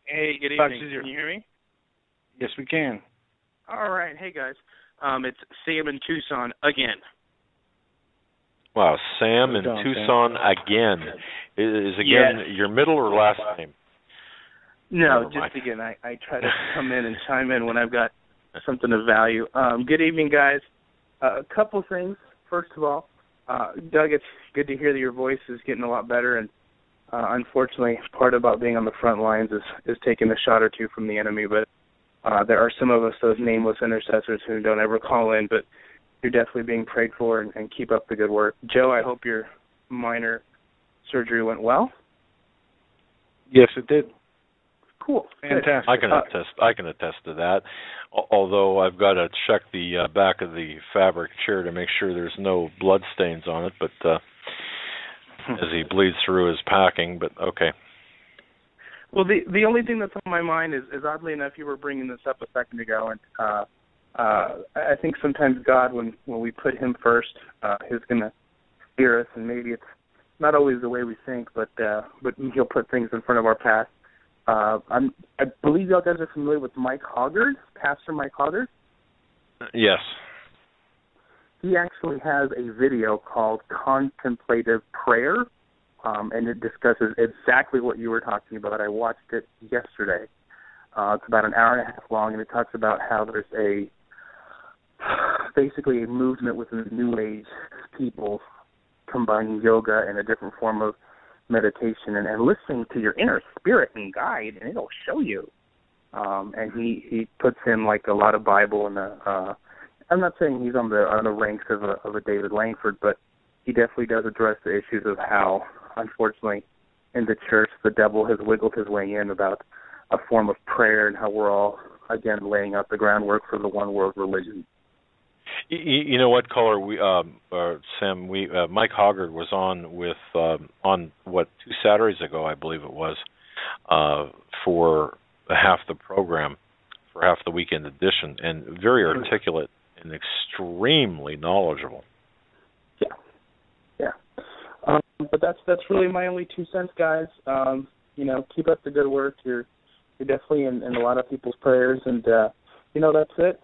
Hey, good evening. Can you hear me? Yes, we can. All right. Hey, guys. It's Sam in Tucson again. Wow, Sam in Tucson again. Is again your middle or last name? No, just again. I try to come in and chime in when I've got something of value. Good evening, guys. A couple things. First of all, Doug, it's good to hear that your voice is getting a lot better. And unfortunately, part about being on the front lines is taking a shot or two from the enemy. But there are some of us, those nameless intercessors, who don't ever call in. But you're definitely being prayed for, and keep up the good work. Joe, I hope your minor surgery went well. Yes, it did. Cool. Fantastic. I can attest to that. Although I've got to check the back of the fabric chair to make sure there's no blood stains on it, but as he bleeds through his packing, but okay. Well, the only thing that's on my mind is oddly enough, you were bringing this up a second ago, and I think sometimes God, when we put him first, he's going to hear us, and maybe it's not always the way we think, but he'll put things in front of our path. I believe y'all guys are familiar with Mike Hoggard, Pastor Mike Hoggard? Yes. He actually has a video called Contemplative Prayer, and it discusses exactly what you were talking about. I watched it yesterday. It's about an hour and a half long, and it talks about how there's basically a movement within the New Age people combining yoga and a different form of meditation and listening to your inner spirit and guide, and it'll show you. And he puts in like a lot of Bible, and I'm not saying he's on the ranks of a David Langford, but he definitely does address the issues of how, unfortunately, in the church, the devil has wiggled his way in about a form of prayer and how we're all, again, laying out the groundwork for the one world religion. You know what, caller? Sam, Mike Hoggard was on with on 2 Saturdays ago, I believe it was, for half the program, for half the weekend edition, and very articulate and extremely knowledgeable. Yeah. But that's really my only 2 cents, guys. Keep up the good work. You're definitely in a lot of people's prayers, and that's it.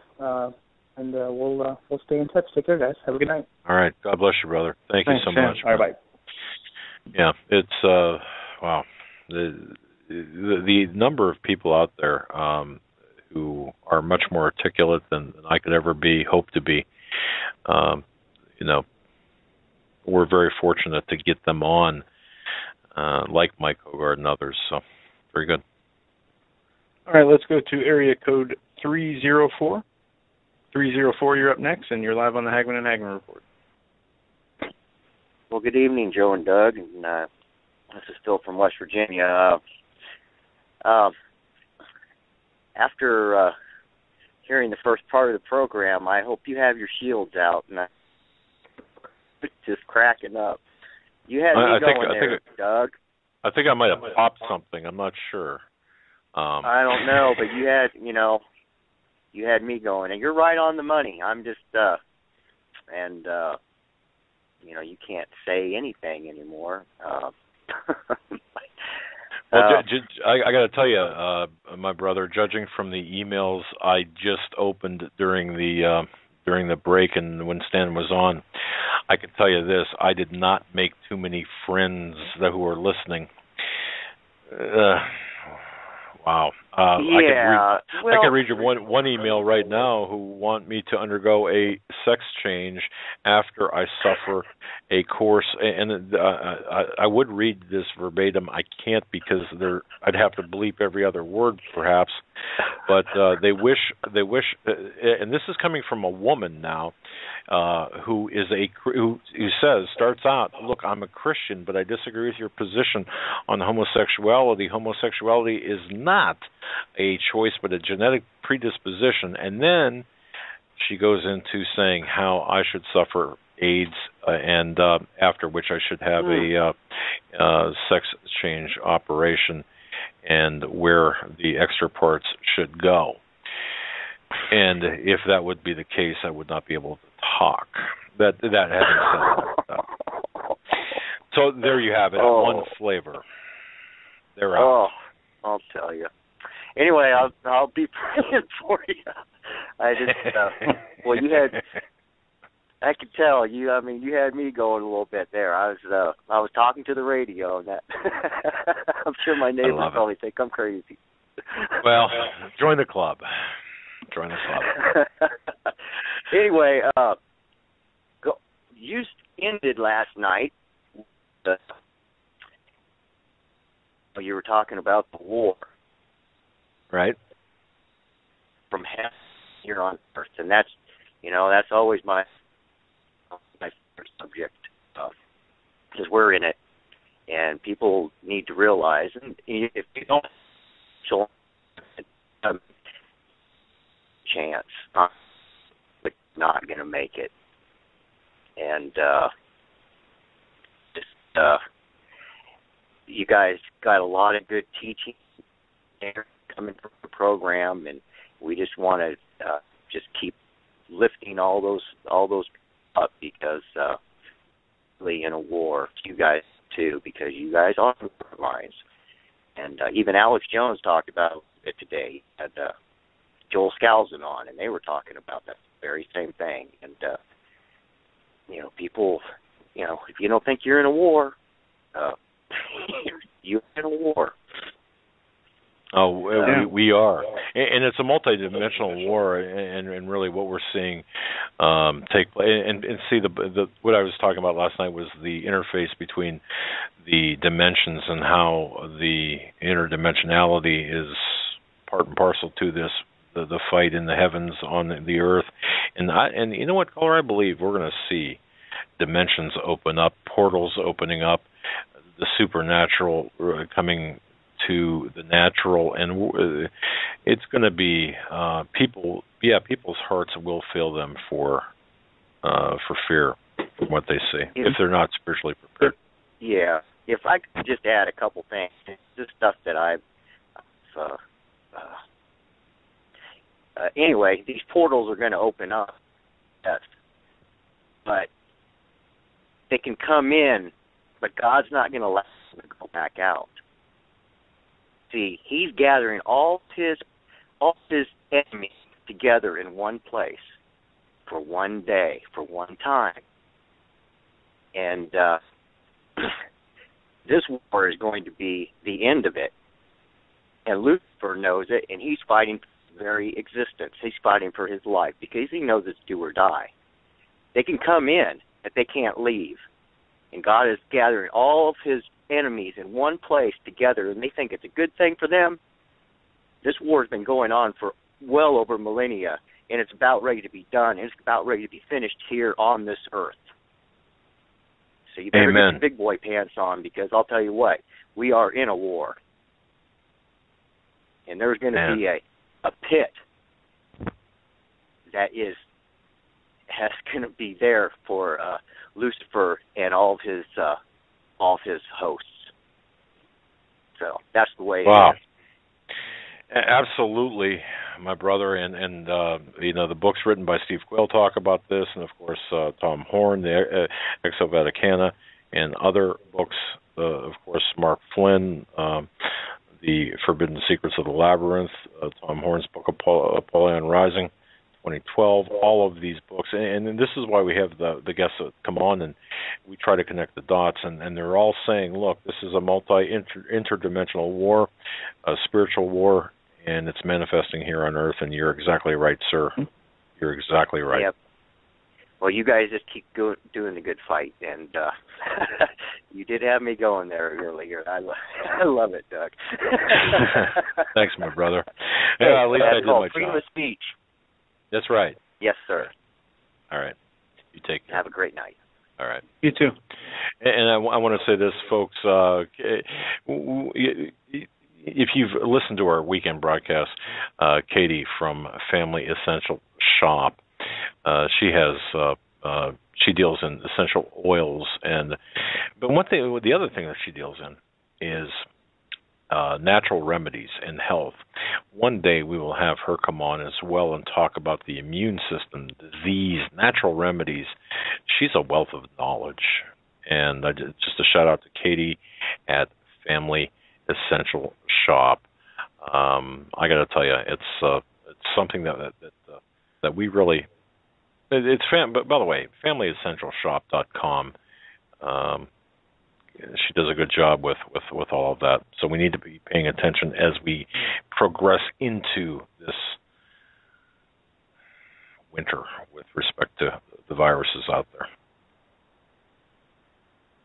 And we'll stay in touch. Take care, guys. Have a good night. All right. God bless you, brother. Thanks you so much. All right, bye. Yeah, it's wow. The number of people out there who are much more articulate than I could ever hope to be. We're very fortunate to get them on, like Mike Hoggard and others. So, very good. All right, let's go to area code 304. 304, you're up next, and you're live on the Hagmann Hagmann Report. Well, good evening, Joe and Doug. And this is Phil from West Virginia. After hearing the first part of the program, I hope you have your shields out. And I'm just cracking up. You had me going, Doug. I think I might have popped something. I'm not sure. I don't know, but you had me going, and you're right on the money. I'm just, you can't say anything anymore. Well, I got to tell you, my brother, judging from the emails I just opened during the break and when Stan was on, I can tell you this: I did not make too many friends who are listening. Wow. I can read you one email right now who want me to undergo a sex change after I suffer a course, and I would read this verbatim. I can't because I'd have to bleep every other word, perhaps. But they wish, and this is coming from a woman now, who starts out, look, I'm a Christian, but I disagree with your position on homosexuality. Homosexuality is not a choice, but a genetic predisposition. And then she goes into saying how I should suffer AIDS, and after which I should have a sex change operation, and where the extra parts should go. And if that would be the case, I would not be able to talk. That having said that. So there you have it, one flavor. They're out. I'll tell you. Anyway, I'll be praying for you. I just well, you had. I could tell you. I mean, you had me going a little bit there. I was talking to the radio, and that I'm sure my neighbors probably think I'm crazy. Well, join the club. Anyway, you ended last night. You were talking about the war, right? From heaven here on earth, and that's always my favorite subject, because we're in it, and people need to realize, and if you don't, chance, but not going to make it, and you guys got a lot of good teaching there coming from the program, and we just want to just keep lifting all those up, because really in a war, you guys too, because you guys are on the front lines. And even Alex Jones talked about it today. He had Joel Scalzon on, and they were talking about that very same thing. And people, if you don't think you're in a war, you're in a war. Oh, we are, and it's a multidimensional war, and really what we're seeing take place. And see, the what I was talking about last night was the interface between the dimensions and how the interdimensionality is part and parcel to this, the fight in the heavens on the earth. And you know what, caller? I believe we're going to see dimensions open up, portals opening up, the supernatural coming to the natural, and it's going to be people's hearts will fill them for fear from what they see if they're not spiritually prepared. If I could just add a couple things, just stuff that I've anyway, these portals are going to open up, yes, but they can come in, but God's not going to let them go back out. See, He's gathering all his enemies together in one place for one day, for one time. And this war is going to be the end of it. And Lucifer knows it, and he's fighting for his very existence. He's fighting for his life because he knows it's do or die. They can come in, but they can't leave. And God is gathering all of his enemies in one place together, and they think it's a good thing for them. This war has been going on for well over millennia, and it's about ready to be done, and it's about ready to be finished here on this earth. So you better get your big boy pants on, because I'll tell you what, we are in a war. And there's going to be a pit that is going to be there for Lucifer and all of his hosts. So that's the way it is. Absolutely, my brother, and the books written by Steve Quayle talk about this, and of course Tom Horn, the Exo Vaticana, and other books. Of course, Mark Flynn, The Forbidden Secrets of the Labyrinth, Tom Horn's book, Apollyon Rising, 2012, all of these books. And this is why we have the guests that come on, and we try to connect the dots. And they're all saying, look, this is a interdimensional war, a spiritual war, and it's manifesting here on Earth. And you're exactly right, sir. You're exactly right. Yep. Well, you guys just keep doing the good fight, and you did have me going there earlier. I love it, Doug. Thanks, my brother. Hey, yeah, at least I did my job. Freedom of speech. That's right. Yes, sir. All right. You take care. Have a great night. All right. You too. And I want to say this, folks. If you've listened to our weekend broadcast, Katie from Family Essential Shop, she deals in essential oils, but the other thing that she deals in is natural remedies and health. One day we will have her come on as well and talk about the immune system, disease, natural remedies. She's a wealth of knowledge. And just a shout out to Katie at Family Essential Shop. I got to tell you, it's something that we really. But by the way, FamilyEssentialShop.com. She does a good job with all of that. So we need to be paying attention as we progress into this winter with respect to the viruses out there.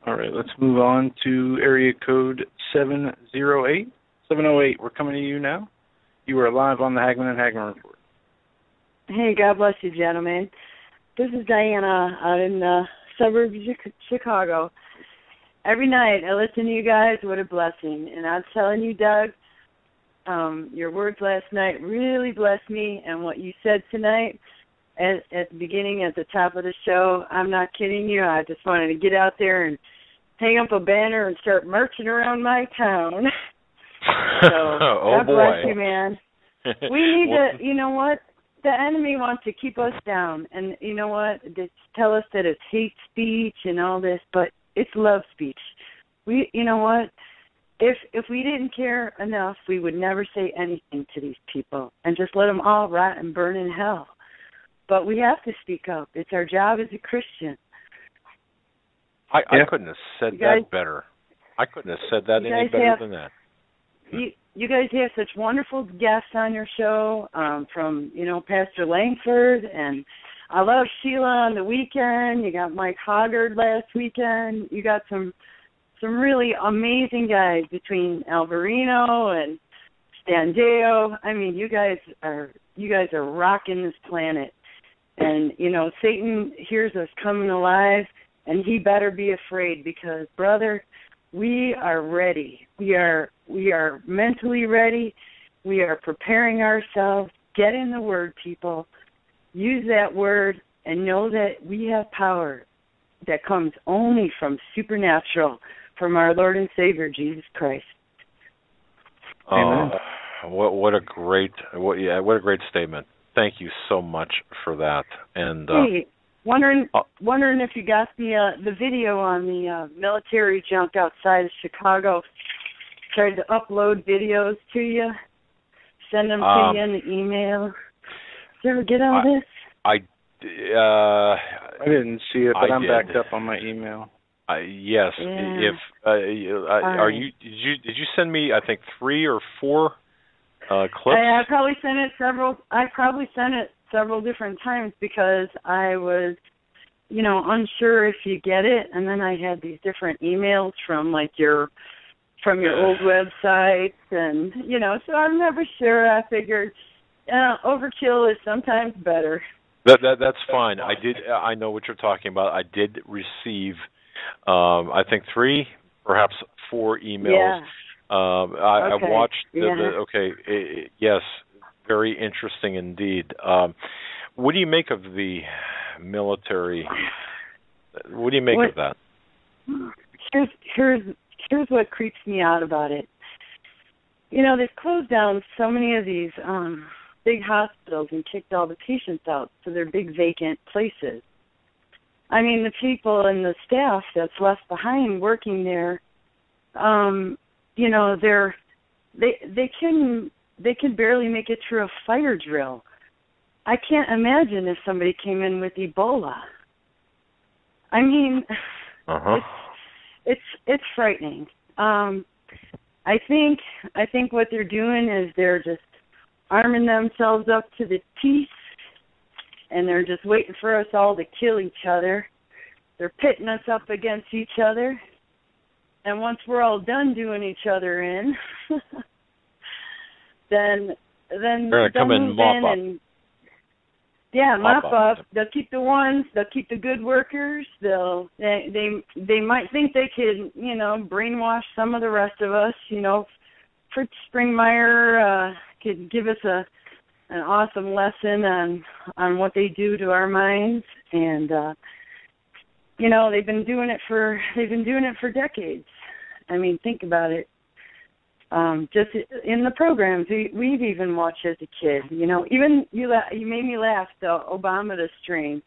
All right, let's move on to area code 708. 708, we're coming to you now. You are live on the Hagmann Hagmann Report. Hey, God bless you, gentlemen. This is Diana out in the suburbs of Chicago. Every night I listen to you guys. What a blessing. And I'm telling you, Doug, your words last night really blessed me, and what you said tonight at the beginning, at the top of the show, I'm not kidding you. I just wanted to get out there and hang up a banner and start marching around my town. So, God bless you, man. We need to, you know what? The enemy wants to keep us down. And you know what? They tell us that it's hate speech and all this, but it's love speech. You know what? If we didn't care enough, we would never say anything to these people and just let them all rot and burn in hell. But we have to speak up. It's our job as a Christian. I couldn't have said that better. I couldn't have said that any better than that. You guys have such wonderful guests on your show, from, Pastor Langford, and I love Sheila on the weekend. You got Mike Hoggard last weekend. You got some really amazing guys between Alvarino and Stan Deyo. I mean, you guys are rocking this planet. And, Satan hears us coming alive, and he better be afraid because, brother, we are ready. We are mentally ready. We are preparing ourselves. Get in the Word, people. Use that Word and know that we have power that comes only from supernatural, from our Lord and Savior, Jesus Christ. Amen. What a great statement. Thank you so much for that. And hey, wondering if you got the video on the military junk outside of Chicago. Tried to upload videos to you, send them to you in the email. Did you ever get all this? I didn't see it, but I'm backed up on my email. Yes. Yeah. If did you send me? I think 3 or 4 clips. I probably sent it several different times because I was, unsure if you get it, and then I had these different emails from your old websites, and so I'm never sure. I figured overkill is sometimes better. That's fine. I know what you're talking about. I did receive, I think 3, perhaps 4 emails. Yeah. I watched yes, very interesting indeed. What do you make of the military? What do you make of that? Here's what creeps me out about it. They've closed down so many of these big hospitals and kicked all the patients out to their big vacant places. I mean, the people and the staff that's left behind working there, they can barely make it through a fire drill. I can't imagine if somebody came in with Ebola. I mean, it's frightening. I think what they're doing is they're just arming themselves up to the teeth, and they're just waiting for us all to kill each other. They're pitting us up against each other, and once we're all done doing each other in, then they're gonna come in and mop up. Yeah, mop up. They'll keep the ones. They'll keep the good workers. They might think they could, brainwash some of the rest of us. Fritz Springmeier could give us an awesome lesson on what they do to our minds, and they've been doing it for decades. I mean, think about it. Just in the programs we've even watched as a kid, even you made me laugh, the Obama strain.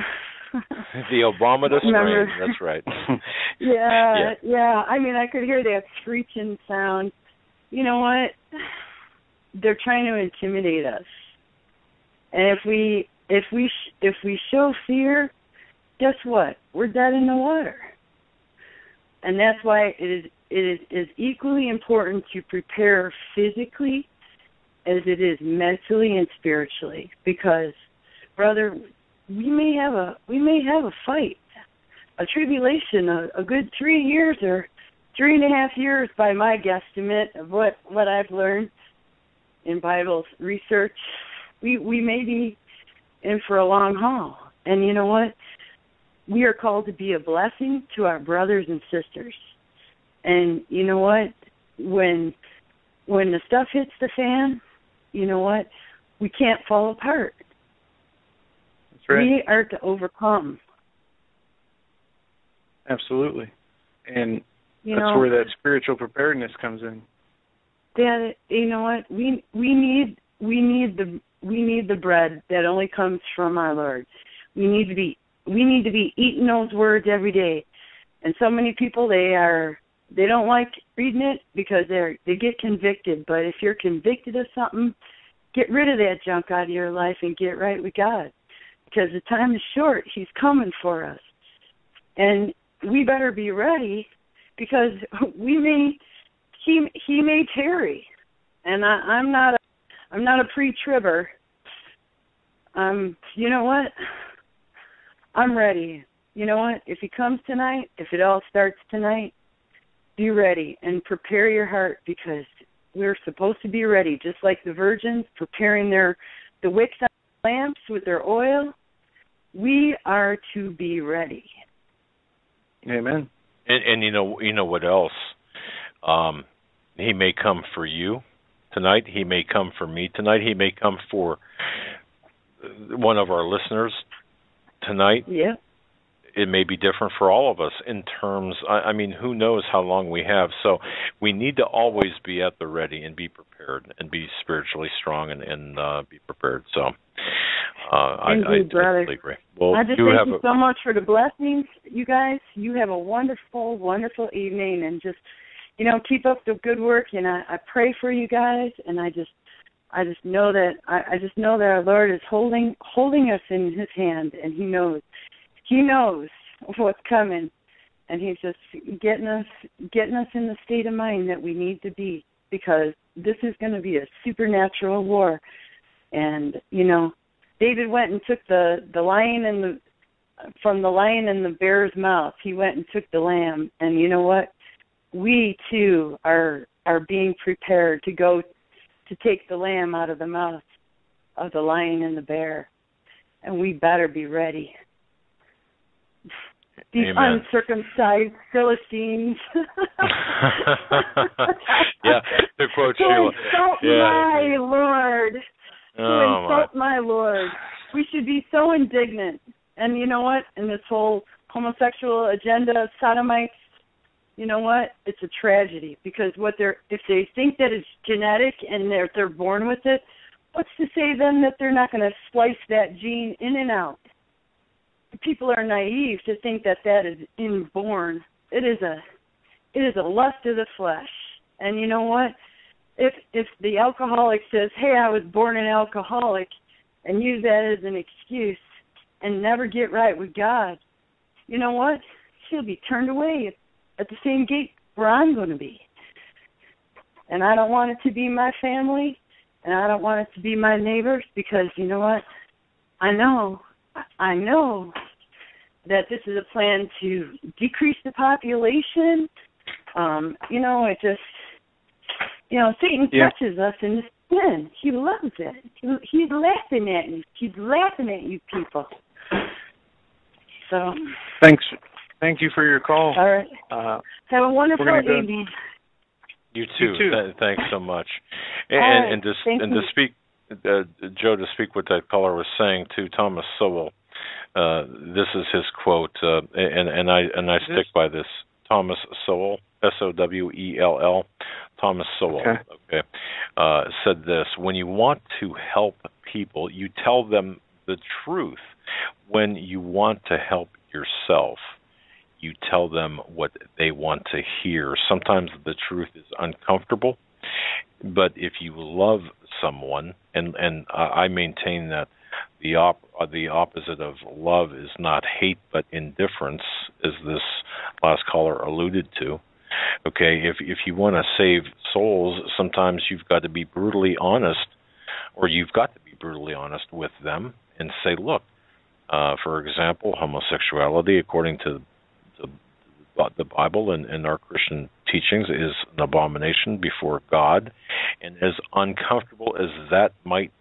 The Obama strain, that's right. Yeah. I mean, I could hear that screeching sound. You know what? They're trying to intimidate us, and if we show fear, guess what? We're dead in the water. And that's why it is equally important to prepare physically as it is mentally and spiritually. Because, brother, we may have a fight, a tribulation, a good 3 years or 3.5 years by my guesstimate of what I've learned in Bible research. We may be in for a long haul. And you know what? We are called to be a blessing to our brothers and sisters. And you know what? When the stuff hits the fan, you know what? We can't fall apart. That's right. We are to overcome. Absolutely. And that's where that spiritual preparedness comes in. That, you know what? We need the bread that only comes from our Lord. We need to be eating those words every day. And so many people, they don't like reading it because they get convicted. But if you're convicted of something, get rid of that junk out of your life and get right with God. Because the time is short. He's coming for us. And we better be ready because he may tarry. And I'm not a pre-tribber. You know what? I'm ready. You know what? If he comes tonight, if it all starts tonight, be ready and prepare your heart because we're supposed to be ready, just like the virgins preparing the wicks on the lamps with their oil. We are to be ready. Amen. And you know what else? He may come for you tonight. He may come for me tonight. He may come for one of our listeners tonight. Yeah. It may be different for all of us in terms, I mean, who knows how long we have. So we need to always be at the ready and be prepared and be spiritually strong and be prepared. So I totally agree. Well, I just thank you so much for the blessings, you guys. You have a wonderful, wonderful evening, and just, keep up the good work. And I pray for you guys, and I just know that our Lord is holding us in His hand, and He knows what's coming, and He's just getting us in the state of mind that we need to be, because this is going to be a supernatural war. And David went and took the lion from the lion and the bear's mouth. He went and took the lamb, and you know what? We too are being prepared to go to take the lamb out of the mouth of the lion and the bear, and we better be ready. These Amen. Uncircumcised Philistines. Yeah, to quote Sheila. Insult my Lord. Insult my Lord. We should be so indignant. And you know what? In this whole homosexual agenda, sodomites, you know what? It's a tragedy, because if they think that it's genetic and they're born with it, what's to say then that they're not going to splice that gene in and out? People are naive to think that is inborn. It is a lust of the flesh. And you know what? if the alcoholic says, "Hey, I was born an alcoholic," and use that as an excuse and never get right with God, you know what? He'll be turned away at the same gate where I'm going to be. And I don't want it to be my family, and I don't want it to be my neighbors, because you know what? I know that this is a plan to decrease the population. It just, Satan touches us in the sin. He loves it. He's laughing at you. He's laughing at you people. So. Thank you for your call. All right. Have a wonderful evening. You too. Thanks so much. And to speak, Joe, to speak what that caller was saying to Thomas Sowell. This is his quote, and I stick by this. Thomas Sowell, Sowell, Thomas Sowell. Okay. Said this: when you want to help people, you tell them the truth. When you want to help yourself, you tell them what they want to hear. Sometimes the truth is uncomfortable, but if you love someone, and I maintain that the opposite of love is not hate but indifference, as this last caller alluded to. Okay, if you want to save souls, sometimes you've got to be brutally honest, with them and say, look, for example, homosexuality, according to the Bible and our Christian teachings, is an abomination before God, and as uncomfortable as that might